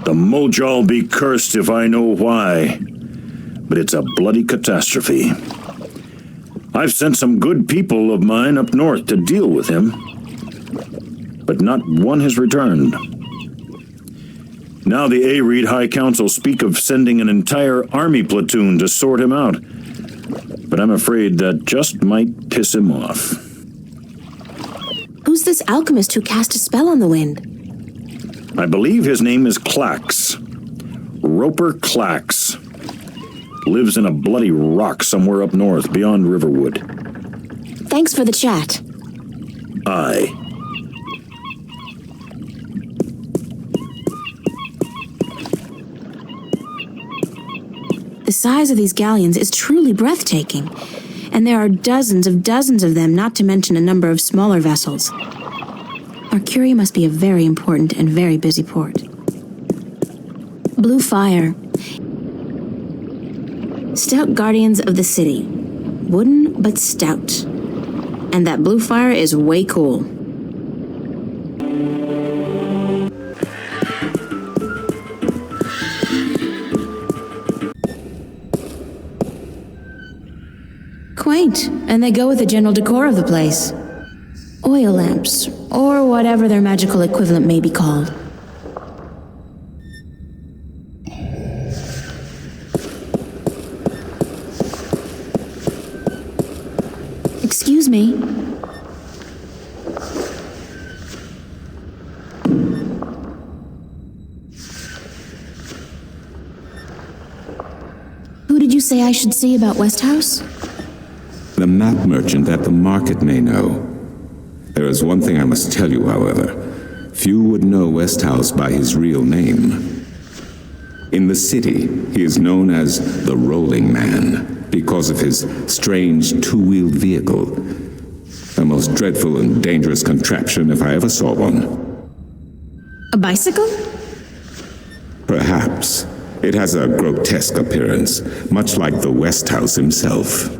[SPEAKER 4] The Moja'll be cursed if I know why. But it's a bloody catastrophe. I've sent some good people of mine up north to deal with him. But not one has returned. Now the Areed High Council speak of sending an entire army platoon to sort him out. But I'm afraid that just might piss him off.
[SPEAKER 1] Who's this alchemist who cast a spell on the wind?
[SPEAKER 4] I believe his name is Clax. Roper Clax. Lives in a bloody rock somewhere up north, beyond Riverwood.
[SPEAKER 1] Thanks for the chat.
[SPEAKER 4] Aye.
[SPEAKER 1] The size of these galleons is truly breathtaking, and there are dozens of them, not to mention a number of smaller vessels. Arcuria must be a very important and very busy port. Blue fire. Stout guardians of the city. Wooden, but stout. And that blue fire is way cool. Quaint, and they go with the general decor of the place. Oil lamps, or whatever their magical equivalent may be called. Excuse me. Who did you say I should see about Westhouse?
[SPEAKER 10] The map merchant at the market may know. There is one thing I must tell you, however. Few would know Westhouse by his real name. In the city, he is known as the Rolling Man because of his strange two-wheeled vehicle. A most dreadful and dangerous contraption if I ever saw one.
[SPEAKER 1] A bicycle?
[SPEAKER 10] Perhaps. It has a grotesque appearance, much like the Westhouse himself.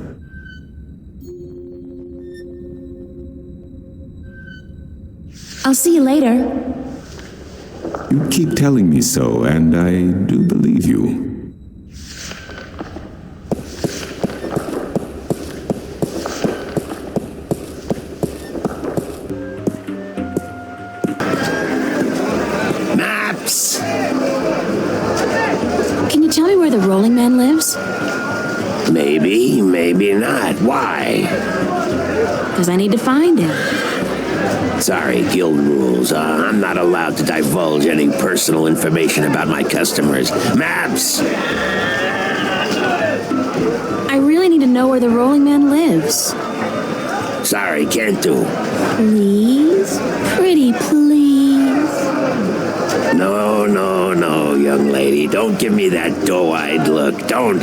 [SPEAKER 1] I'll see you later.
[SPEAKER 10] You keep telling me so, and I do believe you.
[SPEAKER 11] Maps!
[SPEAKER 1] Can you tell me where the Rolling Man lives?
[SPEAKER 11] Maybe, maybe not. Why?
[SPEAKER 1] Because I need to find him.
[SPEAKER 11] Sorry, guild rules. I'm not allowed to divulge any personal information about my customers. Maps!
[SPEAKER 1] I really need to know where the Rolling Man lives.
[SPEAKER 11] Sorry, can't do.
[SPEAKER 1] Please? Pretty please?
[SPEAKER 11] No, young lady. Don't give me that doe-eyed look. Don't.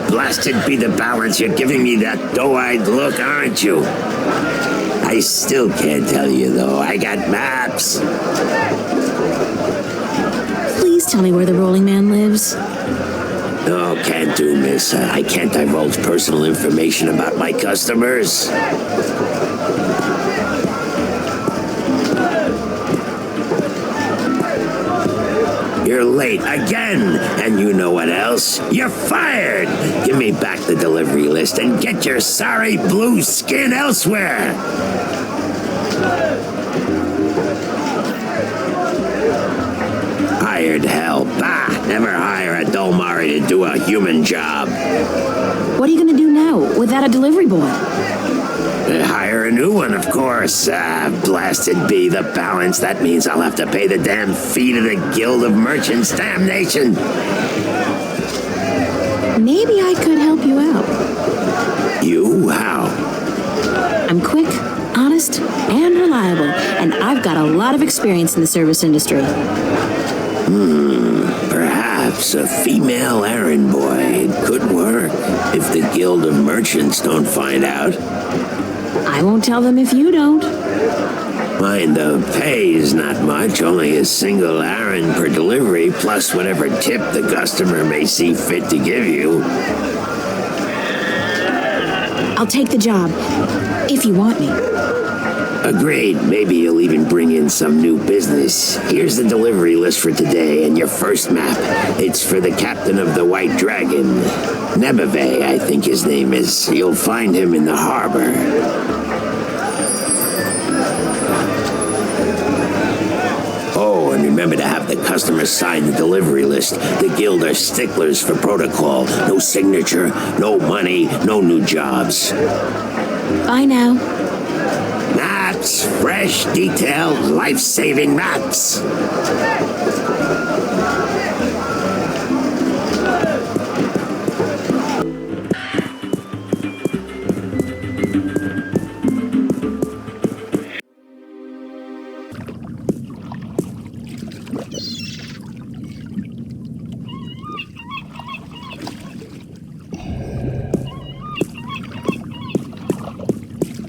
[SPEAKER 11] Blasted be the balance. You're giving me that doe-eyed look, aren't you? I still can't tell you, though. I got maps.
[SPEAKER 1] Please tell me where the Rolling Man lives.
[SPEAKER 11] No, can't do, miss. I can't divulge personal information about my customers. You're late again, and you know what else? You're fired! Give me back the delivery list and get your sorry blue skin elsewhere! Hired hell. Bah! Never hire a Dolmari to do a human job.
[SPEAKER 1] What are you going to do now without a delivery boy?
[SPEAKER 11] Hire a new one, of course. Blasted be the balance. That means I'll have to pay the damn fee to the Guild of Merchants. Damnation!
[SPEAKER 1] Maybe I could help you out.
[SPEAKER 11] You? How?
[SPEAKER 1] I'm quick, honest, and reliable, and I've got a lot of experience in the service industry.
[SPEAKER 11] Perhaps a female errand boy. It could work if the Guild of Merchants don't find out.
[SPEAKER 1] I won't tell them if you don't.
[SPEAKER 11] Mind, the pay is not much, only a single errand per delivery, plus whatever tip the customer may see fit to give you.
[SPEAKER 1] I'll take the job, if you want me.
[SPEAKER 11] Agreed. Maybe you'll even bring in some new business. Here's the delivery list for today and your first map. It's for the captain of the White Dragon. Nebeve, I think his name is. You'll find him in the harbor. Oh, and remember to have the customer sign the delivery list. The Guild are sticklers for protocol. No signature, no money, no new jobs.
[SPEAKER 1] Bye now.
[SPEAKER 11] Maps, fresh, detailed, life-saving maps.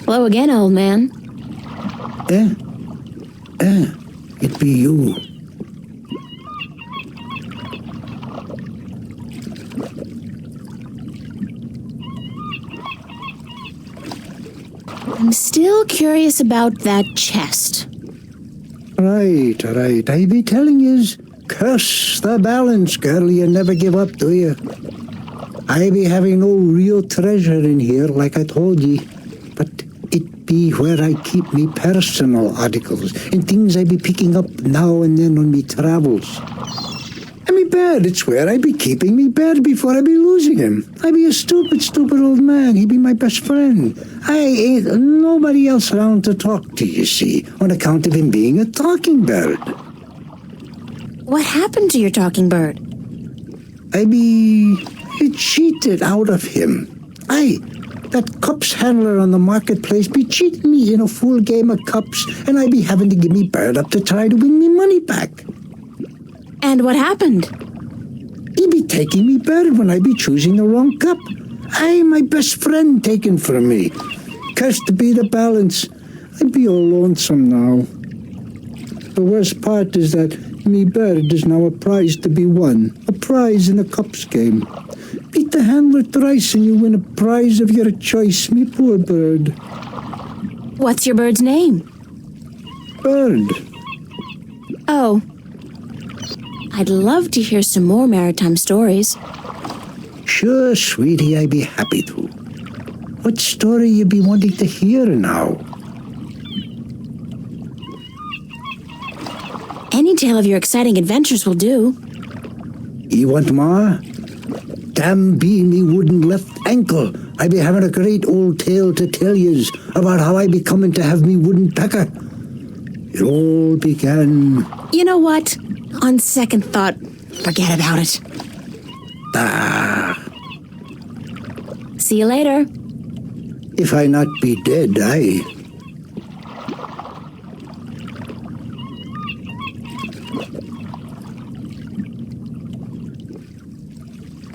[SPEAKER 1] Hello again, old man.
[SPEAKER 5] It be you.
[SPEAKER 1] I'm still curious about that chest.
[SPEAKER 5] Right. I be telling yous, curse the balance, girl. You never give up, do you? I be having no real treasure in here, like I told ye. But it be where I keep me personal articles and things I be picking up now and then on me travels. And me bird, it's where I be keeping me bird before I be losing him. I be a stupid old man. He be my best friend. I ain't nobody else around to talk to, you see, on account of him being a talking bird.
[SPEAKER 1] What happened to your talking bird?
[SPEAKER 5] I be cheated out of him. That cups handler on the marketplace be cheating me in a full game of cups, and I be having to give me bird up to try to win me money back.
[SPEAKER 1] And what happened?
[SPEAKER 5] He be taking me bird when I be choosing the wrong cup. My best friend taken from me. Cursed be the balance. I be all lonesome now. The worst part is that me bird is now a prize to be won. A prize in a cups game. Beat the handler thrice and you win a prize of your choice, me poor bird.
[SPEAKER 1] What's your bird's name?
[SPEAKER 5] Bird.
[SPEAKER 1] Oh. I'd love to hear some more maritime stories.
[SPEAKER 5] Sure, sweetie, I be happy to. What story you be wanting to hear now?
[SPEAKER 1] Any tale of your exciting adventures will do.
[SPEAKER 5] You want more? Damn be me wooden left ankle. I be having a great old tale to tell yous about how I be coming to have me wooden pecker. It all began...
[SPEAKER 1] You know what? On second thought, forget about it. See you later.
[SPEAKER 5] If I not be dead, I...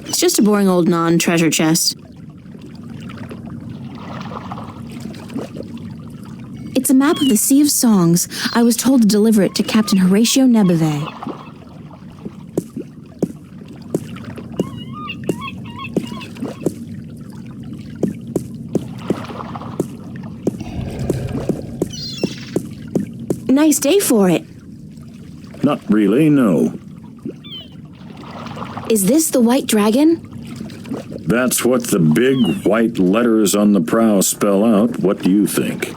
[SPEAKER 1] It's just a boring old non-treasure chest. It's a map of the Sea of Songs. I was told to deliver it to Captain Horatio Nebeve. Nice day for it.
[SPEAKER 4] Not really, no.
[SPEAKER 1] Is this the White Dragon?
[SPEAKER 4] That's what the big white letters on the prow spell out. What do you think?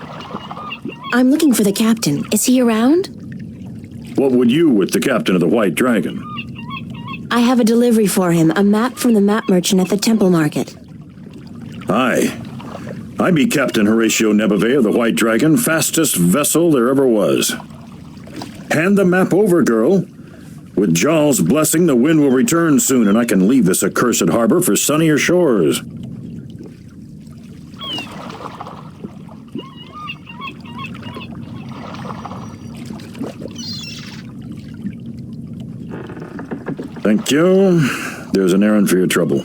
[SPEAKER 1] I'm looking for the captain. Is he around?
[SPEAKER 4] What would you with the captain of the White Dragon?
[SPEAKER 1] I have a delivery for him, a map from the map merchant at the Temple Market.
[SPEAKER 4] Aye. I be Captain Horatio Nebeve of the White Dragon, fastest vessel there ever was. Hand the map over, girl. With Jarl's blessing, the wind will return soon, and I can leave this accursed harbor for sunnier shores. Thank you. There's an errand for your trouble.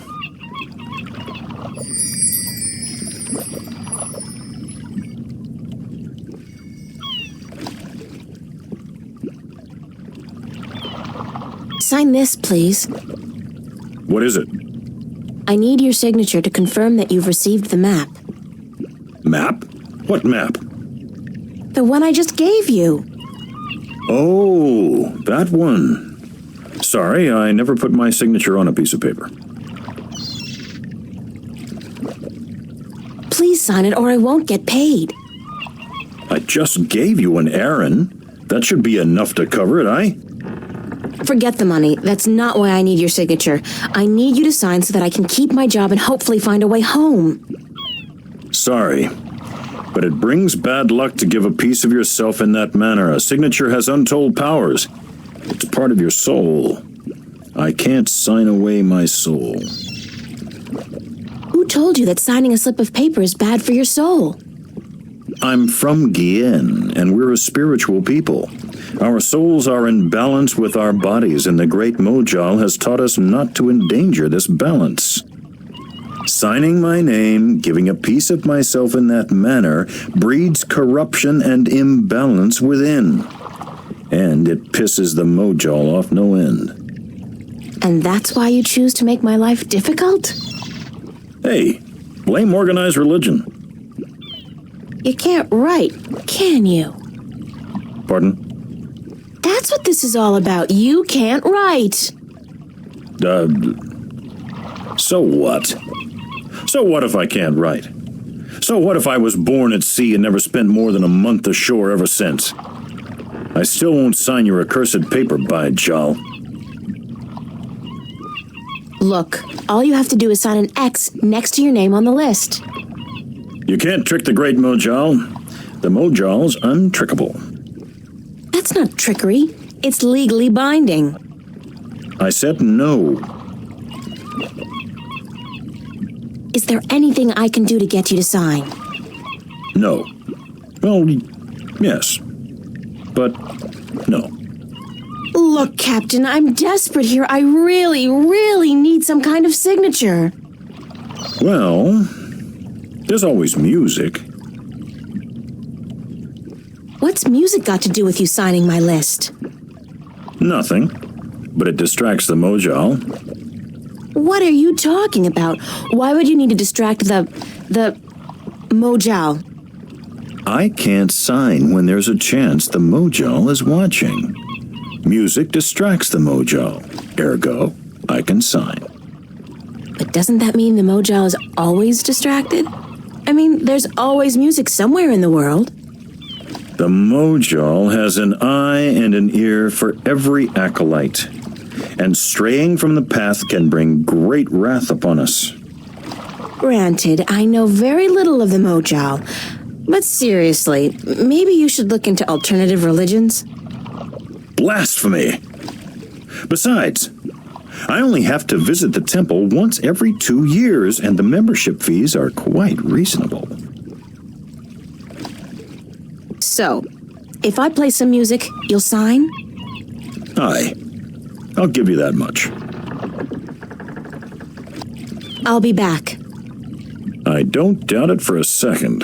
[SPEAKER 1] Sign this, please.
[SPEAKER 4] What is it?
[SPEAKER 1] I need your signature to confirm that you've received the map.
[SPEAKER 4] Map? What map?
[SPEAKER 1] The one I just gave you.
[SPEAKER 4] Oh, that one. Sorry, I never put my signature on a piece of paper.
[SPEAKER 1] Please sign it or I won't get paid.
[SPEAKER 4] I just gave you an errand. That should be enough to cover it, aye?
[SPEAKER 1] Forget the money. That's not why I need your signature. I need you to sign so that I can keep my job and hopefully find a way home.
[SPEAKER 4] Sorry, but it brings bad luck to give a piece of yourself in that manner. A signature has untold powers. It's part of your soul. I can't sign away my soul.
[SPEAKER 1] Who told you that signing a slip of paper is bad for your soul?
[SPEAKER 4] I'm from Gien, and we're a spiritual people. Our souls are in balance with our bodies, and the great Mojal has taught us not to endanger this balance. Signing my name, giving a piece of myself in that manner, breeds corruption and imbalance within. And it pisses the Mojal off no end.
[SPEAKER 1] And that's why you choose to make my life difficult?
[SPEAKER 4] Hey, blame organized religion.
[SPEAKER 1] You can't write, can you?
[SPEAKER 4] Pardon?
[SPEAKER 1] That's what this is all about. You can't write.
[SPEAKER 4] So what? So what if I can't write? So what if I was born at sea and never spent more than a month ashore ever since? I still won't sign your accursed paper, by Jal.
[SPEAKER 1] Look, all you have to do is sign an X next to your name on the list.
[SPEAKER 4] You can't trick the great Mojal. The Mojal's untrickable.
[SPEAKER 1] That's not trickery. It's legally binding.
[SPEAKER 4] I said no.
[SPEAKER 1] Is there anything I can do to get you to sign?
[SPEAKER 4] No. Well, yes. But no.
[SPEAKER 1] Look, Captain, I'm desperate here. I really, really need some kind of signature.
[SPEAKER 4] Well, there's always music.
[SPEAKER 1] What's music got to do with you signing my list?
[SPEAKER 4] Nothing. But it distracts the Mojal.
[SPEAKER 1] What are you talking about? Why would you need to distract the Mojal?
[SPEAKER 4] I can't sign when there's a chance the Mojal is watching. Music distracts the Mojal. Ergo, I can sign.
[SPEAKER 1] But doesn't that mean the Mojal is always distracted? I mean, there's always music somewhere in the world.
[SPEAKER 4] The Mojal has an eye and an ear for every acolyte, and straying from the path can bring great wrath upon us.
[SPEAKER 1] Granted, I know very little of the Mojal, but seriously, maybe you should look into alternative religions.
[SPEAKER 4] Blasphemy! Besides, I only have to visit the temple once every 2 years, and the membership fees are quite reasonable.
[SPEAKER 1] So, if I play some music, you'll sign?
[SPEAKER 4] Aye. I'll give you that much.
[SPEAKER 1] I'll be back.
[SPEAKER 4] I don't doubt it for a second.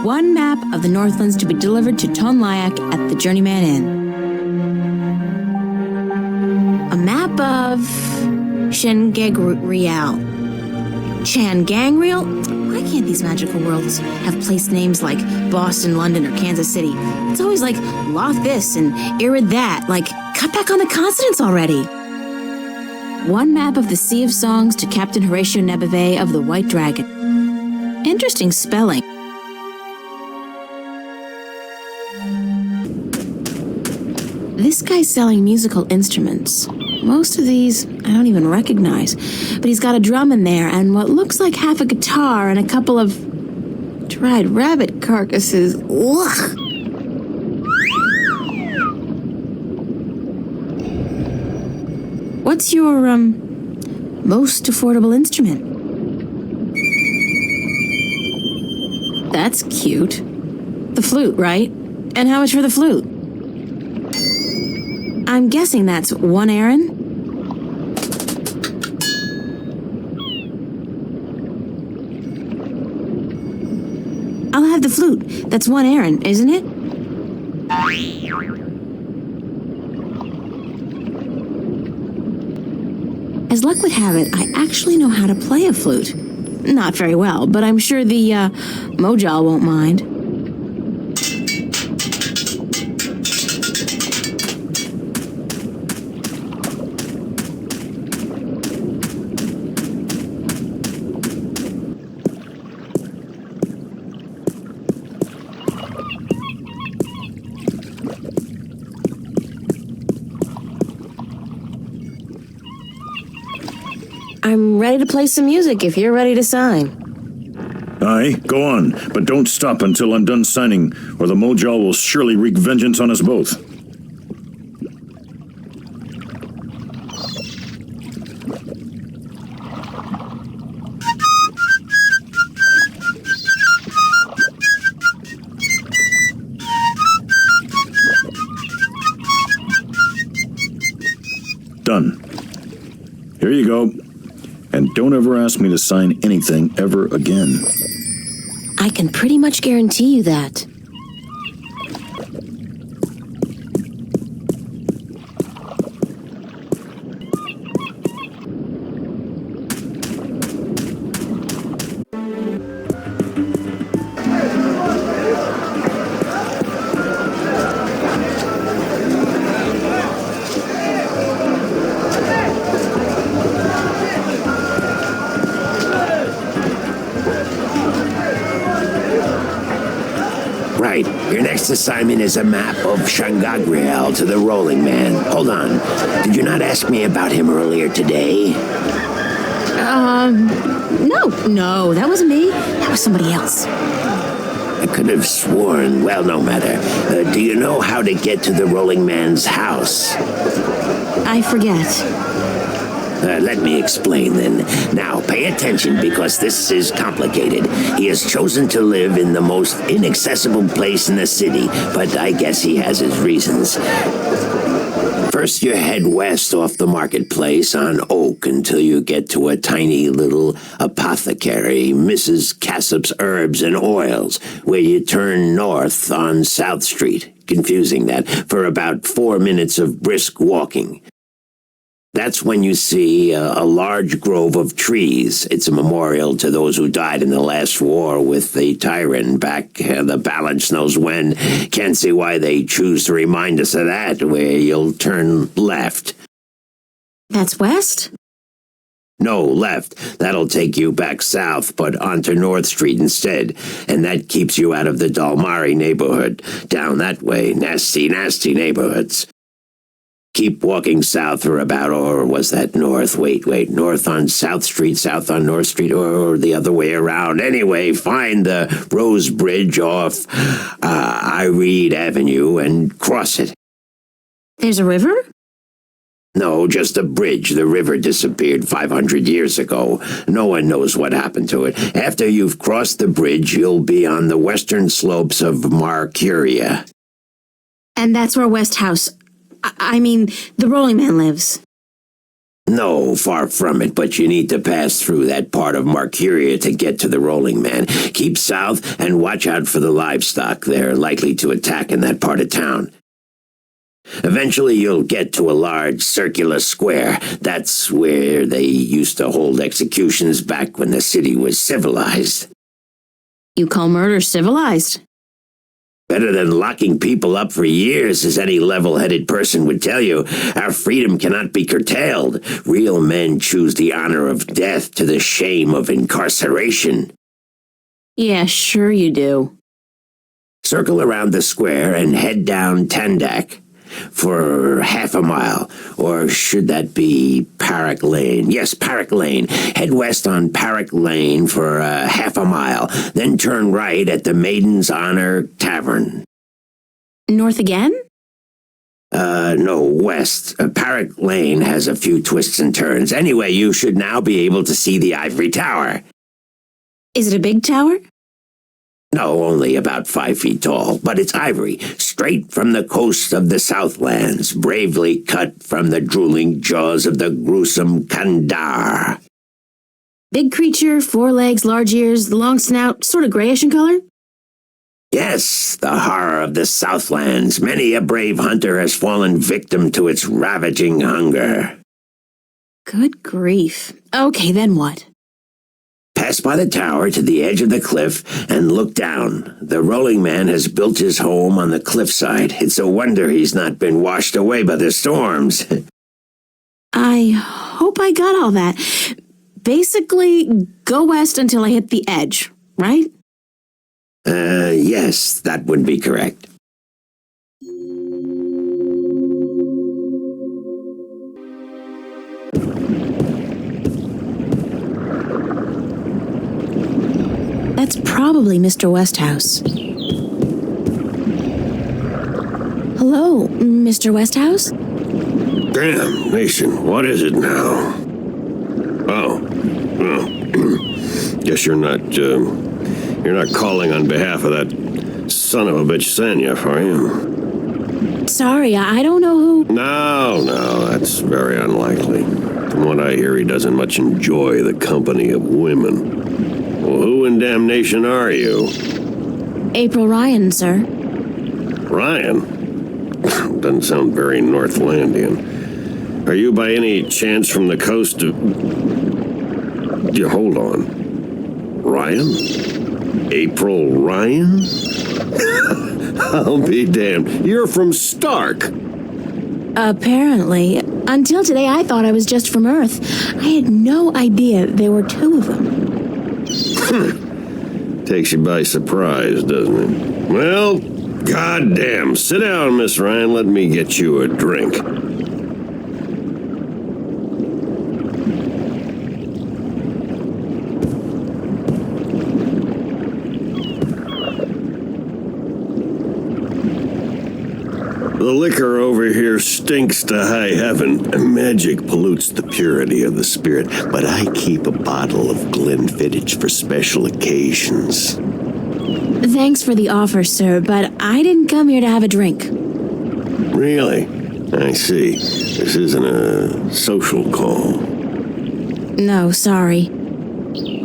[SPEAKER 1] One map of the Northlands to be delivered to Tonlayak at the Journeyman Inn. A map of Shangagrial. Changangrial? Why can't these magical worlds have place names like Boston, London, or Kansas City? It's always like Loth this and Irid that. Like, cut back on the consonants already. One map of the Sea of Songs to Captain Horatio Nebeve of the White Dragon. Interesting spelling. This guy's selling musical instruments. Most of these I don't even recognize, but he's got a drum in there and what looks like half a guitar and a couple of dried rabbit carcasses. Ugh. What's your, most affordable instrument? That's cute. The flute, right? And how much for the flute? I'm guessing that's 1 Aaron? I'll have the flute. That's 1 Aaron, isn't it? As luck would have it, I actually know how to play a flute. Not very well, but I'm sure the, Mojal won't mind. I'm ready to play some music if you're ready to sign.
[SPEAKER 4] Aye, go on, but don't stop until I'm done signing, or the Mojal will surely wreak vengeance on us both. Done. Here you go. And don't ever ask me to sign anything ever again.
[SPEAKER 1] I can pretty much guarantee you that.
[SPEAKER 11] Right. Your next assignment is a map of Shangagrial to the Rolling Man. Hold on. Did you not ask me about him earlier today?
[SPEAKER 1] No, that wasn't me. That was somebody else.
[SPEAKER 11] I could have sworn. Well, no matter. Do you know how to get to the Rolling Man's house?
[SPEAKER 1] I forget.
[SPEAKER 11] Let me explain then. Now, pay attention because this is complicated. He has chosen to live in the most inaccessible place in the city, but I guess he has his reasons. First, you head west off the marketplace on Oak until you get to a tiny little apothecary, Mrs. Cassop's Herbs and Oils, where you turn north on South Street. Confusing that, for about 4 minutes of brisk walking. That's when you see a large grove of trees. It's a memorial to those who died in the last war with the tyrant back the balance knows when. Can't see why they choose to remind us of that, where you'll turn left.
[SPEAKER 1] That's west?
[SPEAKER 11] No, left. That'll take you back south, but onto North Street instead. And that keeps you out of the Dalmari neighborhood. Down that way, nasty, nasty neighborhoods. Keep walking south for about, or was that north? Wait, north on South Street, south on North Street, or the other way around. Anyway, find the Rose Bridge off Iread Avenue and cross it.
[SPEAKER 1] There's a river?
[SPEAKER 11] No, just a bridge. The river disappeared 500 years ago. No one knows what happened to it. After you've crossed the bridge, you'll be on the western slopes of Marcuria.
[SPEAKER 1] And that's where West House... I mean, the Rolling Man lives.
[SPEAKER 11] No, far from it, but you need to pass through that part of Marcuria to get to the Rolling Man. Keep south and watch out for the livestock. They're likely to attack in that part of town. Eventually you'll get to a large circular square. That's where they used to hold executions back when the city was civilized.
[SPEAKER 1] You call murder civilized?
[SPEAKER 11] Better than locking people up for years, as any level-headed person would tell you. Our freedom cannot be curtailed. Real men choose the honor of death to the shame of incarceration.
[SPEAKER 1] Yeah, sure you do.
[SPEAKER 11] Circle around the square and head down Tandak for half a mile. Or should that be Parak Lane? Yes, Parak Lane. Head west on Parak Lane for half a mile. Then turn right at the Maiden's Honor Tavern.
[SPEAKER 1] North again?
[SPEAKER 11] No, west. Parak Lane has a few twists and turns. Anyway, you should now be able to see the Ivory Tower.
[SPEAKER 1] Is it a big tower?
[SPEAKER 11] No, only about 5 feet tall, but it's ivory, straight from the coast of the Southlands, bravely cut from the drooling jaws of the gruesome Kandar.
[SPEAKER 1] Big creature, 4 legs, large ears, long snout, sort of grayish in color?
[SPEAKER 11] Yes, the horror of the Southlands. Many a brave hunter has fallen victim to its ravaging hunger.
[SPEAKER 1] Good grief. Okay, then what?
[SPEAKER 11] Pass by the tower to the edge of the cliff and look down. The Rolling Man has built his home on the cliffside. It's a wonder he's not been washed away by the storms.
[SPEAKER 1] I hope I got all that. Basically, go west until I hit the edge, right?
[SPEAKER 11] Yes, that would be correct.
[SPEAKER 1] That's probably Mr. Westhouse. Hello, Mr. Westhouse?
[SPEAKER 13] Damn, Nation, what is it now? Oh, well, guess you're not calling on behalf of that son of a bitch Sanyef, are you?
[SPEAKER 1] Sorry, I don't know who...
[SPEAKER 13] No, that's very unlikely. From what I hear, he doesn't much enjoy the company of women. Well, who in damnation are you?
[SPEAKER 1] April Ryan, sir.
[SPEAKER 13] Ryan? Doesn't sound very Northlandian. Are you by any chance from the coast of... Hold on. Ryan? April Ryan? I'll be damned. You're from Stark.
[SPEAKER 1] Apparently. Until today, I thought I was just from Earth. I had no idea there were 2 of them.
[SPEAKER 13] Takes you by surprise, doesn't it? Well, goddamn. Sit down, Miss Ryan. Let me get you a drink. The liquor over here stinks to high heaven, and magic pollutes the purity of the spirit, but I keep a bottle of Glenfiddich for special occasions.
[SPEAKER 1] Thanks for the offer, sir, but I didn't come here to have a drink.
[SPEAKER 13] Really? I see. This isn't a social call.
[SPEAKER 1] No, sorry.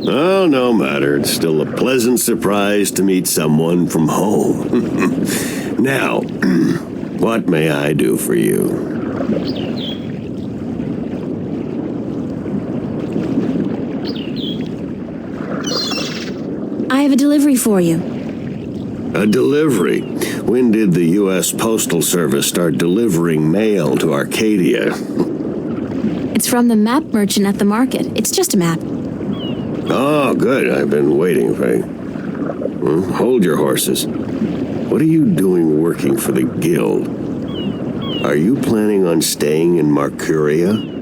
[SPEAKER 13] Oh, no matter. It's still a pleasant surprise to meet someone from home. Now... what may I do for you?
[SPEAKER 1] I have a delivery for you.
[SPEAKER 13] A delivery? When did the U.S. Postal Service start delivering mail to Arcadia?
[SPEAKER 1] It's from the map merchant at the market. It's just a map.
[SPEAKER 13] Oh, good. I've been waiting for you. Hold your horses. What are you doing working for the Guild? Are you planning on staying in Marcuria?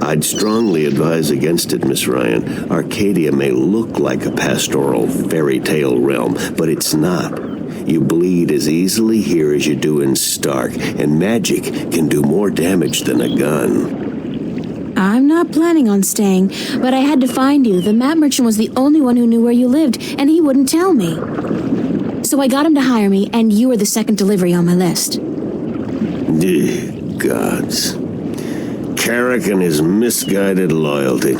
[SPEAKER 13] I'd strongly advise against it, Miss Ryan. Arcadia may look like a pastoral fairy tale realm, but it's not. You bleed as easily here as you do in Stark, and magic can do more damage than a gun.
[SPEAKER 1] I'm not planning on staying, but I had to find you. The map merchant was the only one who knew where you lived, and he wouldn't tell me. So I got him to hire me, and you were the second delivery on my list.
[SPEAKER 13] Gods. Carrick and his misguided loyalty.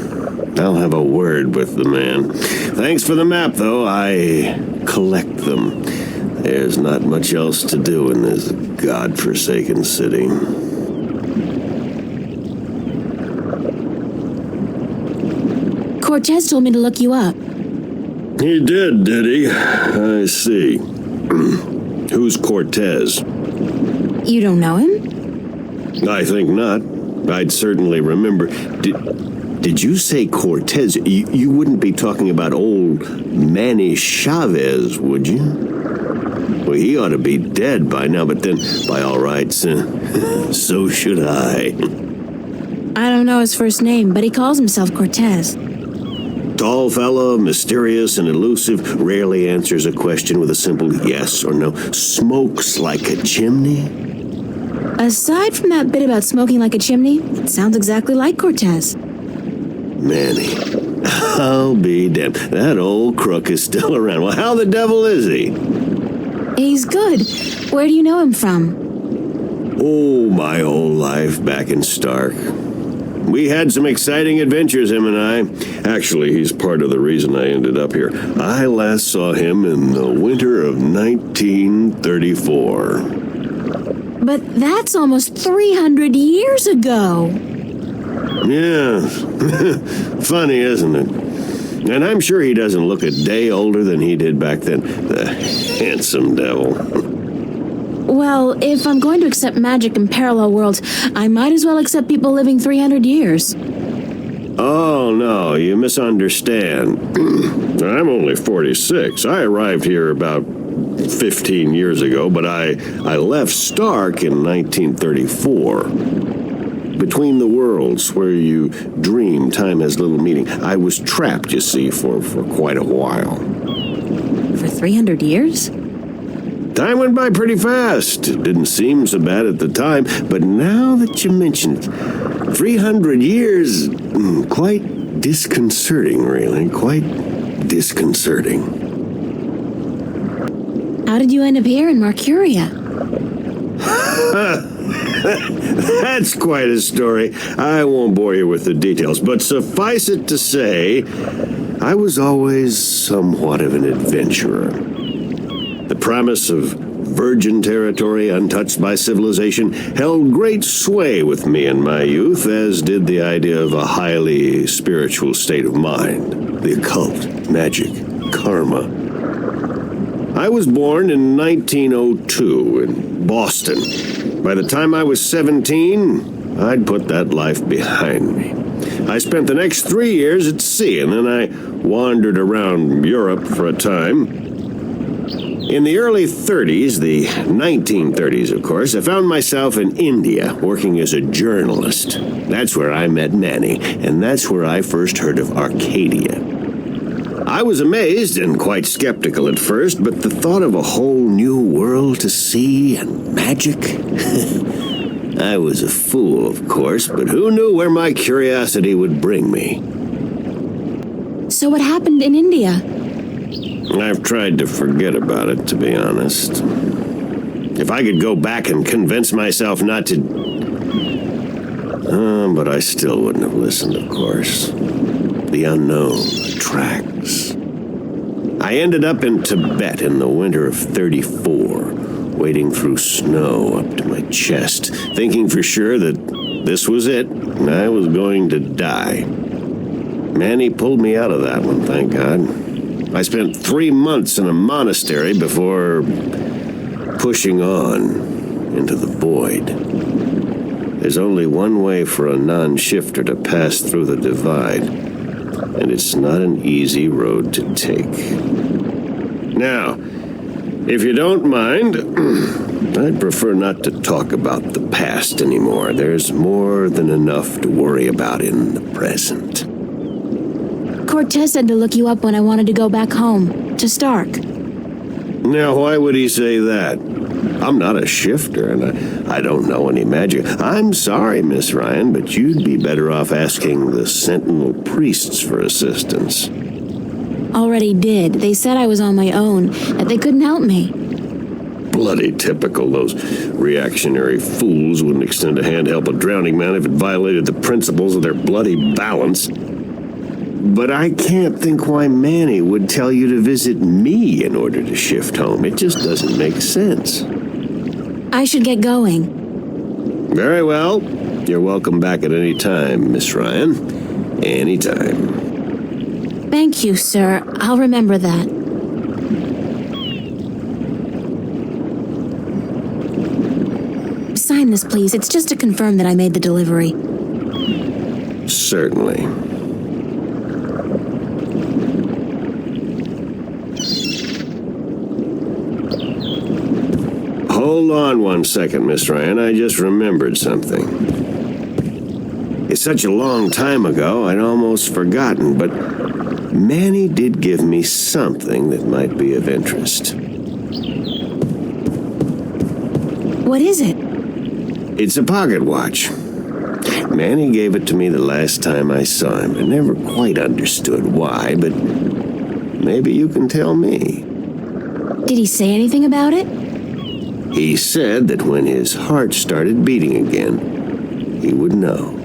[SPEAKER 13] I'll have a word with the man. Thanks for the map, though. I collect them. There's not much else to do in this godforsaken city.
[SPEAKER 1] Cortez told me to look you up.
[SPEAKER 13] He did he? I see. Who's Cortez?
[SPEAKER 1] You don't know him?
[SPEAKER 13] I think not. I'd certainly remember. Did you say Cortez? You wouldn't be talking about old Manny Chavez, would you? Well, he ought to be dead by now, but then, by all rights, so should I.
[SPEAKER 1] I don't know his first name, but he calls himself Cortez.
[SPEAKER 13] Tall fella, mysterious and elusive, rarely answers a question with a simple yes or no. Smokes like a chimney.
[SPEAKER 1] Aside from that bit about smoking like a chimney, it sounds exactly like Cortez.
[SPEAKER 13] Manny. I'll be damned. That old crook is still around. Well, how the devil is he?
[SPEAKER 1] He's good. Where do you know him from?
[SPEAKER 13] Oh, my whole life back in Stark. We had some exciting adventures, him and I. Actually, he's part of the reason I ended up here. I last saw him in the winter of 1934.
[SPEAKER 1] But that's almost 300 years ago.
[SPEAKER 13] Yeah. Funny, isn't it? And I'm sure he doesn't look a day older than he did back then. The handsome devil.
[SPEAKER 1] Well, if I'm going to accept magic in parallel worlds, I might as well accept people living 300 years.
[SPEAKER 13] Oh, no, you misunderstand. I'm only 46. I arrived here about 15 years ago, but I left Stark in 1934. Between the worlds, where you dream time has little meaning, I was trapped, you see, for quite a while.
[SPEAKER 1] For 300 years?
[SPEAKER 13] Time went by pretty fast. It didn't seem so bad at the time, but now that you mention it, 300 years, quite disconcerting, really. Quite disconcerting.
[SPEAKER 1] How did you end up here in Mercuria?
[SPEAKER 13] That's quite a story. I won't bore you with the details, but suffice it to say, I was always somewhat of an adventurer. The promise of virgin territory untouched by civilization held great sway with me in my youth, as did the idea of a highly spiritual state of mind, the occult, magic, karma. I was born in 1902 in Boston. By the time I was 17, I'd put that life behind me. I spent the next 3 years at sea, and then I wandered around Europe for a time. In the early 30s, the 1930s, of course, I found myself in India working as a journalist. That's where I met Manny, and that's where I first heard of Arcadia. I was amazed and quite skeptical at first, but the thought of a whole new world to see and magic... I was a fool, of course, but who knew where my curiosity would bring me?
[SPEAKER 1] So what happened in India?
[SPEAKER 13] I've tried to forget about it, to be honest. If I could go back and convince myself not to... but I still wouldn't have listened, of course. The unknown attracts. I ended up in Tibet in the winter of 34, wading through snow up to my chest, thinking for sure that this was it, and I was going to die. Manny pulled me out of that one, thank God. I spent 3 months in a monastery before pushing on into the void. There's only one way for a non-shifter to pass through the divide, and it's not an easy road to take. Now, if you don't mind, I'd prefer not to talk about the past anymore. There's more than enough to worry about in the present.
[SPEAKER 1] Cortez said to look you up when I wanted to go back home, to Stark.
[SPEAKER 13] Now, why would he say that? I'm not a shifter, and I don't know any magic. I'm sorry, Miss Ryan, but you'd be better off asking the Sentinel priests for assistance.
[SPEAKER 1] Already did. They said I was on my own, that they couldn't help me.
[SPEAKER 13] Bloody typical. Those reactionary fools wouldn't extend a hand to help a drowning man if it violated the principles of their bloody balance. But I can't think why Manny would tell you to visit me in order to shift home. It just doesn't make sense.
[SPEAKER 1] I should get going.
[SPEAKER 13] Very well. You're welcome back at any time, Miss Ryan. Anytime.
[SPEAKER 1] Thank you, sir. I'll remember that. Sign this, please. It's just to confirm that I made the delivery.
[SPEAKER 13] Certainly. Hold on one second, Miss Ryan. I just remembered something. It's such a long time ago, I'd almost forgotten, but Manny did give me something that might be of interest.
[SPEAKER 1] What is it?
[SPEAKER 13] It's a pocket watch. Manny gave it to me the last time I saw him. I never quite understood why, but maybe you can tell me.
[SPEAKER 1] Did he say anything about it?
[SPEAKER 13] He said that when his heart started beating again, he would know.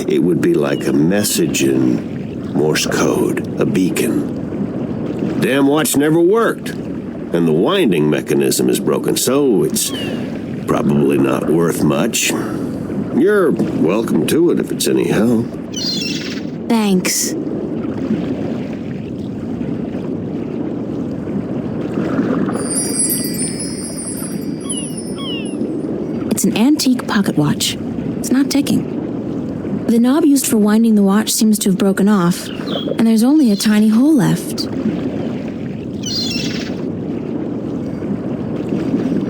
[SPEAKER 13] It would be like a message in Morse code, a beacon. Damn watch never worked, and the winding mechanism is broken, so it's probably not worth much. You're welcome to it if it's any help.
[SPEAKER 1] Thanks. It's an antique pocket watch. It's not ticking. The knob used for winding the watch seems to have broken off, and there's only a tiny hole left.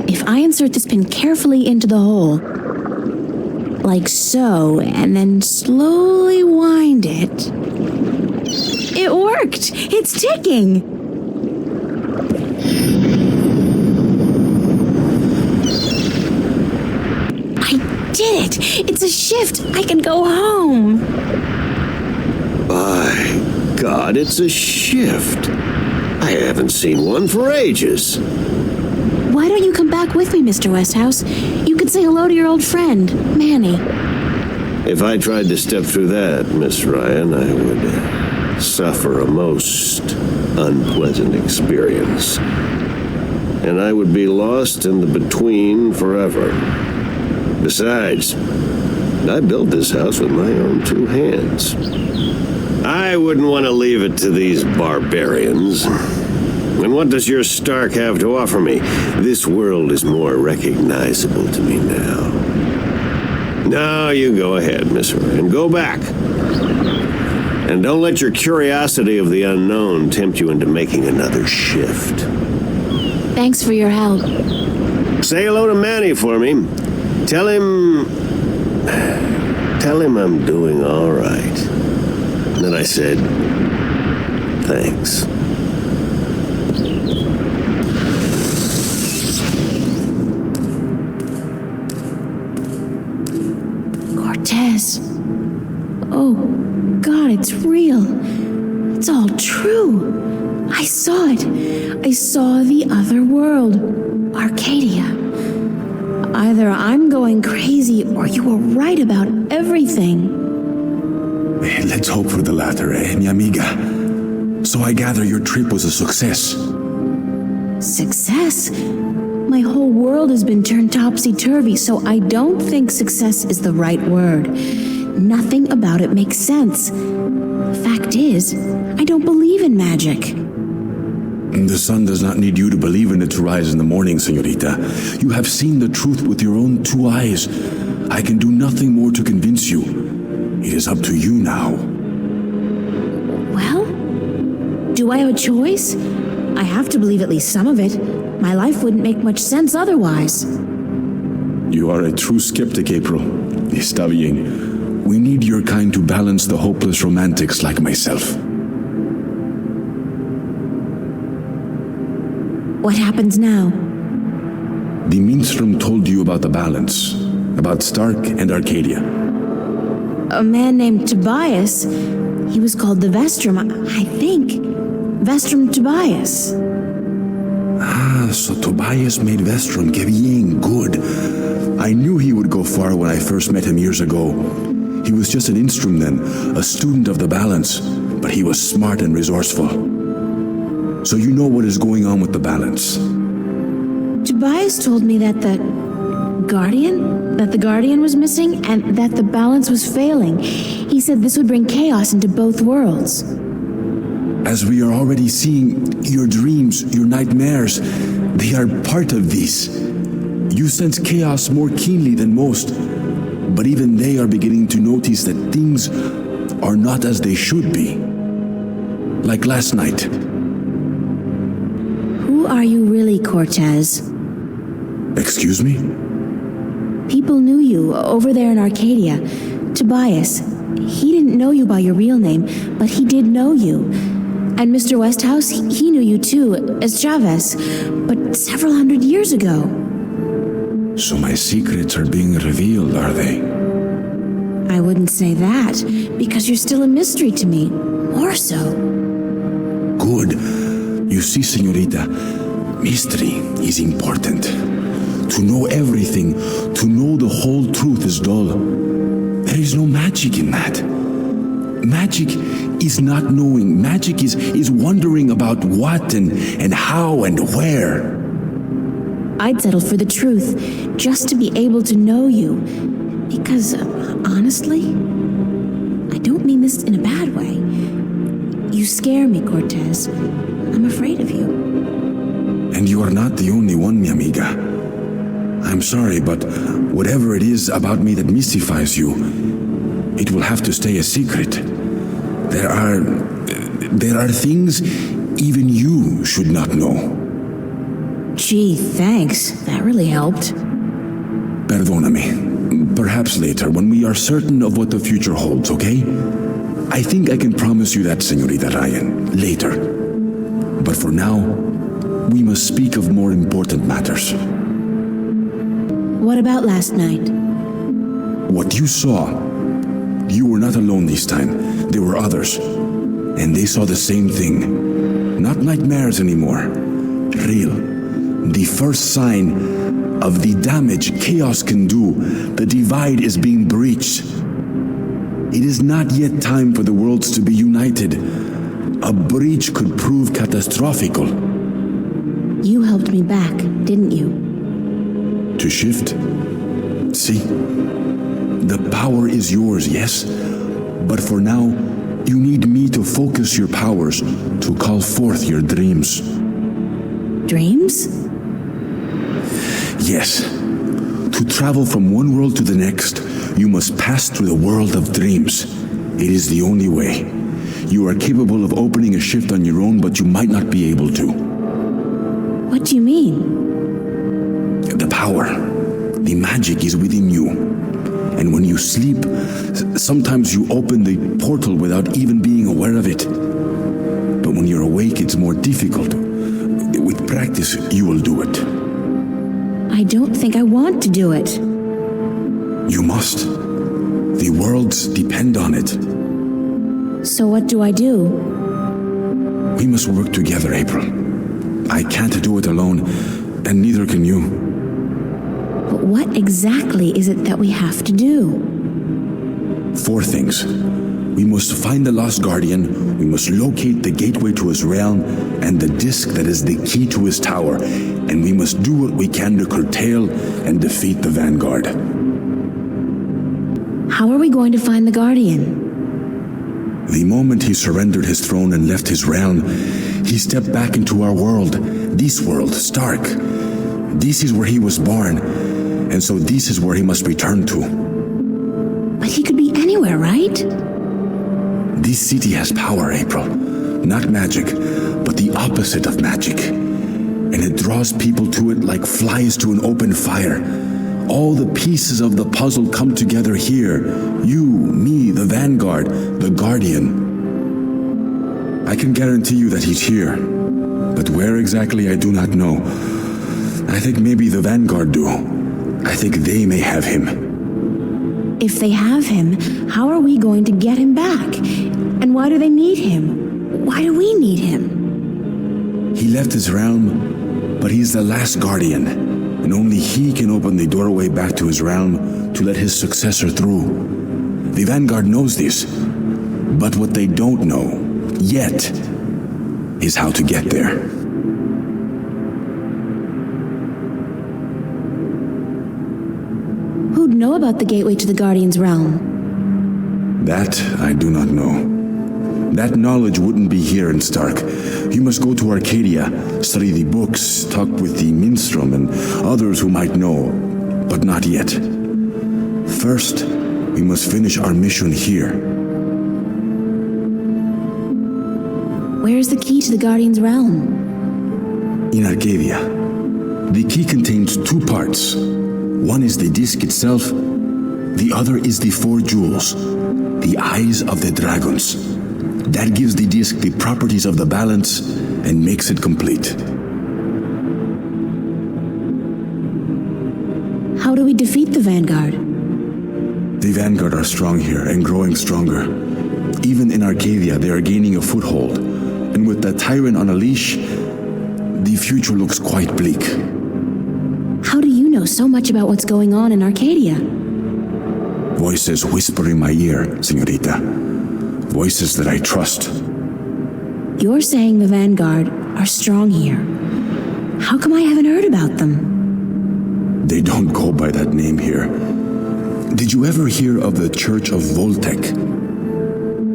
[SPEAKER 1] If I insert this pin carefully into the hole, like so, and then slowly wind it... It worked! It's ticking! Did it! It's a shift! I can go home!
[SPEAKER 13] By God, it's a shift. I haven't seen one for ages.
[SPEAKER 1] Why don't you come back with me, Mr. Westhouse? You could say hello to your old friend, Manny.
[SPEAKER 13] If I tried to step through that, Miss Ryan, I would suffer a most unpleasant experience. And I would be lost in the between forever. Besides, I built this house with my own two hands. I wouldn't want to leave it to these barbarians. And what does your Stark have to offer me? This world is more recognizable to me now. Now you go ahead, Miss Ryan. Go back. And don't let your curiosity of the unknown tempt you into making another shift.
[SPEAKER 1] Thanks for your help.
[SPEAKER 13] Say hello to Manny for me. Tell him I'm doing all right. And then I said, thanks.
[SPEAKER 1] Cortez. Oh, God, it's real. It's all true. I saw it. I saw the other world. Arcadia. Either I'm going crazy or you were right about everything.
[SPEAKER 9] Let's hope for the latter, mi amiga. So I gather your trip was a success.
[SPEAKER 1] Success? My whole world has been turned topsy-turvy, so I don't think success is the right word. Nothing about it makes sense. Fact is, I don't believe in magic.
[SPEAKER 9] The sun does not need you to believe in it to rise in the morning, señorita. You have seen the truth with your own two eyes. I can do nothing more to convince you. It is up to you now.
[SPEAKER 1] Well, do I have a choice? I have to believe at least some of it. My life wouldn't make much sense otherwise.
[SPEAKER 9] You are a true skeptic, April. Está bien. We need your kind to balance the hopeless romantics like myself.
[SPEAKER 1] What happens now?
[SPEAKER 9] The Minstrom told you about the balance, about Stark and Arcadia.
[SPEAKER 1] A man named Tobias. He was called the Vestrum, I think. Vestrum Tobias.
[SPEAKER 9] Ah, so Tobias made Vestron Gevieng good. I knew he would go far when I first met him years ago. He was just an instrument then, a student of the balance, but he was smart and resourceful. So you know what is going on with the balance.
[SPEAKER 1] Tobias told me that the Guardian was missing and that the balance was failing. He said this would bring chaos into both worlds.
[SPEAKER 9] As we are already seeing, your dreams, your nightmares, they are part of these. You sense chaos more keenly than most, but even they are beginning to notice that things are not as they should be. Like last night.
[SPEAKER 1] Who are you really, Cortez?
[SPEAKER 9] Excuse me?
[SPEAKER 1] People knew you over there in Arcadia. Tobias, he didn't know you by your real name, but he did know you. And Mr. Westhouse, he knew you too, as Chavez, but several hundred years ago.
[SPEAKER 9] So my secrets are being revealed, are they?
[SPEAKER 1] I wouldn't say that, because you're still a mystery to me. More so.
[SPEAKER 9] Good. You see, señorita, mystery is important. To know everything, to know the whole truth is dull. There is no magic in that. Magic is not knowing. Magic is wondering about what and how and where.
[SPEAKER 1] I'd settle for the truth, just to be able to know you. Because, honestly, I don't mean this in a bad way. You scare me, Cortez. I'm afraid of you.
[SPEAKER 9] And you are not the only one, mi amiga. I'm sorry, but whatever it is about me that mystifies you, it will have to stay a secret. There are things even you should not know.
[SPEAKER 1] Gee, thanks. That really helped.
[SPEAKER 9] Perdóname. Perhaps later, when we are certain of what the future holds, okay? I think I can promise you that, Señorita Ryan, later. But for now, we must speak of more important matters.
[SPEAKER 1] What about last night?
[SPEAKER 9] What you saw, you were not alone this time. There were others. And they saw the same thing. Not nightmares anymore. Real. The first sign of the damage chaos can do. The divide is being breached. It is not yet time for the worlds to be united. A breach could prove catastrophical.
[SPEAKER 1] You helped me back, didn't you?
[SPEAKER 9] To shift? See? The power is yours, yes? But for now, you need me to focus your powers, to call forth your dreams.
[SPEAKER 1] Dreams?
[SPEAKER 9] Yes. To travel from one world to the next, you must pass through the world of dreams. It is the only way. You are capable of opening a shift on your own, but you might not be able to.
[SPEAKER 1] What do you mean?
[SPEAKER 9] The power, the magic is within you. And when you sleep, sometimes you open the portal without even being aware of it. But when you're awake, it's more difficult. With practice, you will do it.
[SPEAKER 1] I don't think I want to do it.
[SPEAKER 9] You must. The worlds depend on it.
[SPEAKER 1] So what do I do?
[SPEAKER 9] We must work together, April. I can't do it alone, and neither can you.
[SPEAKER 1] But what exactly is it that we have to do?
[SPEAKER 9] 4 things. We must find the lost guardian, we must locate the gateway to his realm, and the disc that is the key to his tower, and we must do what we can to curtail and defeat the Vanguard.
[SPEAKER 1] How are we going to find the guardian?
[SPEAKER 9] The moment he surrendered his throne and left his realm, he stepped back into our world, this world, Stark. This is where he was born, and so this is where he must return to.
[SPEAKER 1] But he could be anywhere, right?
[SPEAKER 9] This city has power, April. Not magic, but the opposite of magic. And it draws people to it like flies to an open fire. All the pieces of the puzzle come together here. You, me, the Vanguard, the Guardian. I can guarantee you that he's here. But where exactly, I do not know. I think maybe the Vanguard do. I think they may have him.
[SPEAKER 1] If they have him, how are we going to get him back? And why do they need him? Why do we need him?
[SPEAKER 9] He left his realm, but he's the last guardian, and only he can open the doorway back to his realm to let his successor through. The Vanguard knows this, but what they don't know, yet, is how to get there.
[SPEAKER 1] Who'd know about the gateway to the Guardian's realm?
[SPEAKER 9] That I do not know. That knowledge wouldn't be here in Stark. You must go to Arcadia, study the books, talk with the Minstrom and others who might know, but not yet. First, we must finish our mission here.
[SPEAKER 1] Where's the key to the Guardian's realm?
[SPEAKER 9] In Arcadia. The key contains two parts. One is the disc itself, the other is the 4 jewels, the eyes of the dragons. That gives the disc the properties of the balance and makes it complete.
[SPEAKER 1] How do we defeat the Vanguard?
[SPEAKER 9] The Vanguard are strong here and growing stronger. Even in Arcadia, they are gaining a foothold. And with the Tyrant on a leash, the future looks quite bleak.
[SPEAKER 1] How do you know so much about what's going on in Arcadia?
[SPEAKER 9] Voices whisper in my ear, senorita. Voices that I trust.
[SPEAKER 1] You're saying the Vanguard are strong here. How come I haven't heard about them?
[SPEAKER 9] They don't go by that name here. Did you ever hear of the Church of Voltec?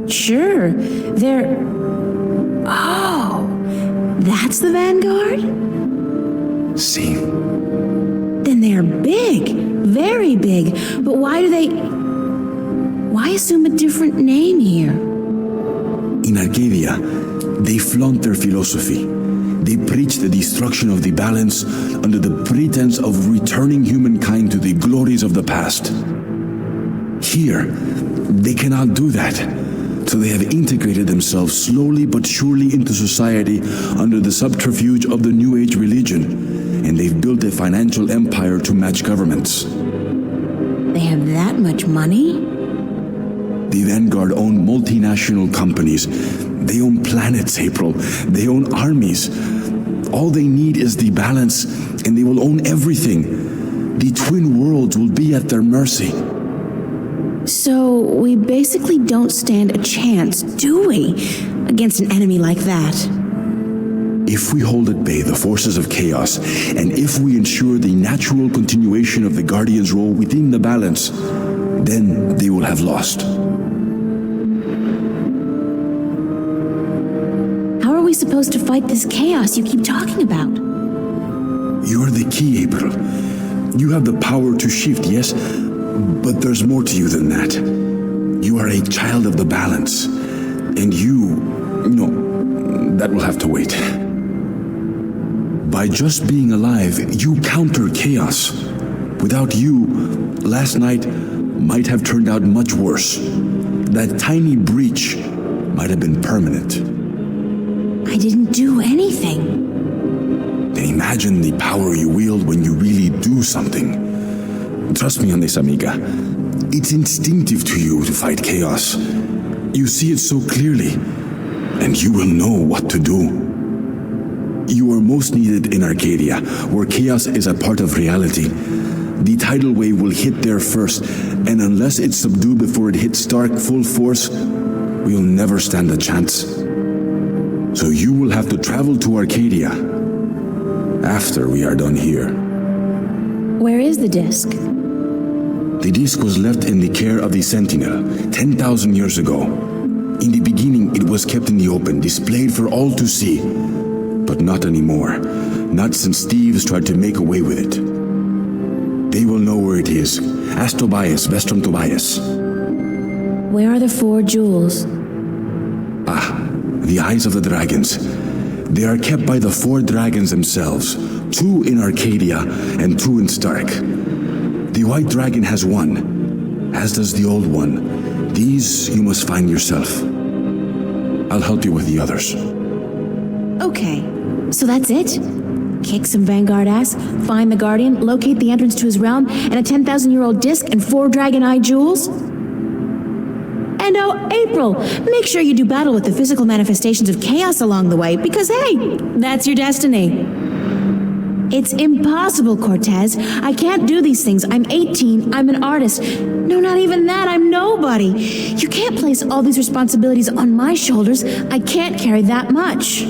[SPEAKER 1] Sure, they're... Oh, that's the Vanguard?
[SPEAKER 9] See.
[SPEAKER 1] Then they're big, very big. But why assume a different name here?
[SPEAKER 9] In Arcadia, they flaunt their philosophy. They preach the destruction of the balance under the pretense of returning humankind to the glories of the past. Here, they cannot do that. So they have integrated themselves slowly but surely into society under the subterfuge of the New Age religion, and they've built a financial empire to match governments.
[SPEAKER 1] They have that much money?
[SPEAKER 9] The Vanguard own multinational companies. They own planets, April. They own armies. All they need is the balance, and they will own everything. The twin worlds will be at their mercy.
[SPEAKER 1] So we basically don't stand a chance, do we, against an enemy like that?
[SPEAKER 9] If we hold at bay the forces of chaos, and if we ensure the natural continuation of the Guardian's role within the balance, then they will have lost.
[SPEAKER 1] How are we supposed to fight this chaos you keep talking about?
[SPEAKER 9] You're the key, April. You have the power to shift, yes, but there's more to you than that. You are a child of the balance, and that will have to wait. By just being alive, you counter chaos. Without you, last night might have turned out much worse. That tiny breach might have been permanent.
[SPEAKER 1] I didn't do anything.
[SPEAKER 9] Then imagine the power you wield when you really do something. Trust me on this, amiga. It's instinctive to you to fight chaos. You see it so clearly, and you will know what to do. You are most needed in Arcadia, where chaos is a part of reality. The tidal wave will hit there first, and unless it's subdued before it hits Stark full force, we'll never stand a chance. So you will have to travel to Arcadia after we are done here.
[SPEAKER 1] Where is the disc?
[SPEAKER 9] The disc was left in the care of the Sentinel 10,000 years ago. In the beginning, it was kept in the open, displayed for all to see. But not anymore. Not since thieves tried to make away with it. They will know where it is. Ask Tobias, Vestrum Tobias.
[SPEAKER 1] Where are the 4 jewels?
[SPEAKER 9] The eyes of the dragons. They are kept by the 4 dragons themselves. 2 in Arcadia and 2 in Stark. The white dragon has 1, as does the old one. These you must find yourself. I'll help you with the others.
[SPEAKER 1] Okay, so that's it? Kick some Vanguard ass, find the Guardian, locate the entrance to his realm, and a 10,000-year-old disc and 4 dragon-eye jewels? And oh, April, make sure you do battle with the physical manifestations of chaos along the way, because hey, that's your destiny. It's impossible, Cortez. I can't do these things. I'm 18. I'm an artist. No, not even that. I'm nobody. You can't place all these responsibilities on my shoulders. I can't carry that much.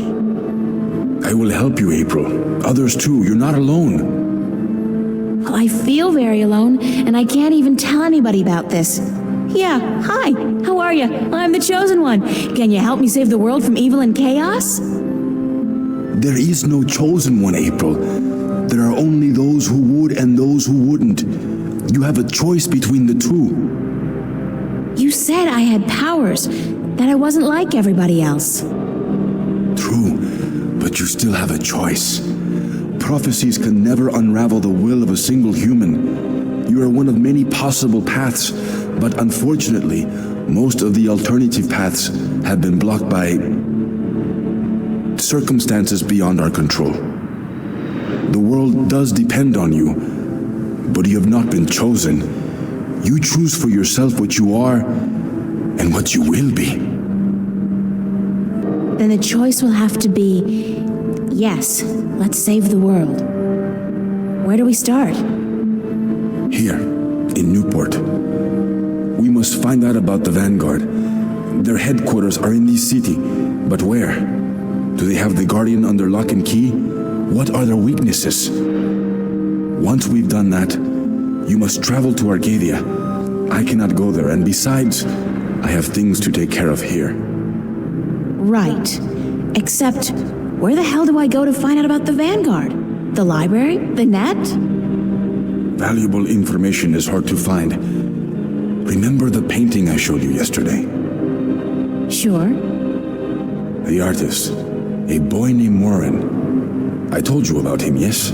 [SPEAKER 9] I will help you, April. Others too. You're not alone.
[SPEAKER 1] Well, I feel very alone, and I can't even tell anybody about this. Yeah, hi. How are you? I'm the chosen one. Can you help me save the world from evil and chaos?
[SPEAKER 9] There is no chosen one, April. There are only those who would and those who wouldn't. You have a choice between the two.
[SPEAKER 1] You said I had powers, that I wasn't like everybody else.
[SPEAKER 9] True, but you still have a choice. Prophecies can never unravel the will of a single human. You are one of many possible paths, but unfortunately, most of the alternative paths have been blocked by circumstances beyond our control. The world does depend on you, but you have not been chosen. You choose for yourself what you are and what you will be.
[SPEAKER 1] Then the choice will have to be, yes, let's save the world. Where do we start?
[SPEAKER 9] Here, in Newport. We must find out about the Vanguard. Their headquarters are in this city, but where? Do they have the Guardian under lock and key? What are their weaknesses? Once we've done that, you must travel to Arcadia. I cannot go there, and besides, I have things to take care of here.
[SPEAKER 1] Right. Except, where the hell do I go to find out about the Vanguard? The library? The net?
[SPEAKER 9] Valuable information is hard to find. Remember the painting I showed you yesterday?
[SPEAKER 1] Sure.
[SPEAKER 9] The artist, a boy named Warren. I told you about him, yes?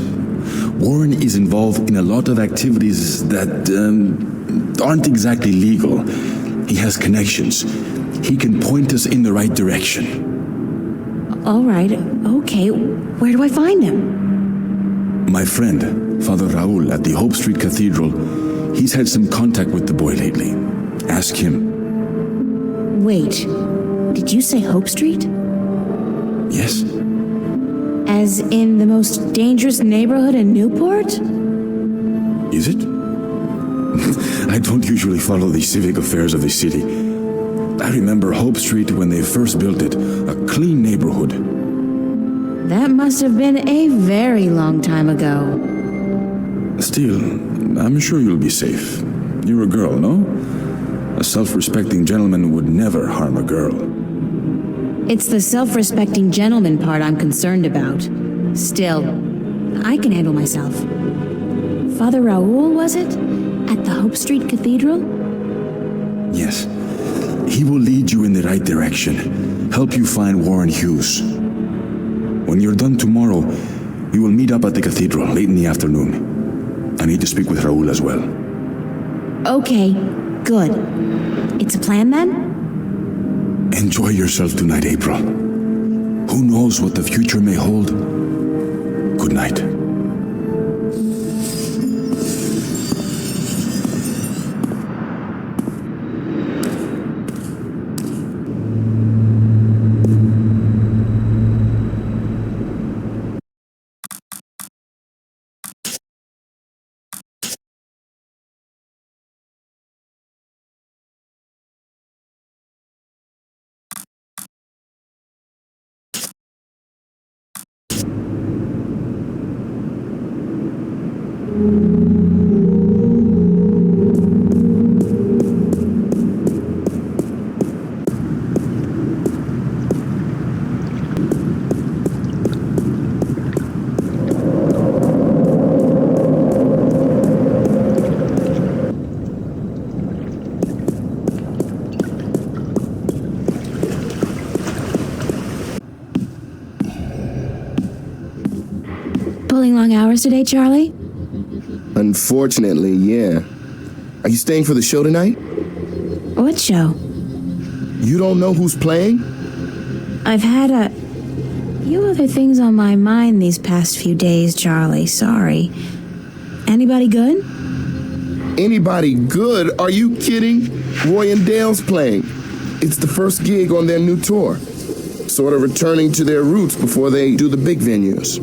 [SPEAKER 9] Warren is involved in a lot of activities that aren't exactly legal. He has connections. He can point us in the right direction.
[SPEAKER 1] All right, okay. Where do I find him?
[SPEAKER 9] My friend, Father Raul at the Hope Street Cathedral, he's had some contact with the boy lately. Ask him.
[SPEAKER 1] Wait, did you say Hope Street?
[SPEAKER 9] Yes.
[SPEAKER 1] As in the most dangerous neighborhood in Newport?
[SPEAKER 9] Is it? I don't usually follow the civic affairs of the city. I remember Hope Street when they first built it, a clean neighborhood.
[SPEAKER 1] That must have been a very long time ago.
[SPEAKER 9] Still, I'm sure you'll be safe. You're a girl, no? A self-respecting gentleman would never harm a girl.
[SPEAKER 1] It's the self-respecting gentleman part I'm concerned about. Still, I can handle myself. Father Raul, was it? At the Hope Street Cathedral?
[SPEAKER 9] Yes. He will lead you in the right direction, help you find Warren Hughes. When you're done tomorrow, we will meet up at the cathedral late in the afternoon. I need to speak with Raul as well.
[SPEAKER 1] Okay, good. It's a plan then?
[SPEAKER 9] Enjoy yourself tonight, April. Who knows what the future may hold? Good night.
[SPEAKER 1] Pulling long hours today, Charlie?
[SPEAKER 6] Unfortunately, yeah. Are you staying for the show tonight?
[SPEAKER 1] What show?
[SPEAKER 6] You don't know who's playing?
[SPEAKER 1] I've had a few other things on my mind these past few days, Charlie. Sorry. Anybody good?
[SPEAKER 6] Anybody good? Are you kidding? Roy and Dale's playing. It's the first gig on their new tour. Sort of returning to their roots before they do the big venues.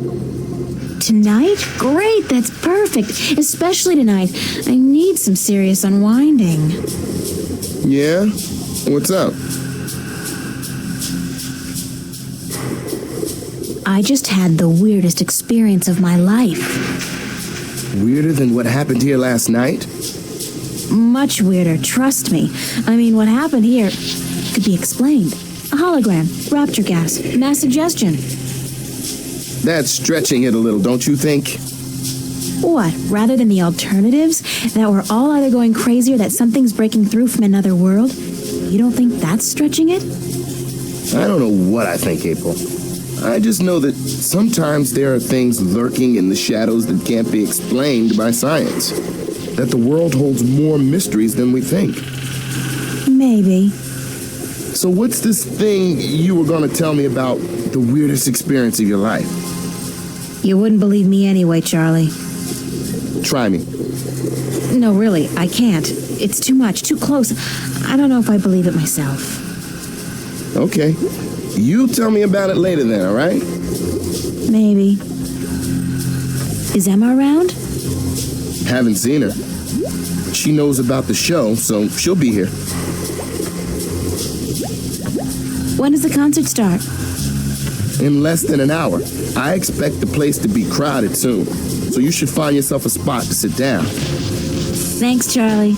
[SPEAKER 1] Tonight? Great, that's perfect. Especially tonight. I need some serious unwinding.
[SPEAKER 6] Yeah? What's up?
[SPEAKER 1] I just had the weirdest experience of my life.
[SPEAKER 6] Weirder than what happened here last night?
[SPEAKER 1] Much weirder, trust me. I mean, what happened here could be explained. A hologram, rapture gas, mass suggestion.
[SPEAKER 6] That's stretching it a little, don't you think?
[SPEAKER 1] What, rather than the alternatives? That we're all either going crazy or that something's breaking through from another world? You don't think that's stretching it?
[SPEAKER 6] I don't know what I think, April. I just know that sometimes there are things lurking in the shadows that can't be explained by science. That the world holds more mysteries than we think.
[SPEAKER 1] Maybe.
[SPEAKER 6] So what's this thing you were going to tell me about the weirdest experience of your life?
[SPEAKER 1] You wouldn't believe me anyway, Charlie.
[SPEAKER 6] Try me.
[SPEAKER 1] No, really, I can't. It's too much, too close. I don't know if I believe it myself.
[SPEAKER 6] Okay. You tell me about it later then, all right?
[SPEAKER 1] Maybe. Is Emma around?
[SPEAKER 6] Haven't seen her. She knows about the show, so she'll be here.
[SPEAKER 1] When does the concert start?
[SPEAKER 6] In less than an hour. I expect the place to be crowded soon, so you should find yourself a spot to sit down.
[SPEAKER 1] Thanks, Charlie.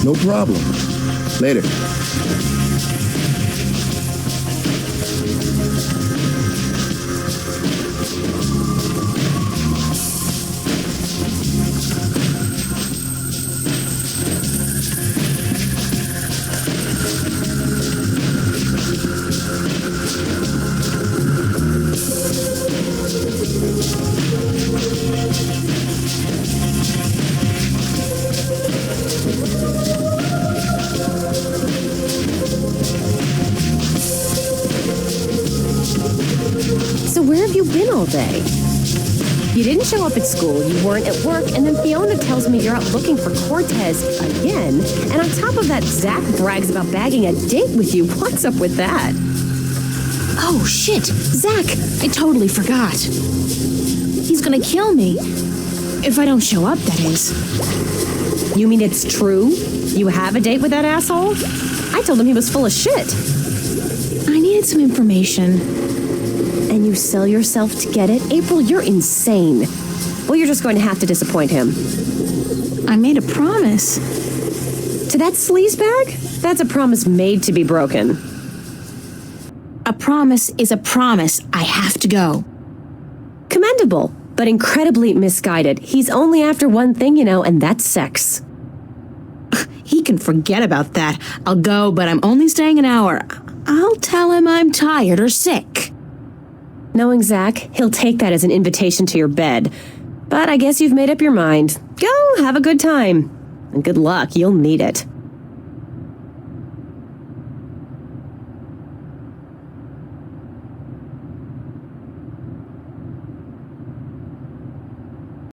[SPEAKER 6] No problem. Later.
[SPEAKER 14] So where have you been all day? You didn't show up at school, you weren't at work, and then Fiona tells me you're out looking for Cortez again. And on top of that, Zach brags about bagging a date with you. What's up with that?
[SPEAKER 1] Oh, shit! Zach! I totally forgot. He's gonna kill me. If I don't show up, that is.
[SPEAKER 14] You mean it's true? You have a date with that asshole? I told him he was full of shit.
[SPEAKER 1] I needed some information.
[SPEAKER 14] And you sell yourself to get it? April, you're insane. Well, you're just going to have to disappoint him.
[SPEAKER 1] I made a promise.
[SPEAKER 14] To that sleazebag? That's a promise made to be broken.
[SPEAKER 1] A promise is a promise. I have to go.
[SPEAKER 14] Commendable, but incredibly misguided. He's only after one thing, you know, and that's sex.
[SPEAKER 1] He can forget about that. I'll go, but I'm only staying an hour. I'll tell him I'm tired or sick.
[SPEAKER 14] Knowing Zach, he'll take that as an invitation to your bed. But I guess you've made up your mind. Go, have a good time. And good luck, you'll need it.